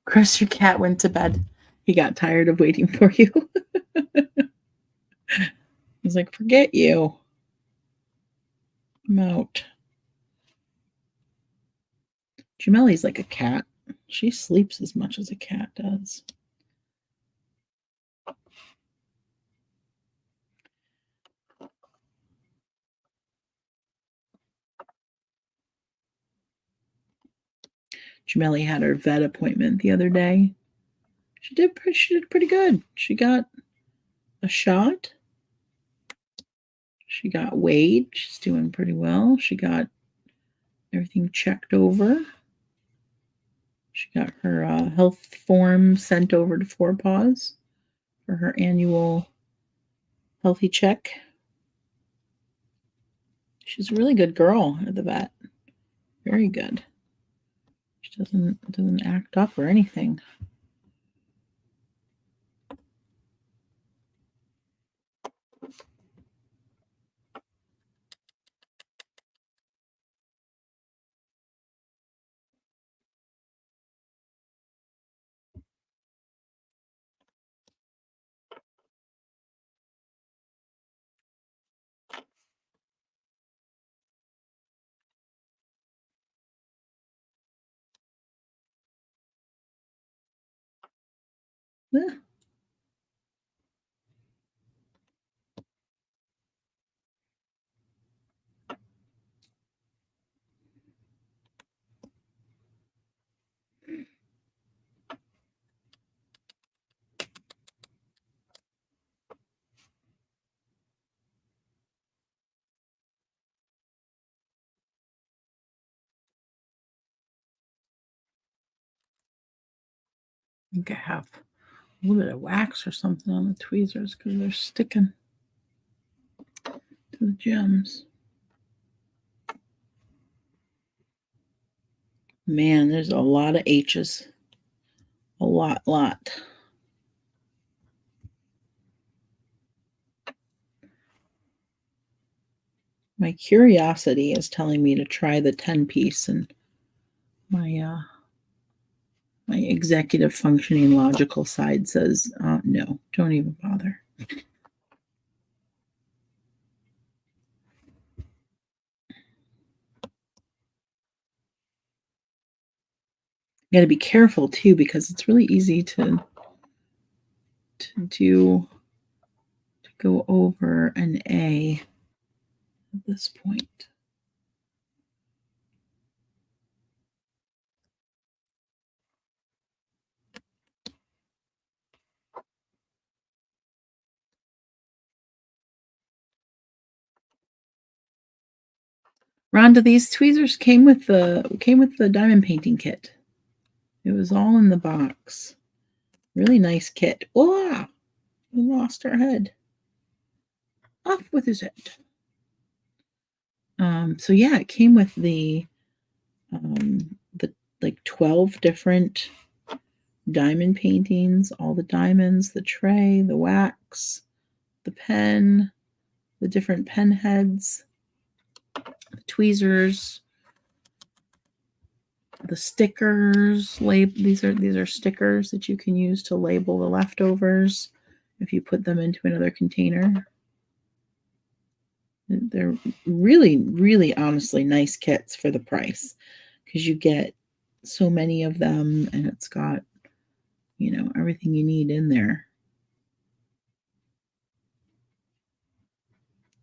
Chris, your cat went to bed. He got tired of waiting for you. He's like, forget you. I'm out. Jamelli's like a cat. She sleeps as much as a cat does. Jamelli had her vet appointment the other day. She did pretty good. She got a shot. She got weighed. She's doing pretty well. She got everything checked over. She got her health form sent over to Four Paws for her annual healthy check. She's a really good girl at the vet. Very good. She doesn't act up or anything. Yeah. I think I have a little bit of wax or something on the tweezers because they're sticking to the gems. Man, there's a lot of H's. A lot. My curiosity is telling me to try the 10-piece, and my My executive functioning logical side says, no, don't even bother. You got to be careful too, because it's really easy to go over an A at this point. Rhonda, these tweezers came with the diamond painting kit. It was all in the box. Really nice kit. Oh, we lost our head. Off with his head. So yeah, it came with the like 12 different diamond paintings, all the diamonds, the tray, the wax, the pen, the different pen heads, the tweezers, the stickers. These are stickers that you can use to label the leftovers if you put them into another container. They're really, really honestly nice kits for the price, because you get so many of them and it's got, everything you need in there.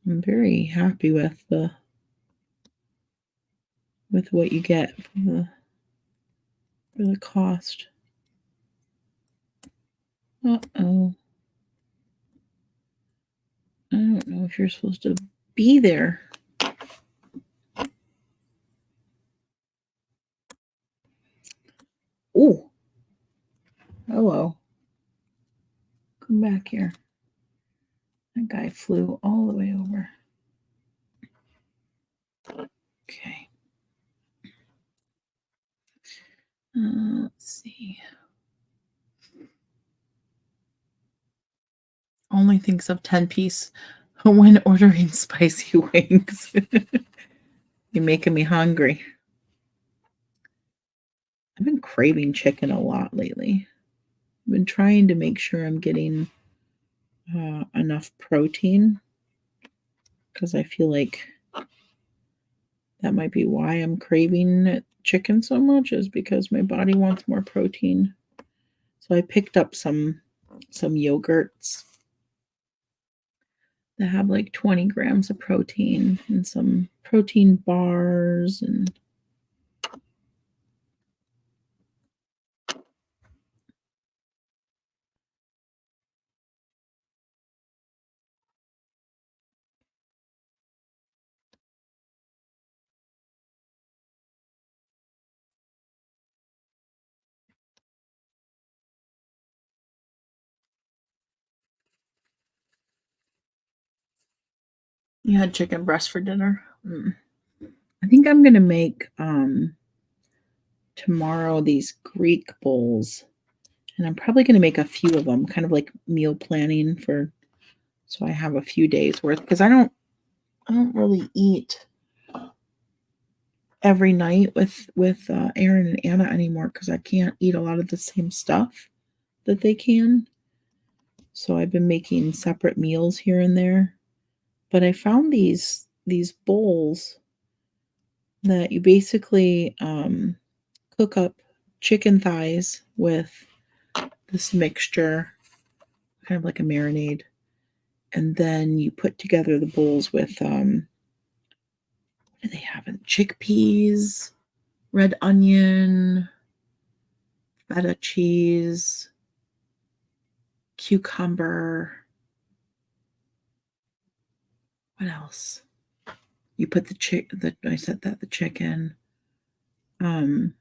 I'm very happy with what you get for the cost. Uh-oh. I don't know if you're supposed to be there. Oh, hello. Come back here. That guy flew all the way over. Okay. Let's see. Only thinks of 10-piece when ordering spicy wings. You're making me hungry. I've been craving chicken a lot lately. I've been trying to make sure I'm getting enough protein, because I feel like that might be why I'm craving chicken so much, is because my body wants more protein. So I picked up some yogurts that have like 20 grams of protein, and some protein bars, and you had chicken breast for dinner. I think I'm gonna make tomorrow these Greek bowls, and I'm probably gonna make a few of them, kind of like meal planning so I have a few days worth, because I don't really eat every night with Aaron and Anna anymore, because I can't eat a lot of the same stuff that they can. So I've been making separate meals here and there. But I found these bowls that you basically cook up chicken thighs with this mixture, kind of like a marinade, and then you put together the bowls with what do they have? Chickpeas, red onion, feta cheese, cucumber. What else? You put the chicken. I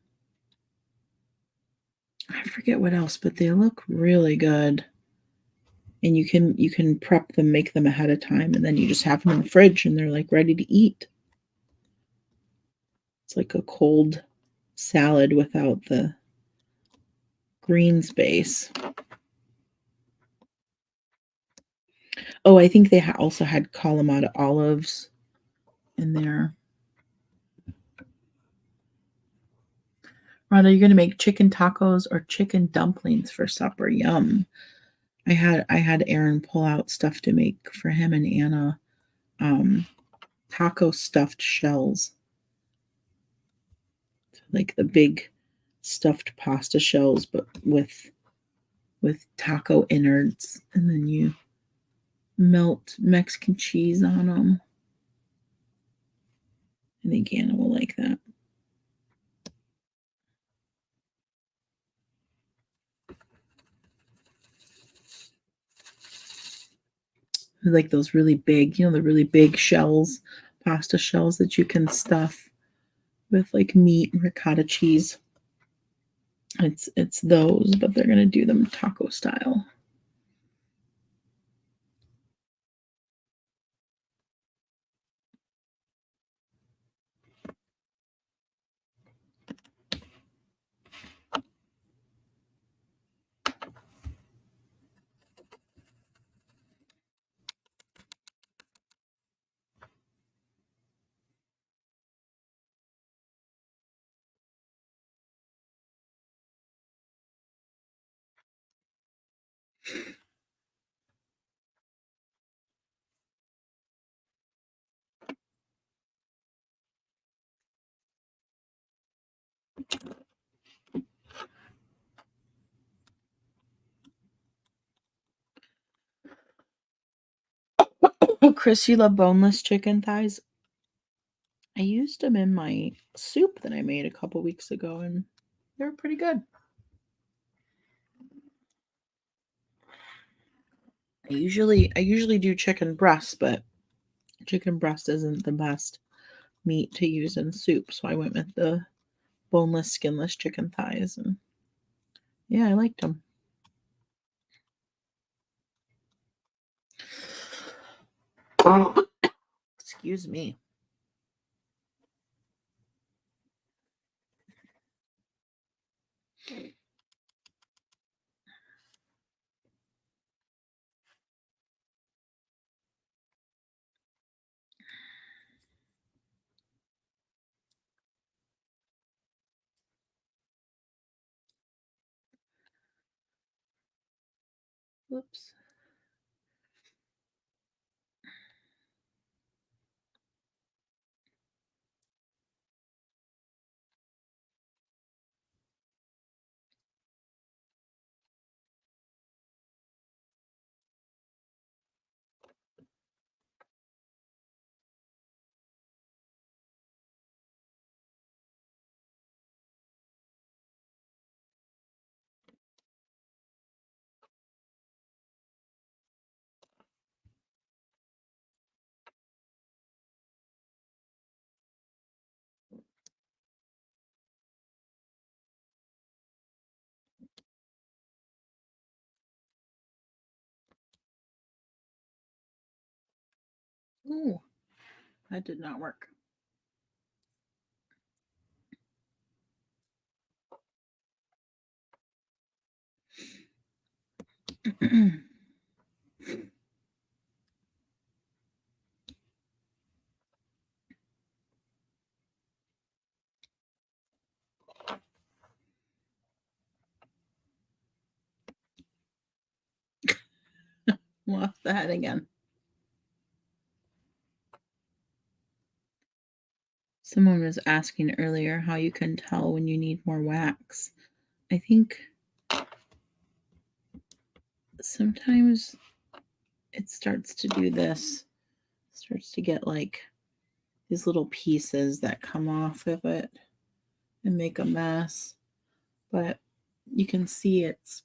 forget what else, but they look really good. And you can prep them, make them ahead of time, and then you just have them in the fridge and they're like ready to eat. It's like a cold salad without the greens base. Oh, I think they also had Kalamata olives in there. Are you going to make chicken tacos or chicken dumplings for supper? Yum. I had Aaron pull out stuff to make for him and Anna. Taco stuffed shells. Like the big stuffed pasta shells, but with taco innards, and then you melt Mexican cheese on them. I think Anna will like that. Like those really big, the really big shells, pasta shells that you can stuff with like meat and ricotta cheese. It's those, but they're gonna do them taco style. Oh, Chris, you love boneless chicken thighs? I used them in my soup that I made a couple weeks ago, and they're pretty good. I usually do chicken breast, but chicken breast isn't the best meat to use in soup, so I went with the boneless, skinless chicken thighs, and yeah, I liked them. Excuse me. Whoops. Ooh, that did not work. Lost the head again. Someone was asking earlier how you can tell when you need more wax. I think sometimes it starts to do this, starts to get like these little pieces that come off of it and make a mess. But you can see it's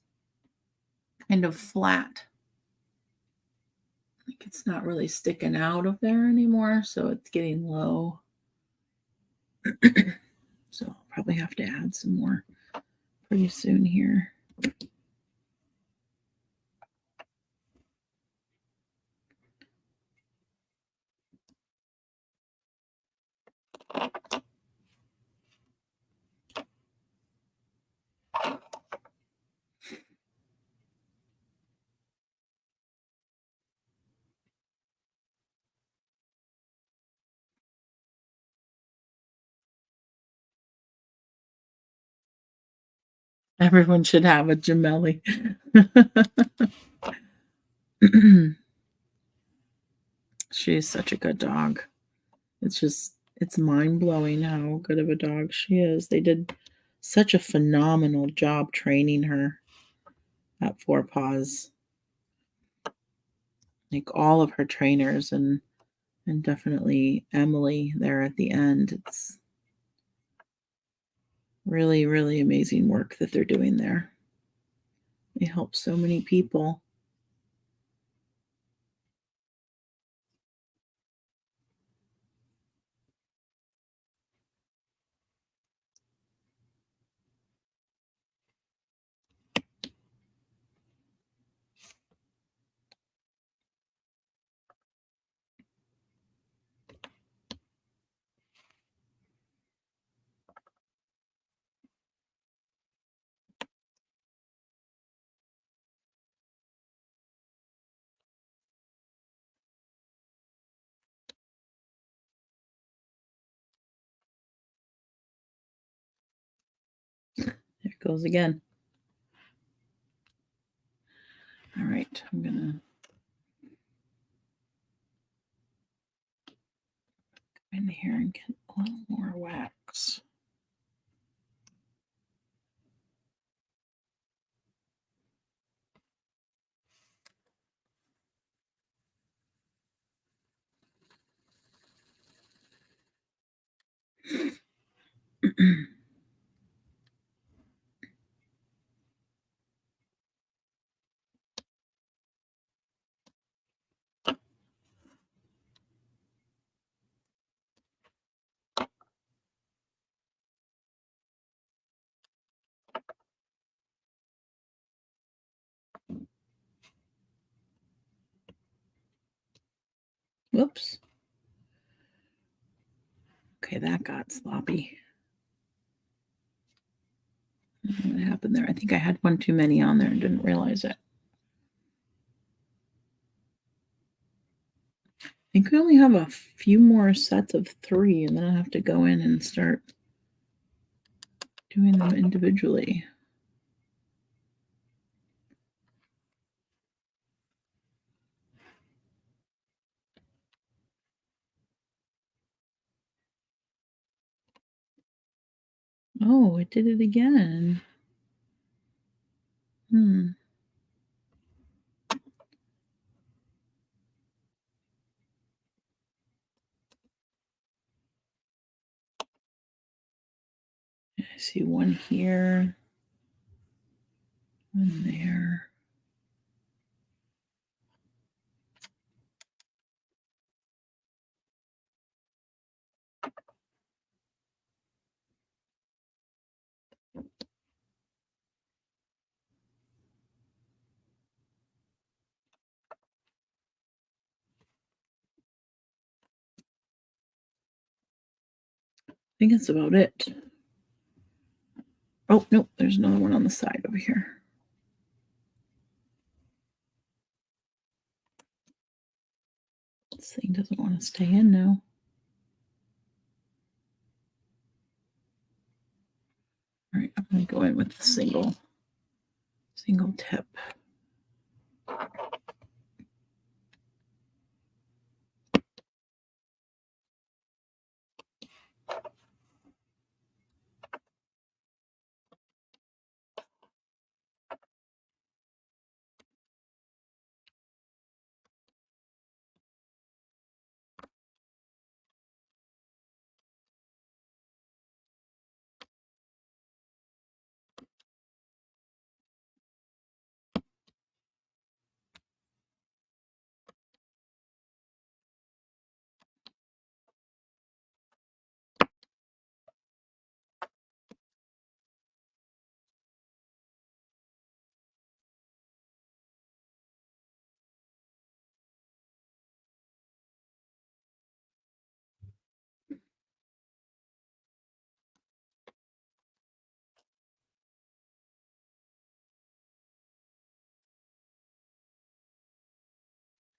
kind of flat. Like it's not really sticking out of there anymore, so it's getting low. So I'll probably have to add some more pretty soon here. Everyone should have a Gemelli. She's such a good dog. It's mind-blowing how good of a dog she is. They did such a phenomenal job training her at Four Paws. Like all of her trainers and definitely Emily there at the end. It's really, really amazing work that they're doing there. They help so many people. There it goes again. All right, I'm gonna go in here and get a little more wax. Whoops. Okay, that got sloppy. What happened there? I think I had one too many on there and didn't realize it. I think we only have a few more sets of 3, and then I have to go in and start doing them individually. Oh, it did it again. I see one here, one there. I think that's about it. Oh, nope, there's another one on the side over here. This thing doesn't want to stay in now. All right, I'm going to go in with the single tip.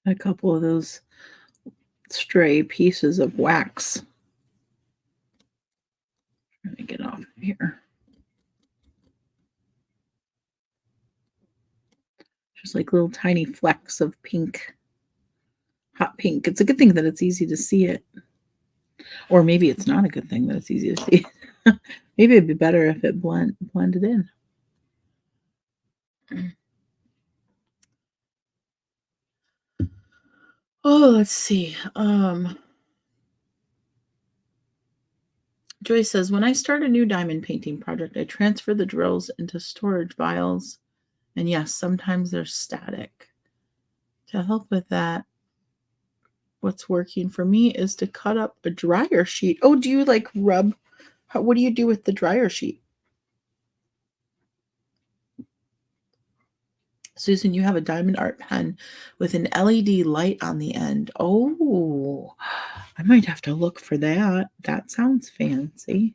A couple of those stray pieces of wax. Let me get off of here. There's like little tiny flecks of pink, hot pink. It's a good thing that it's easy to see it. Or maybe it's not a good thing that it's easy to see. Maybe it'd be better if it blended in. Oh, let's see. Joy says, when I start a new diamond painting project, I transfer the drills into storage vials. And yes, sometimes they're static. To help with that, what's working for me is to cut up a dryer sheet. Oh, do you like rub? What do you do with the dryer sheet? Susan, you have a diamond art pen with an LED light on the end. Oh, I might have to look for that. That sounds fancy.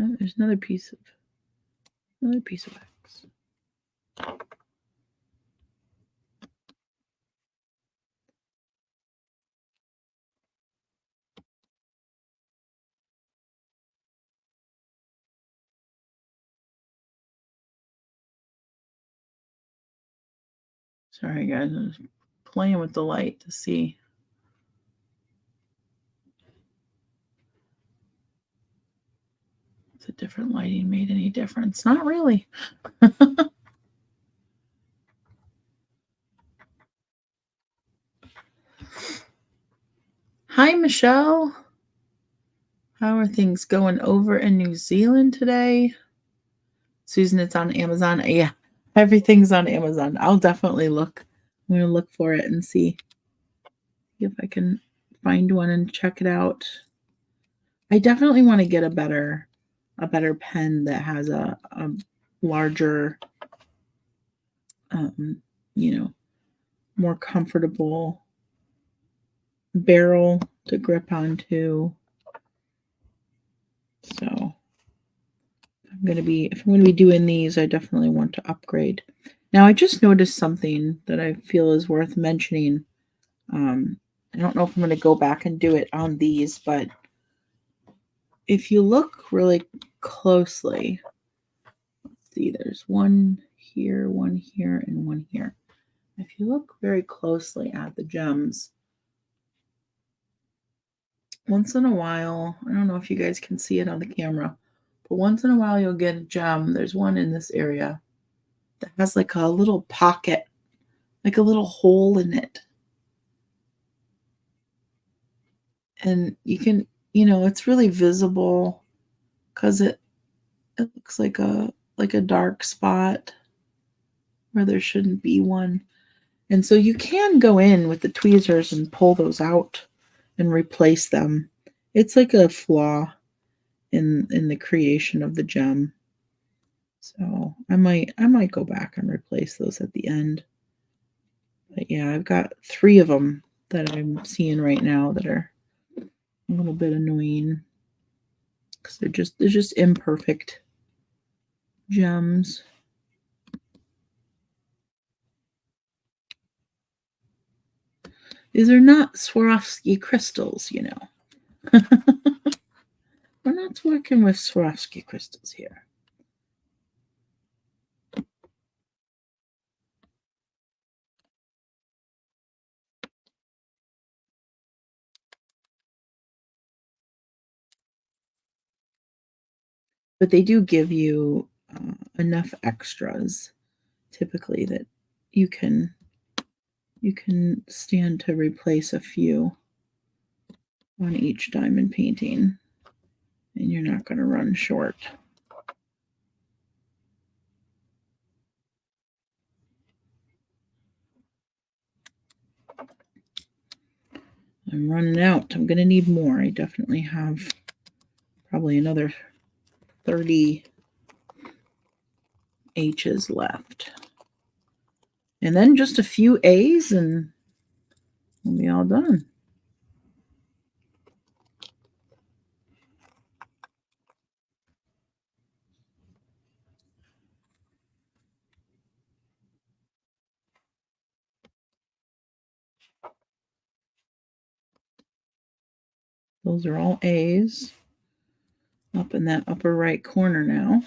Oh, there's another piece of wax. Sorry, guys. I was playing with the light to see. If the different lighting made any difference. Not really. Hi, Michelle. How are things going over in New Zealand today? Susan, it's on Amazon. Yeah, everything's on Amazon. I'll definitely look. I'm going to look for it and see if I can find one and check it out. I definitely want to get a better pen that has a larger, more comfortable barrel to grip onto. So if I'm going to be doing these, I definitely want to upgrade. Now I just noticed something that I feel is worth mentioning. I don't know if I'm going to go back and do it on these, but if you look really closely, let's see, there's one here, and one here. If you look very closely at the gems, once in a while, I don't know if you guys can see it on the camera, but once in a while you'll get a gem. There's one in this area that has like a little pocket, like a little hole in it. And you can, it's really visible because it looks like a dark spot where there shouldn't be one. And so you can go in with the tweezers and pull those out and replace them. It's like a flaw in the creation of the gem. So I might go back and replace those at the end. But yeah, I've got 3 of them that I'm seeing right now that are a little bit annoying because they're just imperfect gems. These are not Swarovski crystals, We're not working with Swarovski crystals here. But they do give you enough extras typically that you can stand to replace a few on each diamond painting, and you're not going to run short. I'm running out. I'm going to need more. I definitely have probably another 30 H's left. And then just a few A's and we'll be all done. Those are all A's up in that upper right corner now.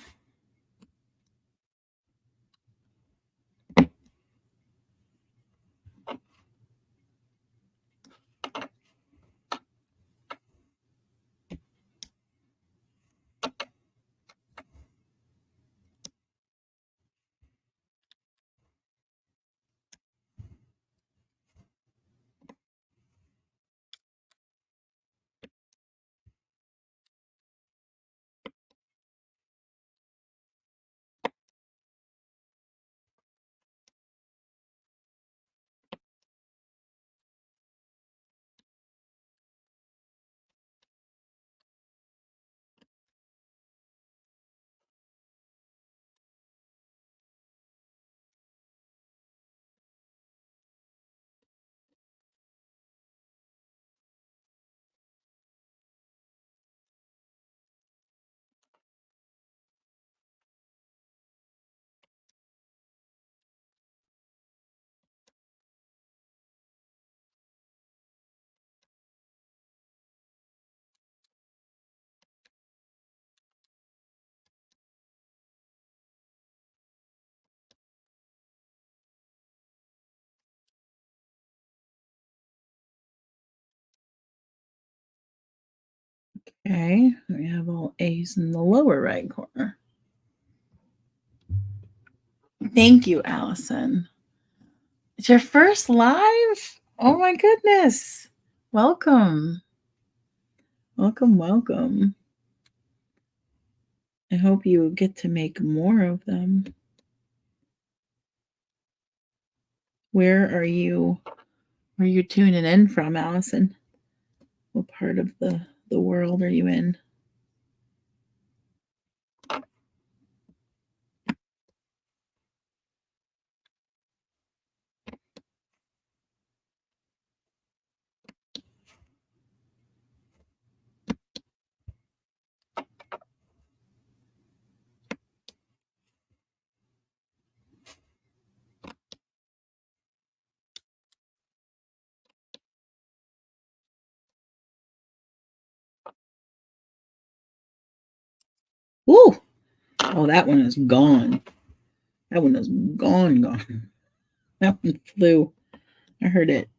Okay, we have all A's in the lower right corner. Thank you, Allison. It's your first live? Oh my goodness. Welcome. Welcome, welcome. I hope you get to make more of them. Where are you tuning in from, Allison? What part of the world are you in? Ooh! Oh, that one is gone. That one is gone. That one flew. I heard it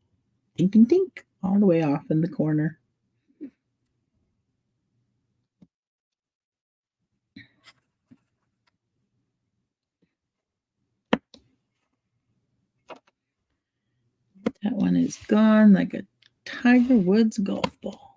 tink, tink, tink, all the way off in the corner. That one is gone like a Tiger Woods golf ball.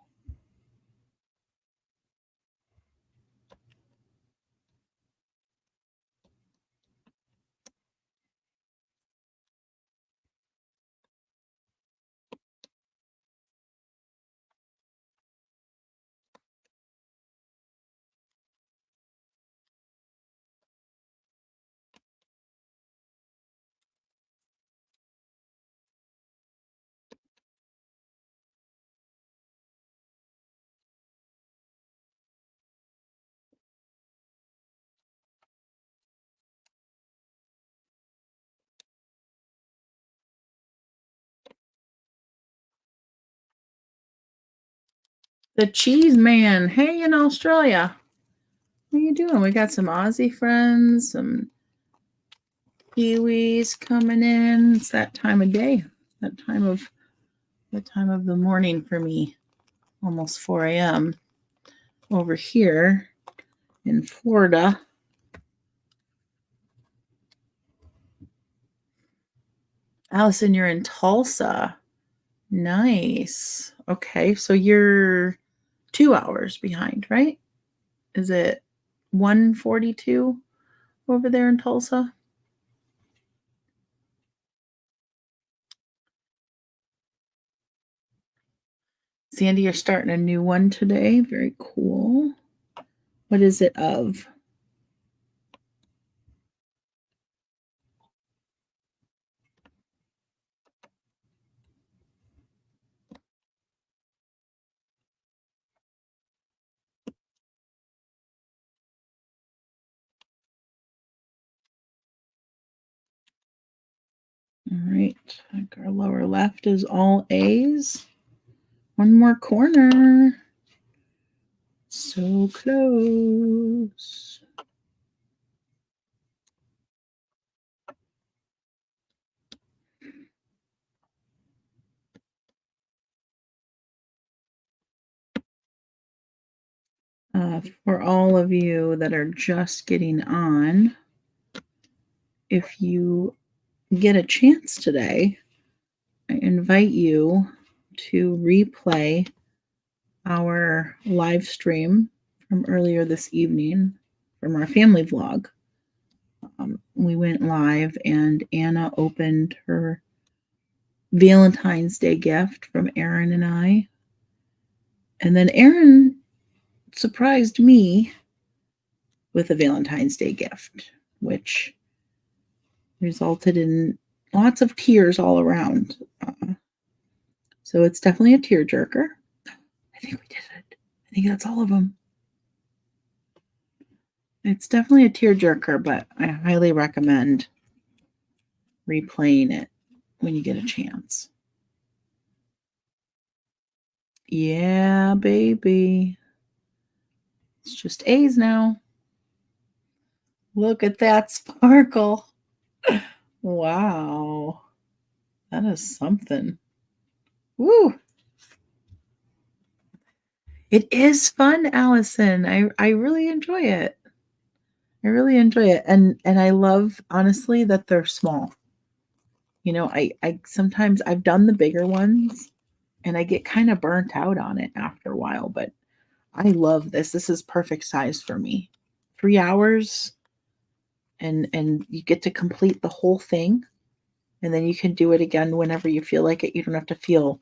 The Cheese Man. Hey, in Australia. What are you doing? We got some Aussie friends, some Kiwis coming in. It's that time of day. That time of the morning for me. Almost 4 a.m. over here in Florida. Allison, you're in Tulsa. Nice. Okay, so you're 2 hours behind, right? Is it 1:42 over there in Tulsa? Sandy, you're starting a new one today. Very cool. What is it of? All right, like our lower left is all A's. One more corner. So close. For all of you that are just getting on, if you get a chance today, I invite you to replay our live stream from earlier this evening from our family vlog. We went live and Anna opened her Valentine's Day gift from Erin and I. And then Erin surprised me with a Valentine's Day gift, which resulted in lots of tears all around. So it's definitely a tearjerker. I think we did it. I think that's all of them. It's definitely a tearjerker, but I highly recommend replaying it when you get a chance. Yeah, baby. It's just A's now. Look at that sparkle. Wow. That is something. Woo. It is fun, Allison. I really enjoy it. I really enjoy it. And I love, honestly, that they're small. You know, I sometimes I've done the bigger ones and I get kind of burnt out on it after a while, but I love this. This is perfect size for me. 3 hours and you get to complete the whole thing. And then you can do it again whenever you feel like it. You don't have to feel,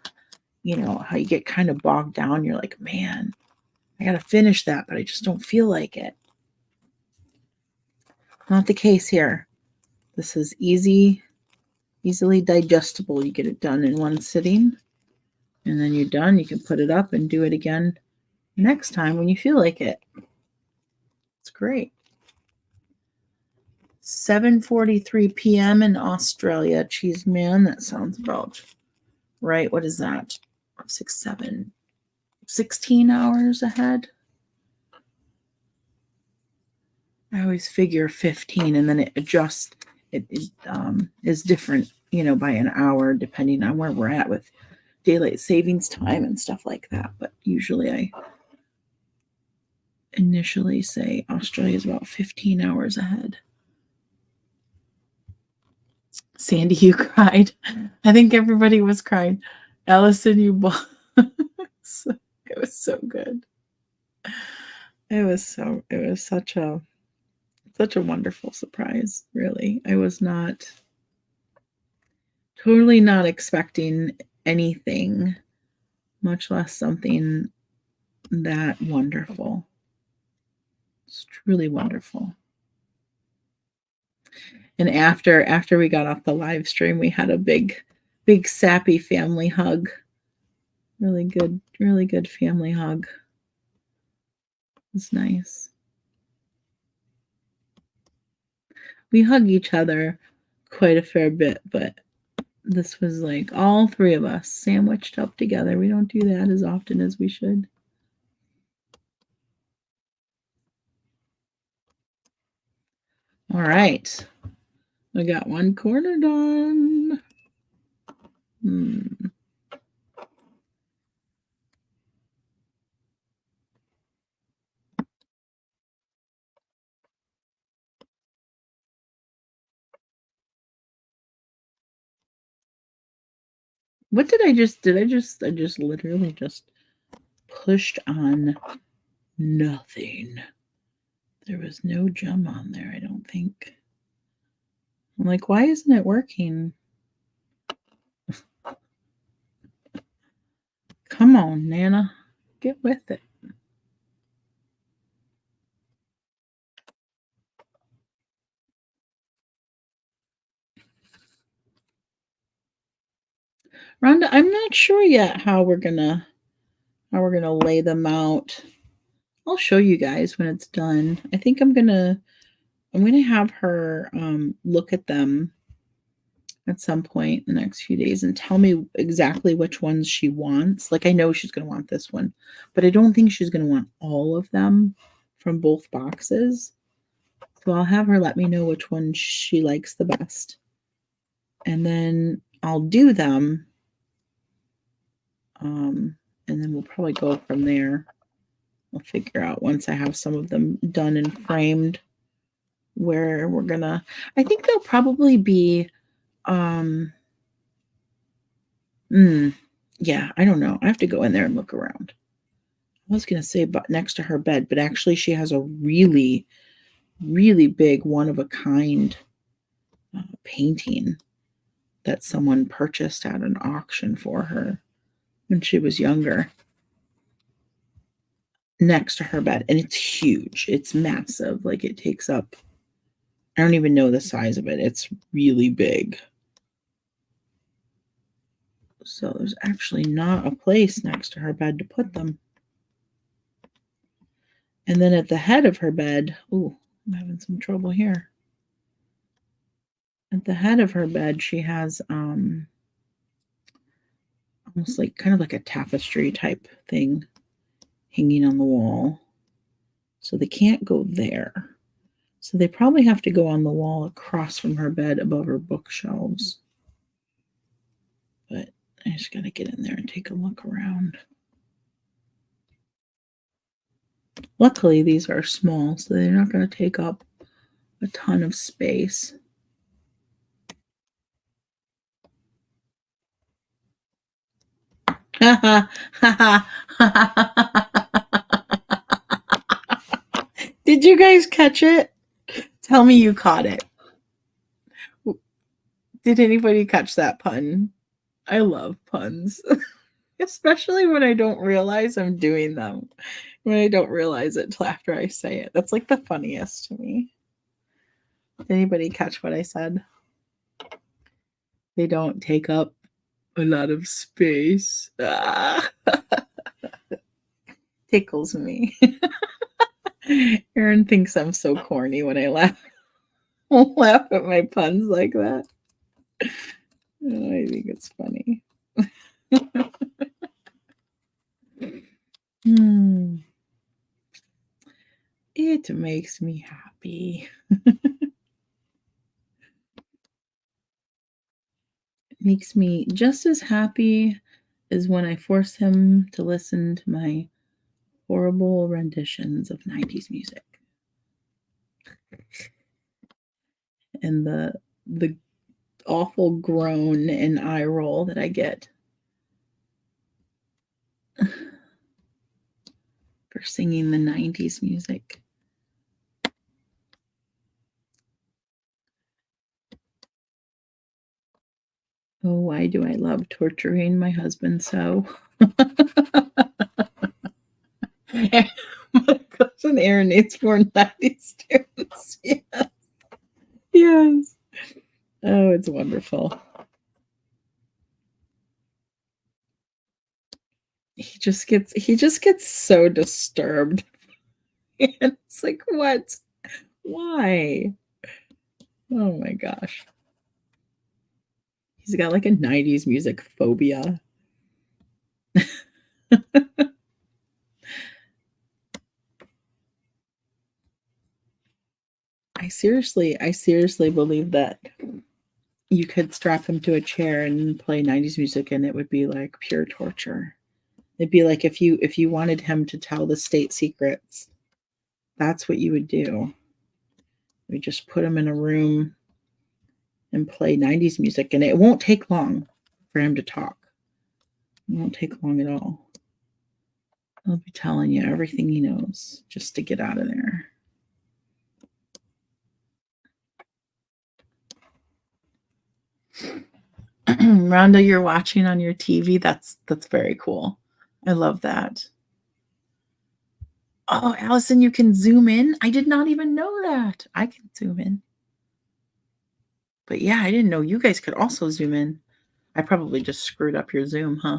you know, how you get kind of bogged down. You're like, man, I got to finish that, but I just don't feel like it. Not the case here. This is easily digestible. You get it done in one sitting, and then you're done. You can put it up and do it again next time when you feel like it. It's great. 7:43 p.m. in Australia. Cheese man, that sounds about right. What is that? 16 hours ahead. I always figure 15 and then it adjusts. It is different, you know, by an hour depending on where we're at with daylight savings time and stuff like that. But usually I initially say Australia is about 15 hours ahead. Sandy, you cried. I think everybody was crying. Allison, you bought. It was so good. It was such a wonderful surprise, really. I was totally not expecting anything, much less something that wonderful. It's truly wonderful. And after we got off the live stream, we had a big sappy family hug. Really good family hug. It's nice. We hug each other quite a fair bit, but this was like all three of us sandwiched up together. We don't do that as often as we should. All right. I got one corner done. What did I just I just literally just pushed on nothing. There was no gem on there, I don't think. I'm like, why isn't it working? Come on, Nana. Get with it. Rhonda, I'm not sure yet how we're gonna lay them out. I'll show you guys when it's done. I think I'm gonna have her look at them at some point in the next few days and tell me exactly which ones she wants. Like, I know she's going to want this one, but I don't think she's going to want all of them from both boxes. So I'll have her let me know which one she likes the best. And then I'll do them. And then we'll probably go from there. I'll figure out once I have some of them done and framed where we're gonna, I think they'll probably be, yeah, I don't know. I have to go in there and look around. I was gonna say but next to her bed, but actually she has a really, really big one of a kind painting that someone purchased at an auction for her when she was younger next to her bed. And it's huge. It's massive. Like, it takes up, I don't even know the size of it. It's really big. So there's actually not a place next to her bed to put them. And then at the head of her bed, ooh, I'm having some trouble here. At the head of her bed, she has almost like kind of like a tapestry type thing hanging on the wall. So they can't go there. So they probably have to go on the wall across from her bed above her bookshelves. But I just got to get in there and take a look around. Luckily, these are small, so they're not going to take up a ton of space. Did you guys catch it? Tell me you caught it. Did anybody catch that pun? I love puns, especially when I don't realize I'm doing them. When I don't realize it till after I say it. That's like the funniest to me. Did anybody catch what I said? They don't take up a lot of space. Ah. Tickles me. Erin thinks I'm so corny when I laugh at my puns like that. Oh, I think it's funny. It makes me happy. It makes me just as happy as when I force him to listen to my horrible renditions of 90s music. And the awful groan and eye roll that I get for singing the 90s music. Oh, why do I love torturing my husband so? My cousin Aaron needs more 90s tunes. Yes. Yes. Oh, it's wonderful. He just gets so disturbed. And it's like, what? Why? Oh my gosh. He's got like a 90s music phobia. I seriously believe that you could strap him to a chair and play 90s music and it would be like pure torture. It'd be like if you wanted him to tell the state secrets, that's what you would do. We just put him in a room and play 90s music, and it won't take long for him to talk. It won't take long at all. I'll be telling you everything he knows just to get out of there. Rhonda, you're watching on your TV. That's very cool. I love that. Oh, Allison, you can zoom in. I did not even know that. I can zoom in. But yeah, I didn't know you guys could also zoom in. I probably just screwed up your Zoom, huh?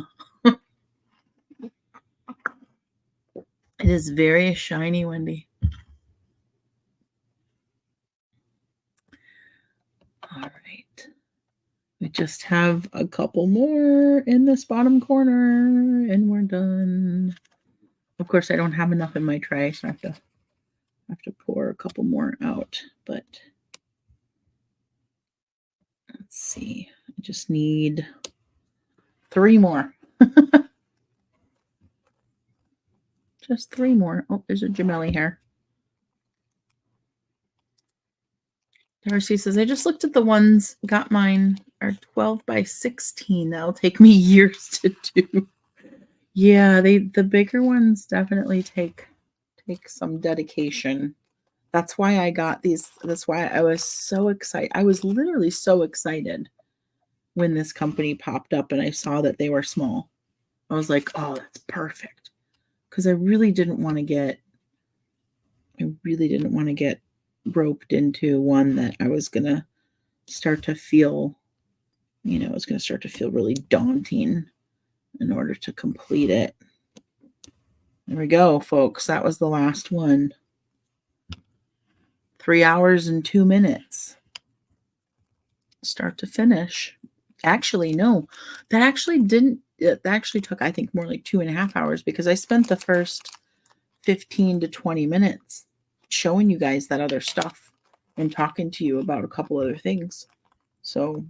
It is very shiny, Wendy. All right. just have a couple more in this bottom corner and we're done. Of course, I don't have enough in my tray, so I have to pour a couple more out, but let's see. I just need 3 more. Just 3 more. Oh, there's a Gemelli hair. Darcy says, I just looked at the ones, got mine are 12 by 16. That'll take me years to do. Yeah, the bigger ones definitely take some dedication. That's why I got these. That's why I was so excited. I was literally so excited when this company popped up and I saw that they were small. I was like, oh, that's perfect. Because I really didn't want to get roped into one that I was going to start to feel, it was going to start to feel really daunting in order to complete it. There we go, folks. That was the last one. 3 hours and 2 minutes. Start to finish. Actually, no. That actually took, I think, more like 2.5 hours because I spent the first 15 to 20 minutes showing you guys that other stuff and talking to you about a couple other things. So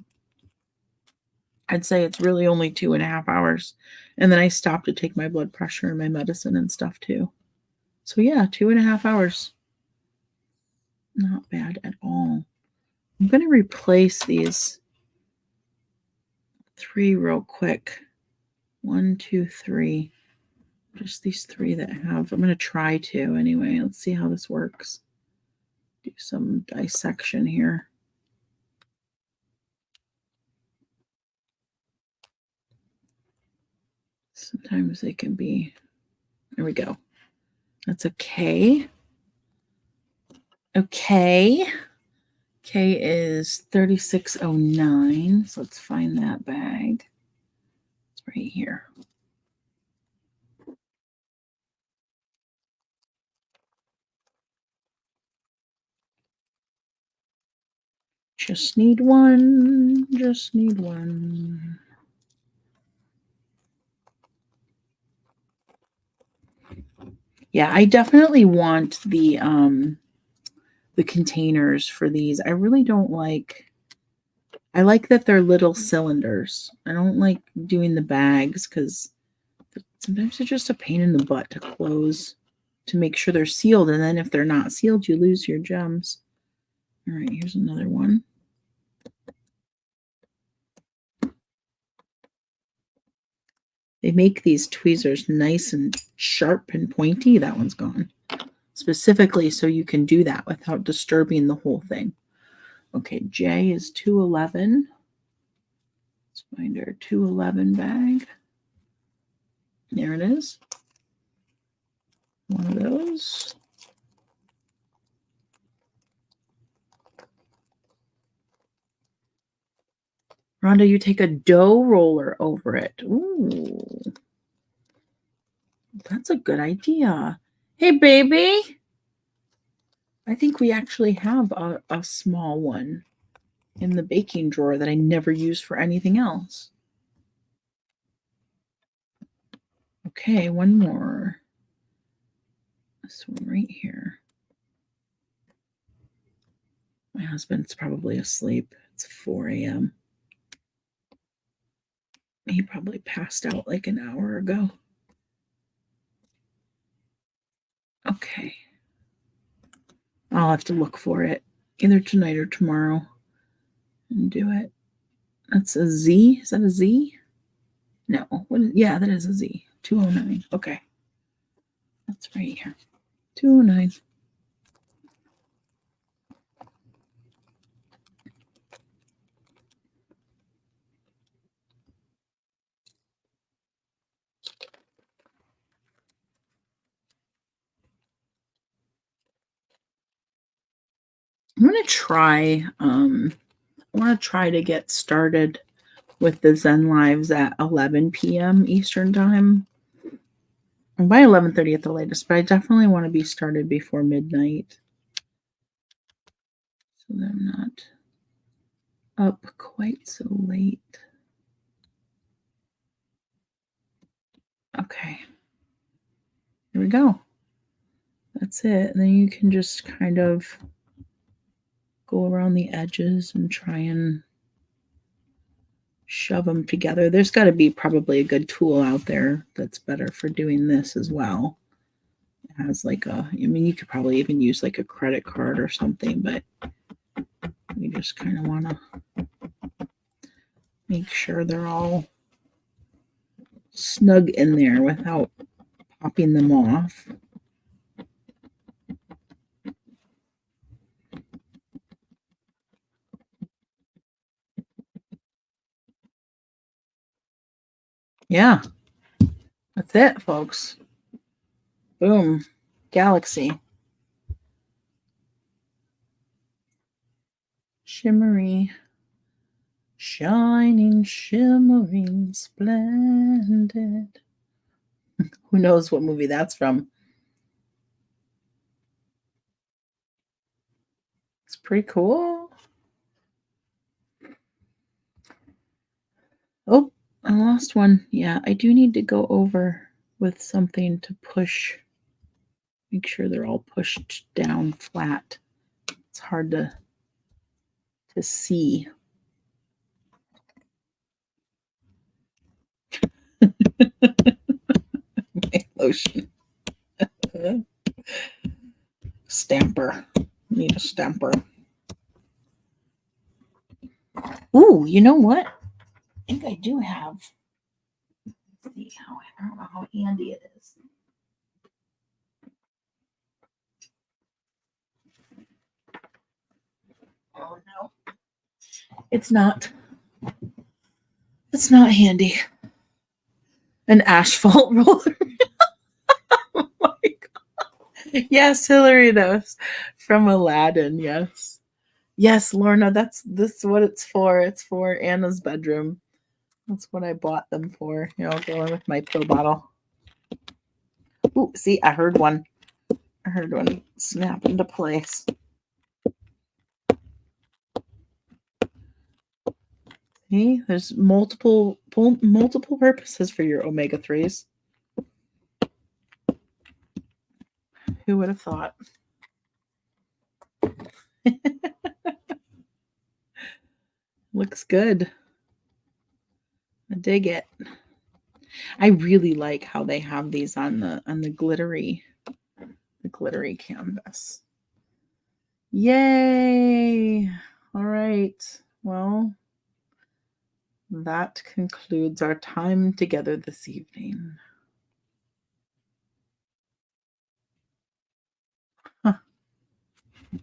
I'd say it's really only 2.5 hours. And then I stopped to take my blood pressure and my medicine and stuff too. So yeah, 2.5 hours. Not bad at all. I'm going to replace these 3 real quick. 1, 2, 3. Just these 3 that have. I'm going to try to anyway. Let's see how this works. Do some dissection here. Sometimes they can be. There we go. That's okay. Okay. K is 3609. So let's find that bag. It's right here. Just need one. Just need one. Yeah, I definitely want the containers for these. I really don't like. I like that they're little cylinders. I don't like doing the bags because sometimes they're just a pain in the butt to close to make sure they're sealed. And then if they're not sealed, you lose your gems. All right, here's another one. They make these tweezers nice and sharp and pointy. That one's gone. Specifically so you can do that without disturbing the whole thing. Okay, J is 211. Let's find our 211 bag. There it is. One of those. Rhonda, you take a dough roller over it. Ooh. That's a good idea. Hey, baby. I think we actually have a small one in the baking drawer that I never use for anything else. Okay, one more. This one right here. My husband's probably asleep. It's 4 a.m. He probably passed out like an hour ago. Okay. I'll have to look for it either tonight or tomorrow and do it. That's a Z. Is that a Z? No. Yeah, that is a Z. 209. Okay. That's right here. 209. I'm going to try, I want to try to get started with the Zen Lives at 11 p.m. Eastern Time. And by 11:30 at the latest, but I definitely want to be started before midnight. So that I'm not up quite so late. Okay. Here we go. That's it. And then you can just kind of go around the edges and try and shove them together. There's got to be probably a good tool out there that's better for doing this as well. It has like a, I mean, you could probably even use like a credit card or something, but you just kind of want to make sure they're all snug in there without popping them off. Yeah, that's it, folks. Boom. Galaxy. Shimmery. Shining, shimmering, splendid. Who knows what movie that's from? It's pretty cool. Oh, I lost one. Yeah, I do need to go over with something to push. Make sure they're all pushed down flat. It's hard to see. My lotion. Stamper. Need a stamper. Ooh, you know what? I think I do have. Let's see how, I don't know how handy it is. Oh no. It's not. It's not handy. An asphalt roller. Oh my god. Yes, Hillary, those from Aladdin. Yes. Yes, Lorna, that's what it's for. It's for Anna's bedroom. That's what I bought them for. You know, go in with my pill bottle. Ooh, see, I heard one. I heard one snap into place. See, there's multiple purposes for your omega-3s. Who would have thought? Looks good. I dig it. I really like how they have these on the glittery canvas. Yay! All right. Well, that concludes our time together this evening. Huh.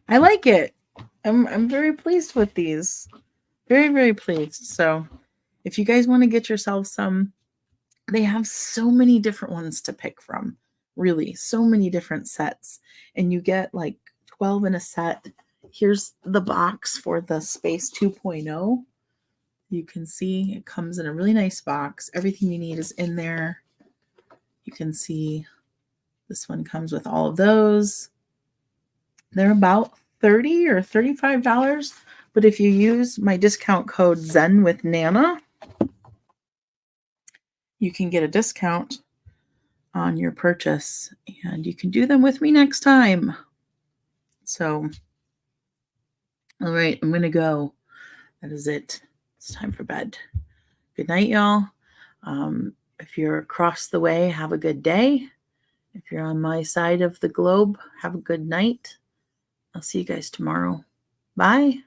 I like it. I'm very pleased with these. Very, very pleased. So if you guys want to get yourself some, they have so many different ones to pick from. Really, so many different sets. And you get like 12 in a set. Here's the box for the Space 2.0. You can see it comes in a really nice box. Everything you need is in there. You can see this one comes with all of those. They're about $30 or $35. But if you use my discount code Zen with Nana, you can get a discount on your purchase, and you can do them with me next time. So, all right, I'm going to go. That is it. It's time for bed. Good night, y'all. If you're across the way, have a good day. If you're on my side of the globe, have a good night. I'll see you guys tomorrow. Bye.